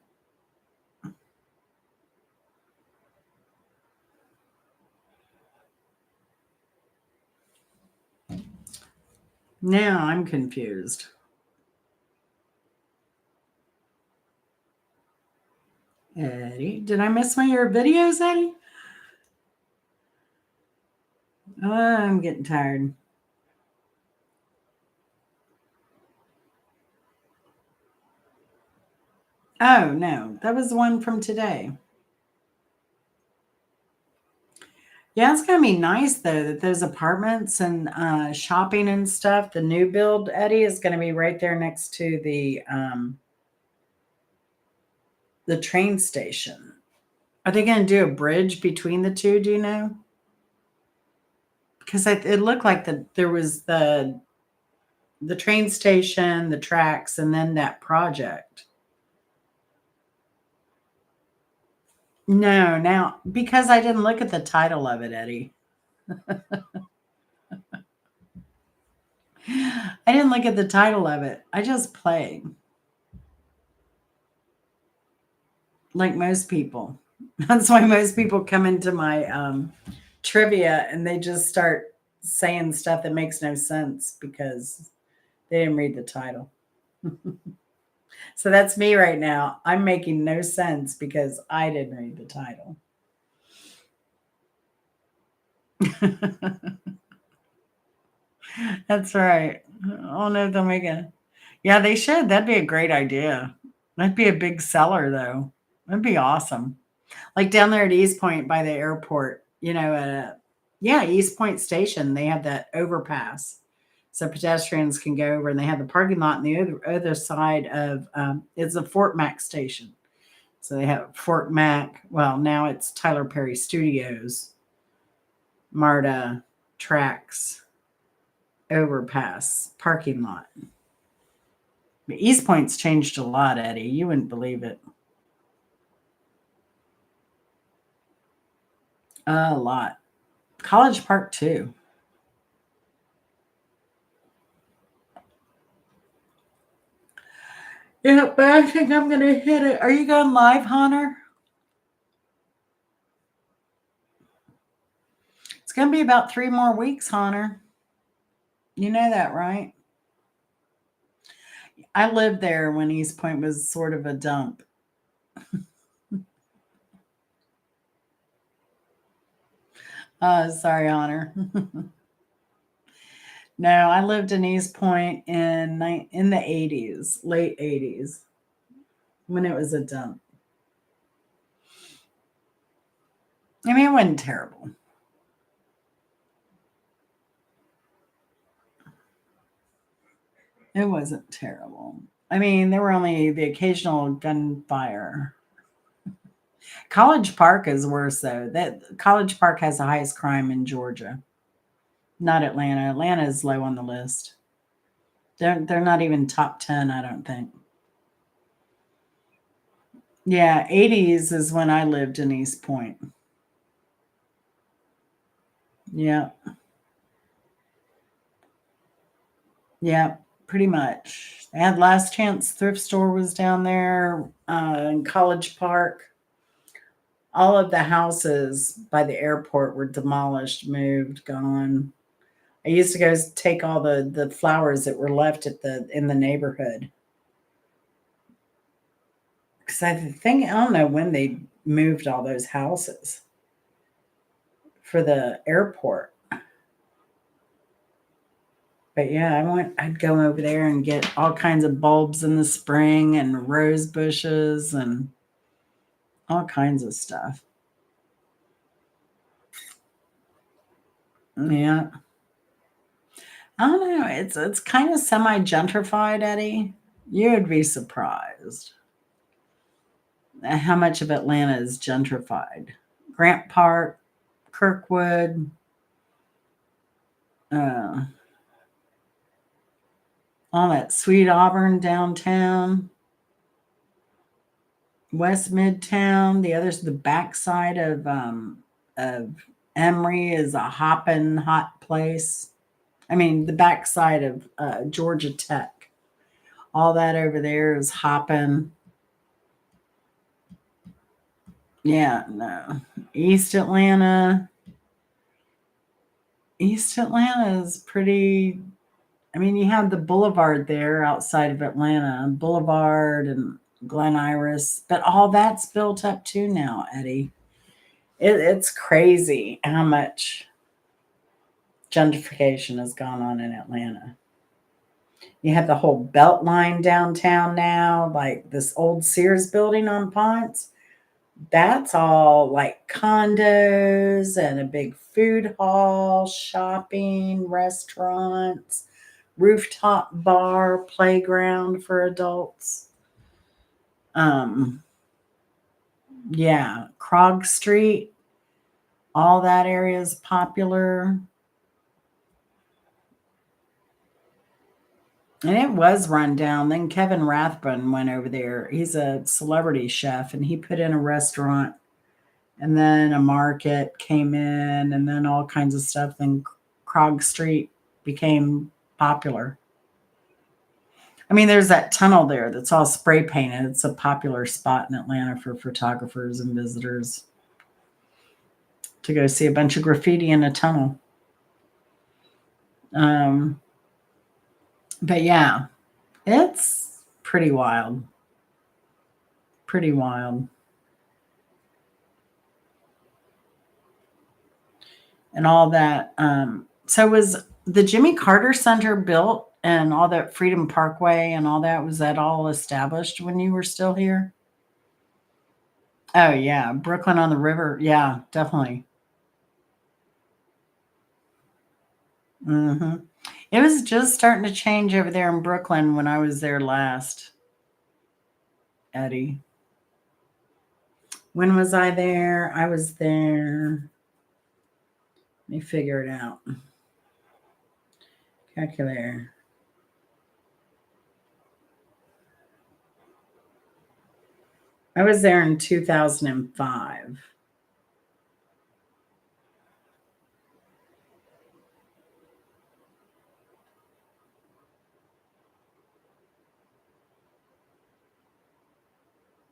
Now I'm confused. Eddie, did I miss one of your videos, Eddie? Oh, I'm getting tired. Oh, no, that was the one from today. Yeah, it's gonna be nice though that those apartments and shopping and stuff, the new build, Eddie, is gonna be right there next to the train station. Are they gonna do a bridge between the two? Do you know? Because it looked like there was the train station, the tracks, and then that project. No, now because I didn't look at the title of it, Eddie. I didn't look at the title of it. I just played like most people. That's why most people come into my trivia and they just start saying stuff that makes no sense because they didn't read the title. So that's me right now. I'm making no sense because I didn't read the title. That's right. Oh no, they'll make it. Yeah, they should. That'd be a great idea. That'd be a big seller though. That'd be awesome. Like down there at East Point by the airport, yeah, East Point Station, they have that overpass. So pedestrians can go over and they have the parking lot on the other side of it's a Fort Mac station. So they have Fort Mac. Well, now it's Tyler Perry Studios, MARTA Tracks overpass parking lot. But East Point's changed a lot, Eddie. You wouldn't believe it. A lot. College Park too. Yeah, but I think I'm gonna hit it. Are you going live, Hunter? It's gonna be about 3 more weeks, Hunter. You know that, right? I lived there when East Point was sort of a dump. Sorry, Hunter. No, I lived in East Point in the 80s, late 80s, when it was a dump. I mean, it wasn't terrible. It wasn't terrible. I mean, there were only the occasional gunfire. College Park is worse though. That College Park has the highest crime in Georgia, not Atlanta. Atlanta is low on the list. They're not even top 10, I don't think. Yeah, 80s is when I lived in East Point. Yeah, yeah, pretty much. I had Last Chance thrift store was down there in College Park. All of the houses by the airport were demolished, moved, gone. I used to go take all the flowers that were left at the in the neighborhood because I don't know when they moved all those houses for the airport. But yeah, I'd go over there and get all kinds of bulbs in the spring and rose bushes and all kinds of stuff. Yeah. I don't know. It's kind of semi gentrified, Eddie. You would be surprised at how much of Atlanta is gentrified. Grant Park, Kirkwood, uh, all that Sweet Auburn downtown, West Midtown. The other's the backside of Emory is a hopping hot place. I mean, the backside of Georgia Tech. All that over there is hopping. Yeah, no. East Atlanta. East Atlanta is pretty. I mean, you have the Boulevard there outside of Atlanta, Boulevard and Glen Iris, but all that's built up too now, Eddie. It's crazy how much gentrification has gone on in Atlanta. You have the whole Beltline downtown now, like this old Sears building on Ponce. That's all like condos and a big food hall, shopping, restaurants, rooftop bar, playground for adults. Um, yeah, Krog Street, all that area is popular. And it was run down. Then Kevin Rathbun went over there. He's a celebrity chef and he put in a restaurant and then a market came in and then all kinds of stuff. Then Krog Street became popular. I mean, there's that tunnel there that's all spray painted. It's a popular spot in Atlanta for photographers and visitors to go see a bunch of graffiti in a tunnel. Um, but yeah, it's pretty wild. Pretty wild. And all that. So was the Jimmy Carter Center built and all that Freedom Parkway and all that, was that all established when you were still here? Oh yeah, Brooklyn on the River. Yeah, definitely. Hmm. It was just starting to change over there in Brooklyn when I was there last, Eddie. When was I there? I was there. Let me figure it out. Calculator. I was there in 2005.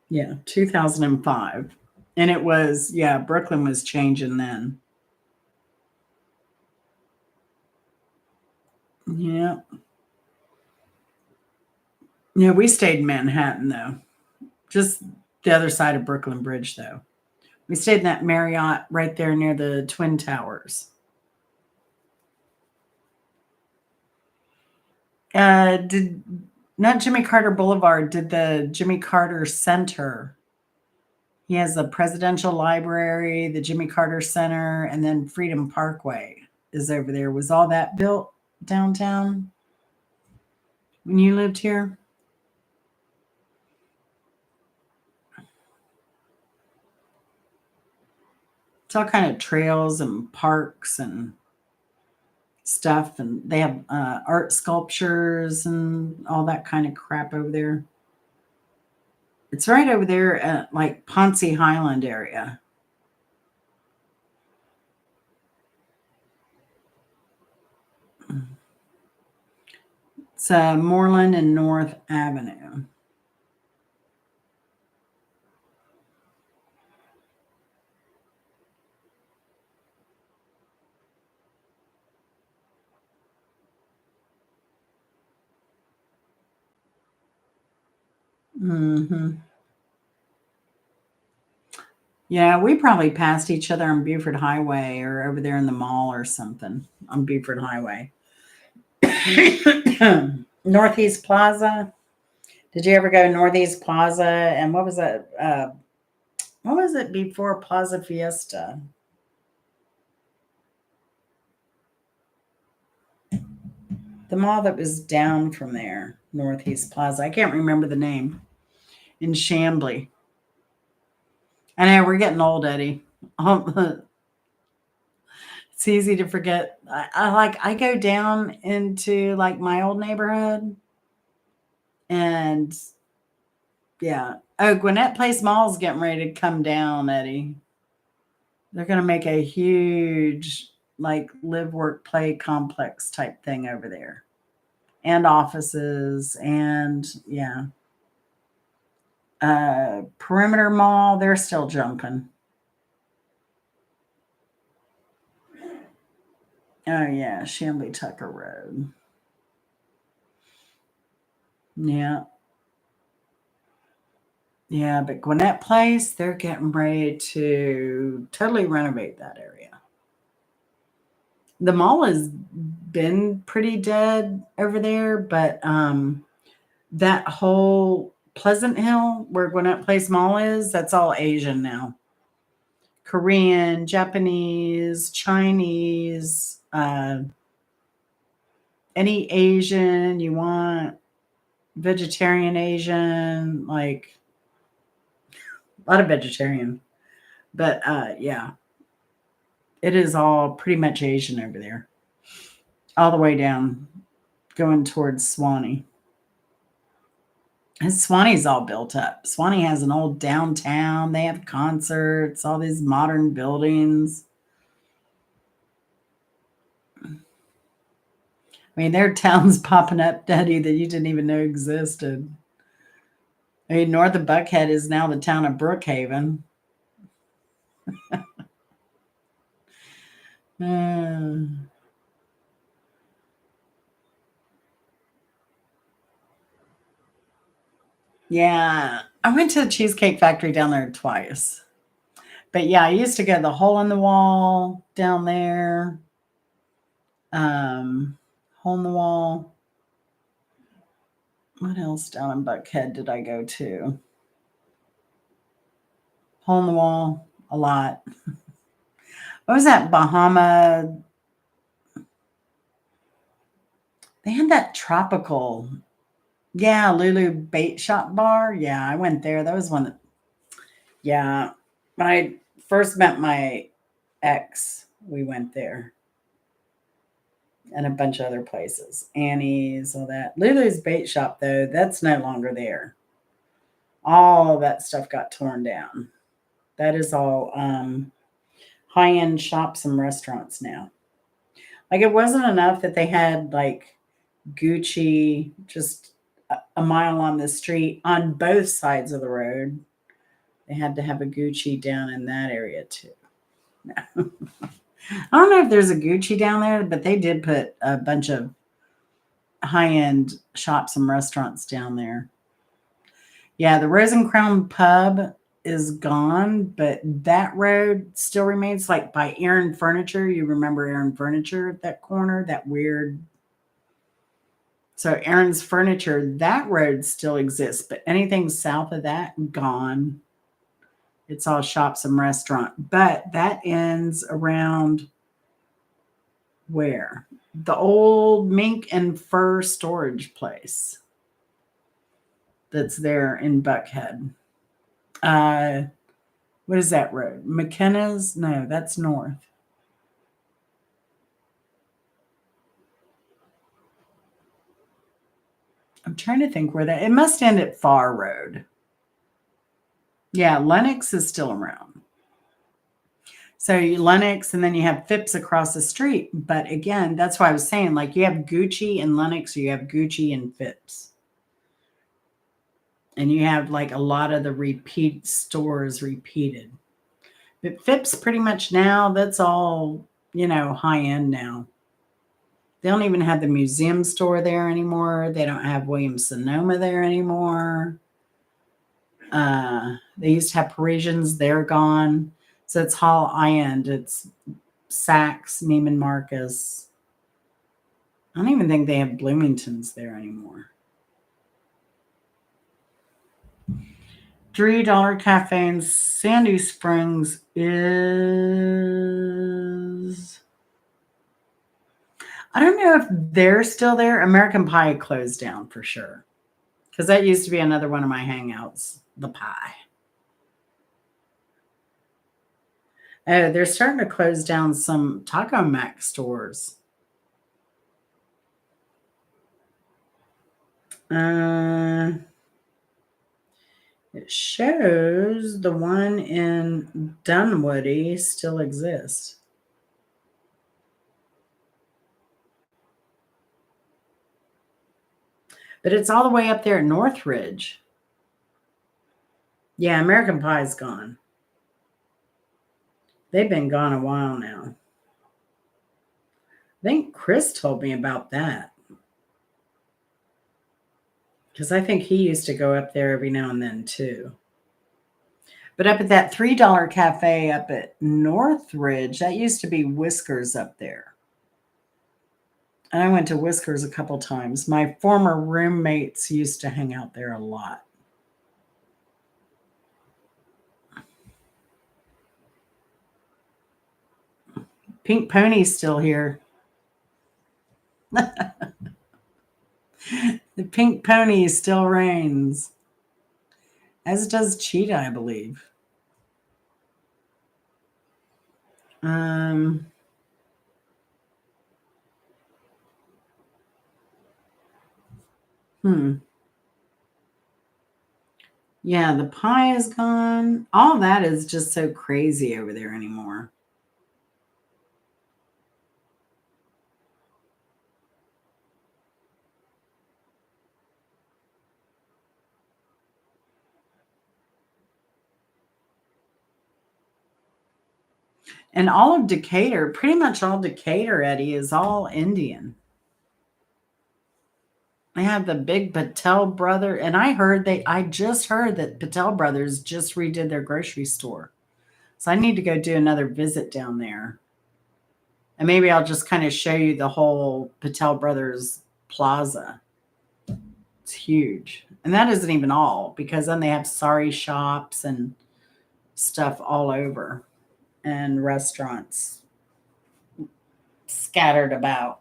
Yeah, 2005. And it was, yeah, Brooklyn was changing then. Yeah. Yeah, we stayed in Manhattan though. Just the other side of Brooklyn Bridge though. We stayed in that Marriott right there near the Twin Towers. Did not Jimmy Carter Boulevard, did the Jimmy Carter Center. He has the Presidential Library, the Jimmy Carter Center, and then Freedom Parkway is over there. Was all that built downtown when you lived here? It's all kind of trails and parks and stuff, and they have art sculptures and all that kind of crap over there. It's right over there at like Ponce Highland area. It's Moreland and North Avenue. Hmm. Yeah, we probably passed each other on Buford Highway or over there in the mall or something on Buford Highway. Northeast Plaza. Did you ever go to Northeast Plaza? And what was that? What was it before Plaza Fiesta? The mall that was down from there, Northeast Plaza. I can't remember the name. In Chambly. I know we're getting old, Eddie. It's easy to forget. I go down into like my old neighborhood, and yeah. Oh, Gwinnett Place Mall's getting ready to come down, Eddie. They're going to make a huge like live work play complex type thing over there, and offices, and yeah. Perimeter Mall, they're still jumping. Oh yeah, Chambly Tucker Road. Yeah. Yeah, but Gwinnett Place, they're getting ready to totally renovate that area. The mall has been pretty dead over there, but that whole Pleasant Hill where Gwinnett Place Mall is, that's all Asian now. Korean, Japanese, Chinese, any Asian you want, vegetarian Asian, like a lot of vegetarian. But yeah, it is all pretty much Asian over there, all the way down, going towards Swanee. And Swanee's all built up. Swanee has an old downtown. They have concerts, all these modern buildings. I mean, there are towns popping up, Daddy, that you didn't even know existed. I mean, north of Buckhead is now the town of Brookhaven. Uh, yeah, I went to the Cheesecake Factory down there twice. But yeah, I used to go to the hole in the wall down there. Um, hole in the wall. What else down in Buckhead did I go to? Hole in the wall, a lot. What was that Bahama? They had that tropical. Yeah, Lulu Bait Shop Bar. Yeah, I went there. That was one that, yeah. When I first met my ex, we went there and a bunch of other places. Annie's, all that. Lulu's Bait Shop, though, that's no longer there. All that stuff got torn down. That is all high end shops and restaurants now. Like it wasn't enough that they had like Gucci just a mile on the street on both sides of the road. They had to have a Gucci down in that area too. I don't know if there's a Gucci down there, but they did put a bunch of high end shops and restaurants down there. Yeah, the Rose and Crown Pub is gone, but that road still remains like by Aaron Furniture. You remember Aaron Furniture at that corner, that weird. So Aaron's Furniture, that road still exists, but anything south of that, gone. It's all shops and restaurant. But that ends around where? The old mink and fur storage place that's there in Buckhead. Uh, what is that road? McKenna's? No, that's north. I'm trying to think where that. It must end at Far Road. Yeah, Lennox is still around. So Lennox, and then you have Phipps across the street. But again, that's why I was saying, like, you have Gucci and Lennox, or you have Gucci and Phipps. And you have like a lot of the repeat stores repeated. But Phipps pretty much now, that's all, high end now. They don't even have the museum store there anymore. They don't have Williams Sonoma there anymore. They used to have Parisians. They're gone. So it's all high end. It's Saks, Neiman Marcus. I don't even think they have Bloomington's there anymore. $3 Cafe in Sandy Springs is. I don't know if they're still there. American Pie closed down for sure. Because that used to be another one of my hangouts, the pie. Oh, they're starting to close down some Taco Mac stores. It shows the one in Dunwoody still exists. But it's all the way up there at Northridge. Yeah, American Pie's gone. They've been gone a while now. I think Chris told me about that. Because I think he used to go up there every now and then too. But up at that $3 cafe up at Northridge, that used to be Whiskers up there. And I went to Whiskers a couple times. My former roommates used to hang out there a lot. Pink Pony's still here. The Pink Pony still reigns. As does Cheetah, I believe. Yeah, the pie is gone. All that is just so crazy over there anymore. And all of Decatur, pretty much all Decatur, Eddie, is all Indian. I have the big Patel brother, and I just heard that Patel brothers just redid their grocery store. So I need to go do another visit down there. And maybe I'll just kind of show you the whole Patel brothers plaza. It's huge. And that isn't even all, because then they have sari shops and stuff all over and restaurants scattered about.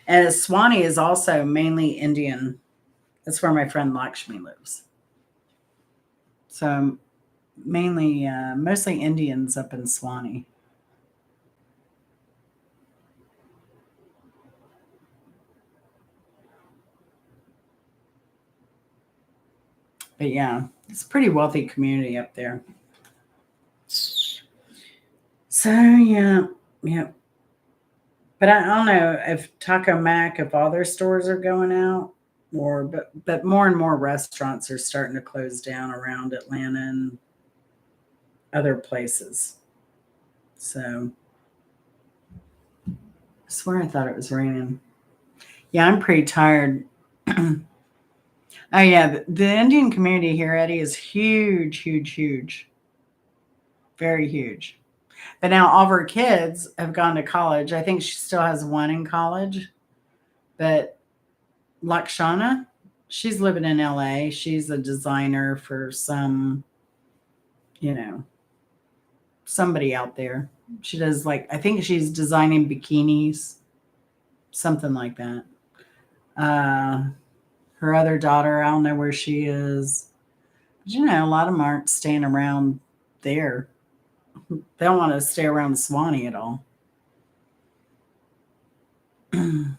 And Swanee is also mainly Indian. That's where my friend Lakshmi lives. So mainly, mostly Indians up in Swanee. But yeah, it's a pretty wealthy community up there. So yeah. But I don't know if Taco Mac, if all their stores are going out, or but more and more restaurants are starting to close down around Atlanta and other places. So I swear I thought it was raining. Yeah, I'm pretty tired. Oh yeah, the Indian community here, Eddie, is huge, huge, huge. Very huge. But now all of her kids have gone to college. I think she still has one in college. But Lakshana, she's living in LA. She's a designer for somebody out there. She does, like, I think she's designing bikinis, something like that. Her other daughter, I don't know where she is. But, a lot of them aren't staying around there. They don't want to stay around Swanee at all. Oh,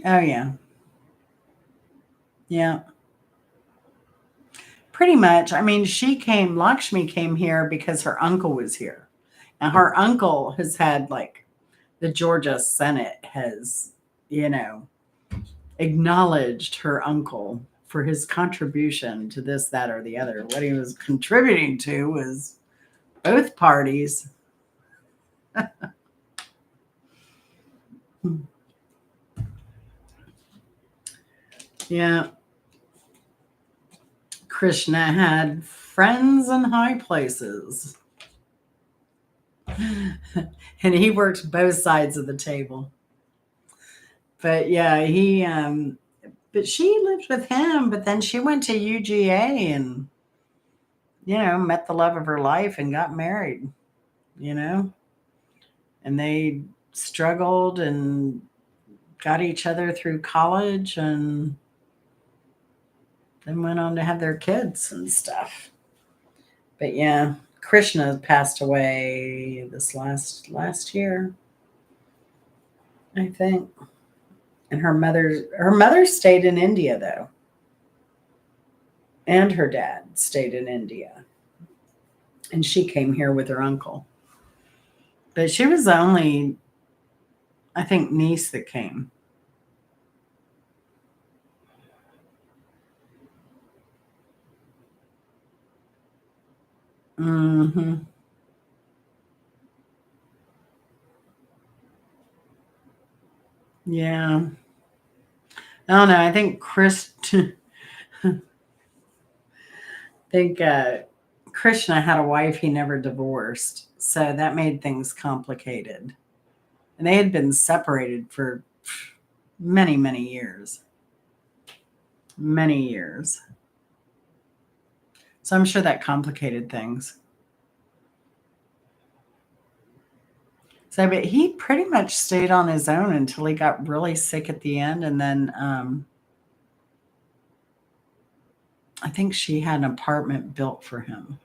yeah. Yeah. Pretty much. I mean, Lakshmi came here because her uncle was here. And her uncle has had, like, the Georgia Senate has, acknowledged her uncle for his contribution to this, that, or the other. What he was contributing to was both parties. Yeah. Krishna had friends in high places. And he worked both sides of the table. But yeah, but she lived with him, but then she went to UGA and, met the love of her life and got married, and they struggled and got each other through college and then went on to have their kids and stuff. But yeah, Krishna passed away this last year, I think. And her mother stayed in India though, and her dad stayed in India. And she came here with her uncle. But she was the only, I think, niece that came. Hmm. Yeah. I don't know. I think think Krishna had a wife he never divorced, so that made things complicated. And they had been separated for many, many years, many years. So I'm sure that complicated things. So, but he pretty much stayed on his own until he got really sick at the end, and then I think she had an apartment built for him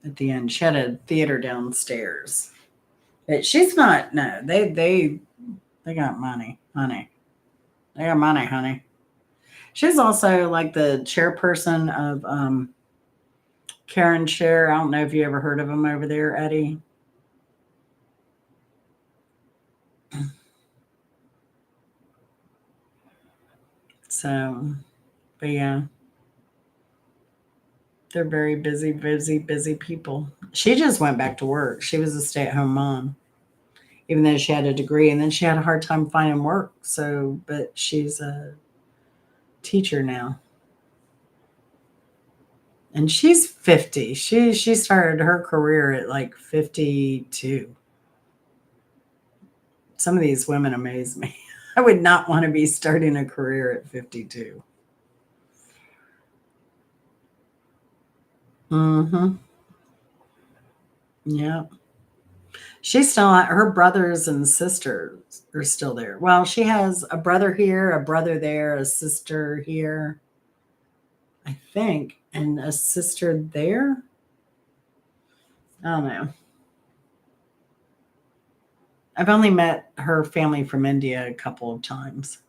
at the end. She had a theater downstairs. But she's not. No, they got money, honey. They got money, honey. She's also like the chairperson of Karen Share. I don't know if you ever heard of them over there, Eddie. So, but yeah, they're very busy, busy, busy people. She just went back to work. She was a stay-at-home mom, even though she had a degree, and then she had a hard time finding work. So, but she's a teacher now, and she's 50. She started her career at like 52. Some of these women amaze me. I would not want to be starting a career at 52. Mm-hmm. Yeah. She's still her brothers and sisters are still there. Well, she has a brother here, a brother there, a sister here, I think, and a sister there. I don't know. I've only met her family from India a couple of times.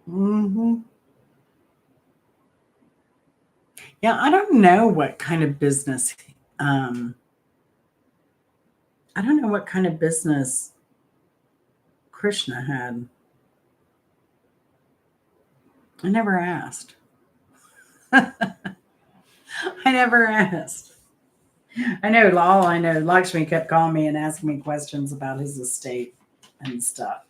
Hmm. Yeah, I don't know what kind of business. Um, I don't know what kind of business Krishna had. I never asked. I never asked. I know all I know, Lakshmi kept calling me and asking me questions about his estate and stuff.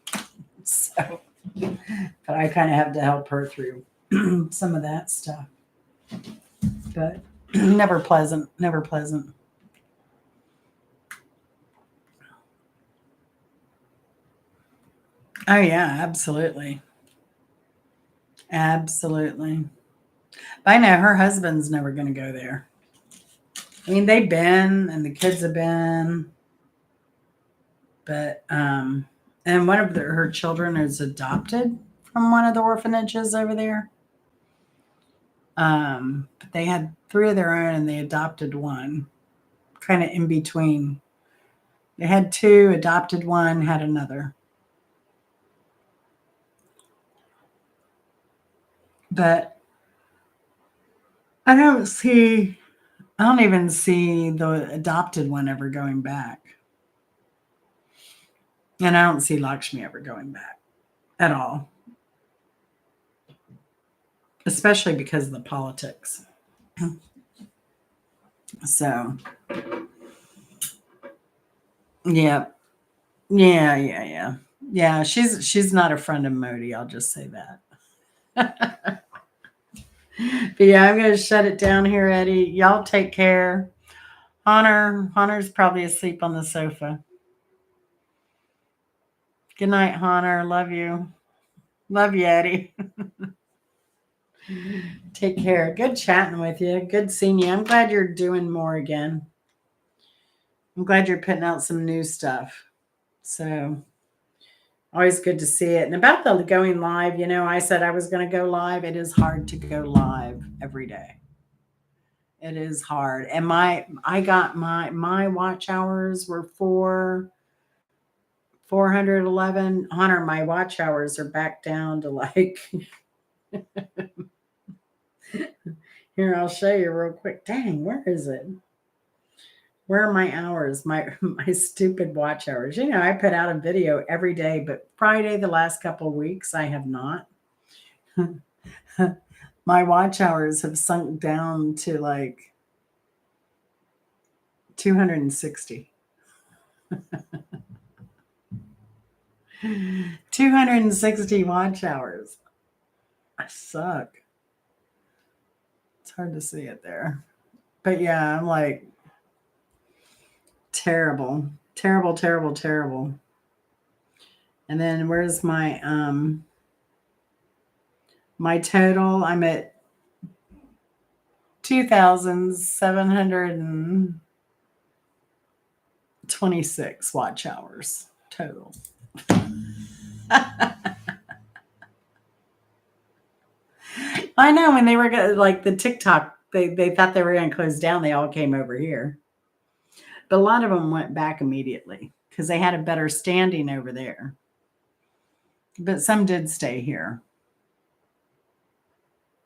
So, but I kind of have to help her through some of that stuff. But never pleasant, never pleasant. Oh, yeah, absolutely. Absolutely. But I know her husband's never going to go there. I mean, they've been and the kids have been, but, and one of her children is adopted from one of the orphanages over there. But they had three of their own and they adopted one, kind of in between. They had two, adopted one, had another. But I don't even see the adopted one ever going back. And I don't see Lakshmi ever going back at all, especially because of the politics. So, yeah, yeah, yeah, yeah. Yeah, she's not a friend of Modi, I'll just say that. But yeah, I'm gonna shut it down here, Eddie. Y'all take care. Hunter's probably asleep on the sofa. Good night, Hunter. Love you. Love you, Eddie. Take care. Good chatting with you. Good seeing you. I'm glad you're doing more again. I'm glad you're putting out some new stuff. So always good to see it. And about the going live, I said I was going to go live. It is hard to go live every day. It is hard. And I got my watch hours were 411. Hunter, my watch hours are back down to like here, I'll show you real quick. Dang, where is it? Where are my hours? My stupid watch hours. I put out a video every day, but Friday the last couple of weeks I have not. My watch hours have sunk down to like 260. 260 watch hours. I suck. It's hard to see it there. But yeah, I'm like terrible. Terrible, terrible, terrible. And then where's my total? I'm at 2,726 watch hours total. I know when they were like the TikTok, they thought they were going to close down. They all came over here. But a lot of them went back immediately because they had a better standing over there. But some did stay here.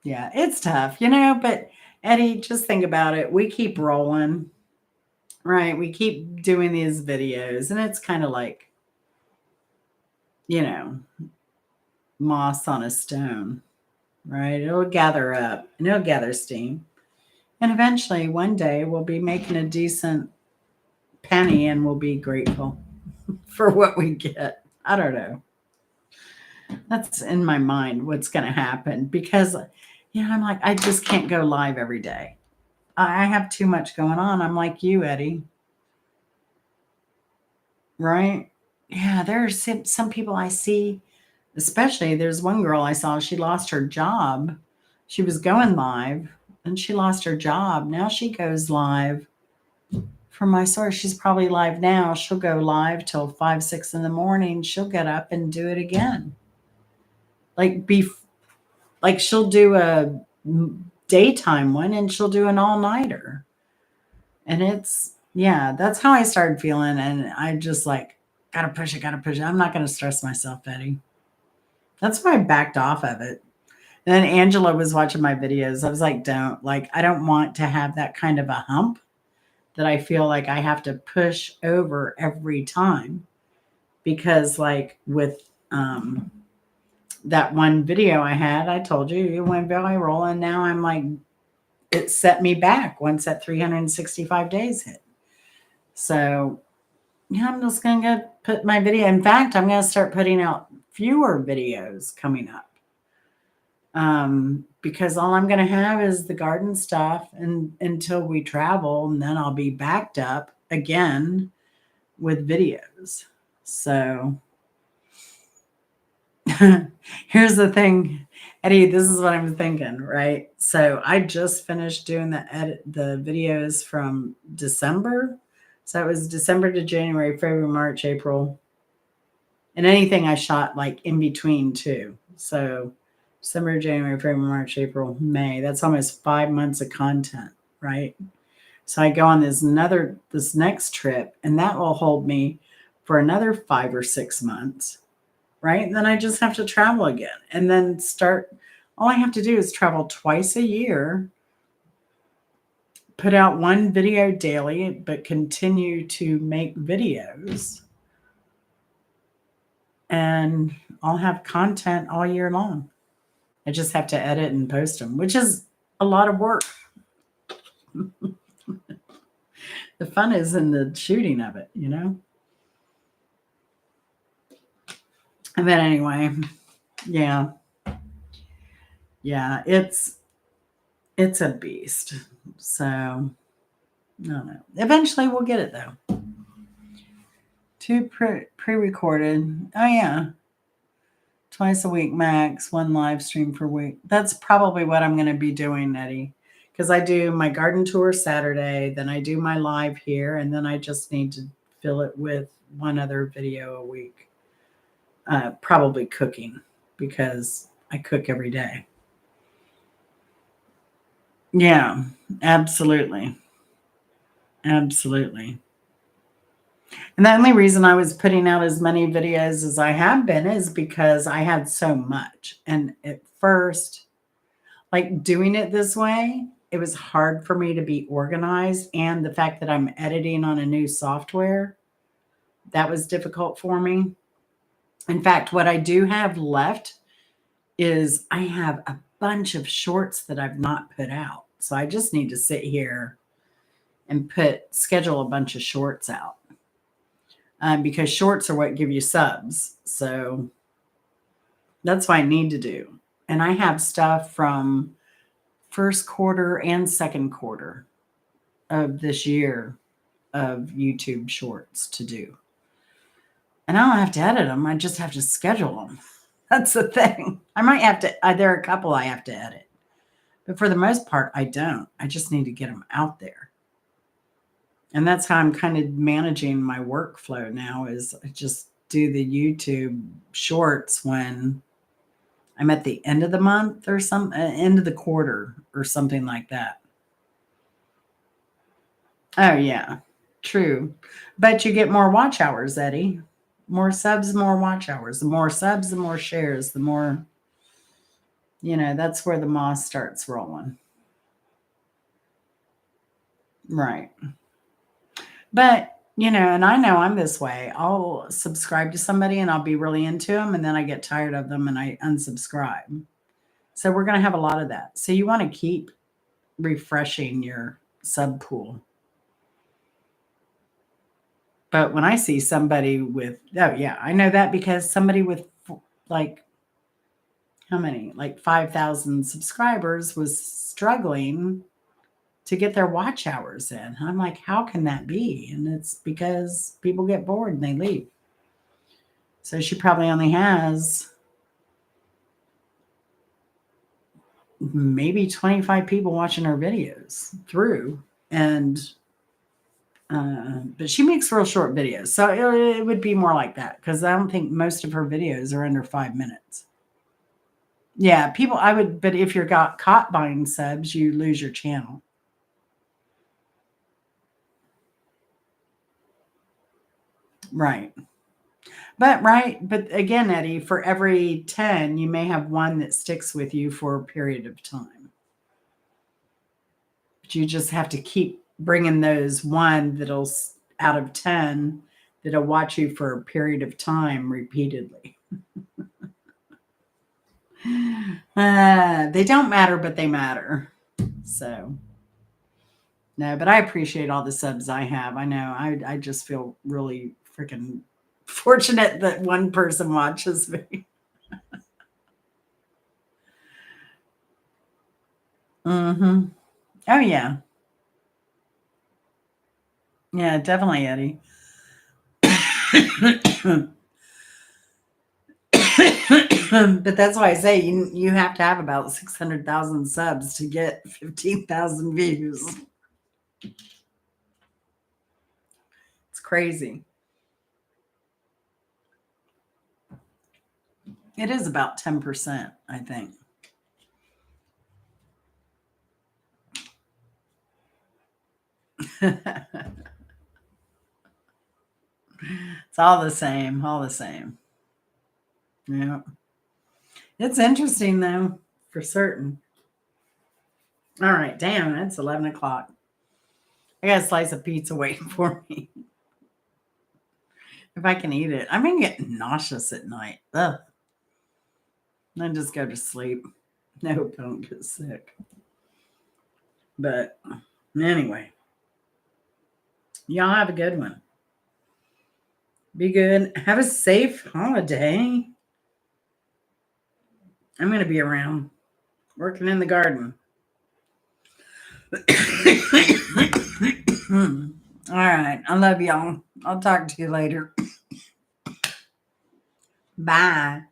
Yeah, it's tough, but Eddie, just think about it. We keep rolling, right? We keep doing these videos, and it's kind of like, moss on a stone, right? It'll gather up and it'll gather steam. And eventually, one day, we'll be making a decent penny and we'll be grateful for what we get. I don't know. That's in my mind what's going to happen because, I'm like, I just can't go live every day. I have too much going on. I'm like you, Eddie. Right? Yeah, there are some people I see, especially there's one girl I saw, she lost her job. She was going live and she lost her job. Now she goes live. From my source, she's probably live now. She'll go live till 5, 6 in the morning. She'll get up and do it again. Like she'll do a daytime one and she'll do an all-nighter. And that's how I started feeling. And I just like, gotta push it. I'm not going to stress myself, Eddie. That's why I backed off of it. And then Angela was watching my videos. I was like, I don't want to have that kind of a hump that I feel like I have to push over every time. Because like with that one video I had, I told you, it went viral. And now I'm like, it set me back once that 365 days hit. So I'm just going to put my video. In fact, I'm going to start putting out fewer videos coming up. Because all I'm going to have is the garden stuff until we travel, and then I'll be backed up again with videos. So here's the thing, Eddie, this is what I'm thinking, right? So I just finished doing the videos from December. So it was December to January, February, March, April, and anything I shot like in between too. So December, January, February, March, April, May. That's almost 5 months of content, right? So I go on this next trip, and that will hold me for another 5 or 6 months, right? And then I just have to travel again, and then all I have to do is travel twice a year, put out one video daily, but continue to make videos, and I'll have content all year long. I just have to edit and post them, which is a lot of work. The fun is in the shooting of it, And then anyway, yeah, it's a beast. So, no. Eventually we'll get it though. 2 pre-recorded. Oh yeah. Twice a week max, one live stream per week. That's probably what I'm going to be doing, Eddie. Because I do my garden tour Saturday, then I do my live here, and then I just need to fill it with one other video a week. Probably cooking, because I cook every day. Yeah, absolutely. Absolutely. And the only reason I was putting out as many videos as I have been is because I had so much. And at first, like doing it this way, it was hard for me to be organized. And the fact that I'm editing on a new software, that was difficult for me. In fact, what I do have left is I have a bunch of shorts that I've not put out. So I just need to sit here and schedule a bunch of shorts out. Because shorts are what give you subs. So that's what I need to do. And I have stuff from first quarter and second quarter of this year of YouTube shorts to do. And I don't have to edit them. I just have to schedule them. That's the thing. I might have to, there are a couple I have to edit. But for the most part, I don't. I just need to get them out there. And that's how I'm kind of managing my workflow now, is I just do the YouTube shorts when I'm at the end of the month or end of the quarter or something like that. Oh, yeah, true. But you get more watch hours, Eddie. More subs, more watch hours. The more subs, the more shares, the more, that's where the moss starts rolling. Right. But, and I know I'm this way. I'll subscribe to somebody and I'll be really into them, and then I get tired of them and I unsubscribe. So we're going to have a lot of that. So you want to keep refreshing your sub pool. But when I see somebody with, oh yeah, I know that because somebody with like, how many? Like 5,000 subscribers was struggling to get their watch hours in. I'm like, how can that be? And it's because people get bored and they leave. So she probably only has maybe 25 people watching her videos through. And but she makes real short videos. So it would be more like that, because I don't think most of her videos are under 5 minutes. Yeah, but if you're caught buying subs, you lose your channel. Right. But again, Eddie, for every 10, you may have one that sticks with you for a period of time. But you just have to keep bringing those one that'll, out of 10, that'll watch you for a period of time repeatedly. They don't matter, but they matter. So, no, but I appreciate all the subs I have. I know I just feel really freaking fortunate that one person watches me. Mm-hmm. Oh, yeah. Yeah, definitely, Eddie. But that's why I say you have to have about 600,000 subs to get 15,000 views. It's crazy. It is about 10%, I think. It's all the same, all the same. Yeah. It's interesting, though, for certain. All right, damn, it's 11 o'clock. I got a slice of pizza waiting for me. If I can eat it. I'm going to get nauseous at night. Ugh. Then just go to sleep. No, don't get sick. But anyway, y'all have a good one. Be good. Have a safe holiday. I'm going to be around working in the garden. All right. I love y'all. I'll talk to you later. Bye.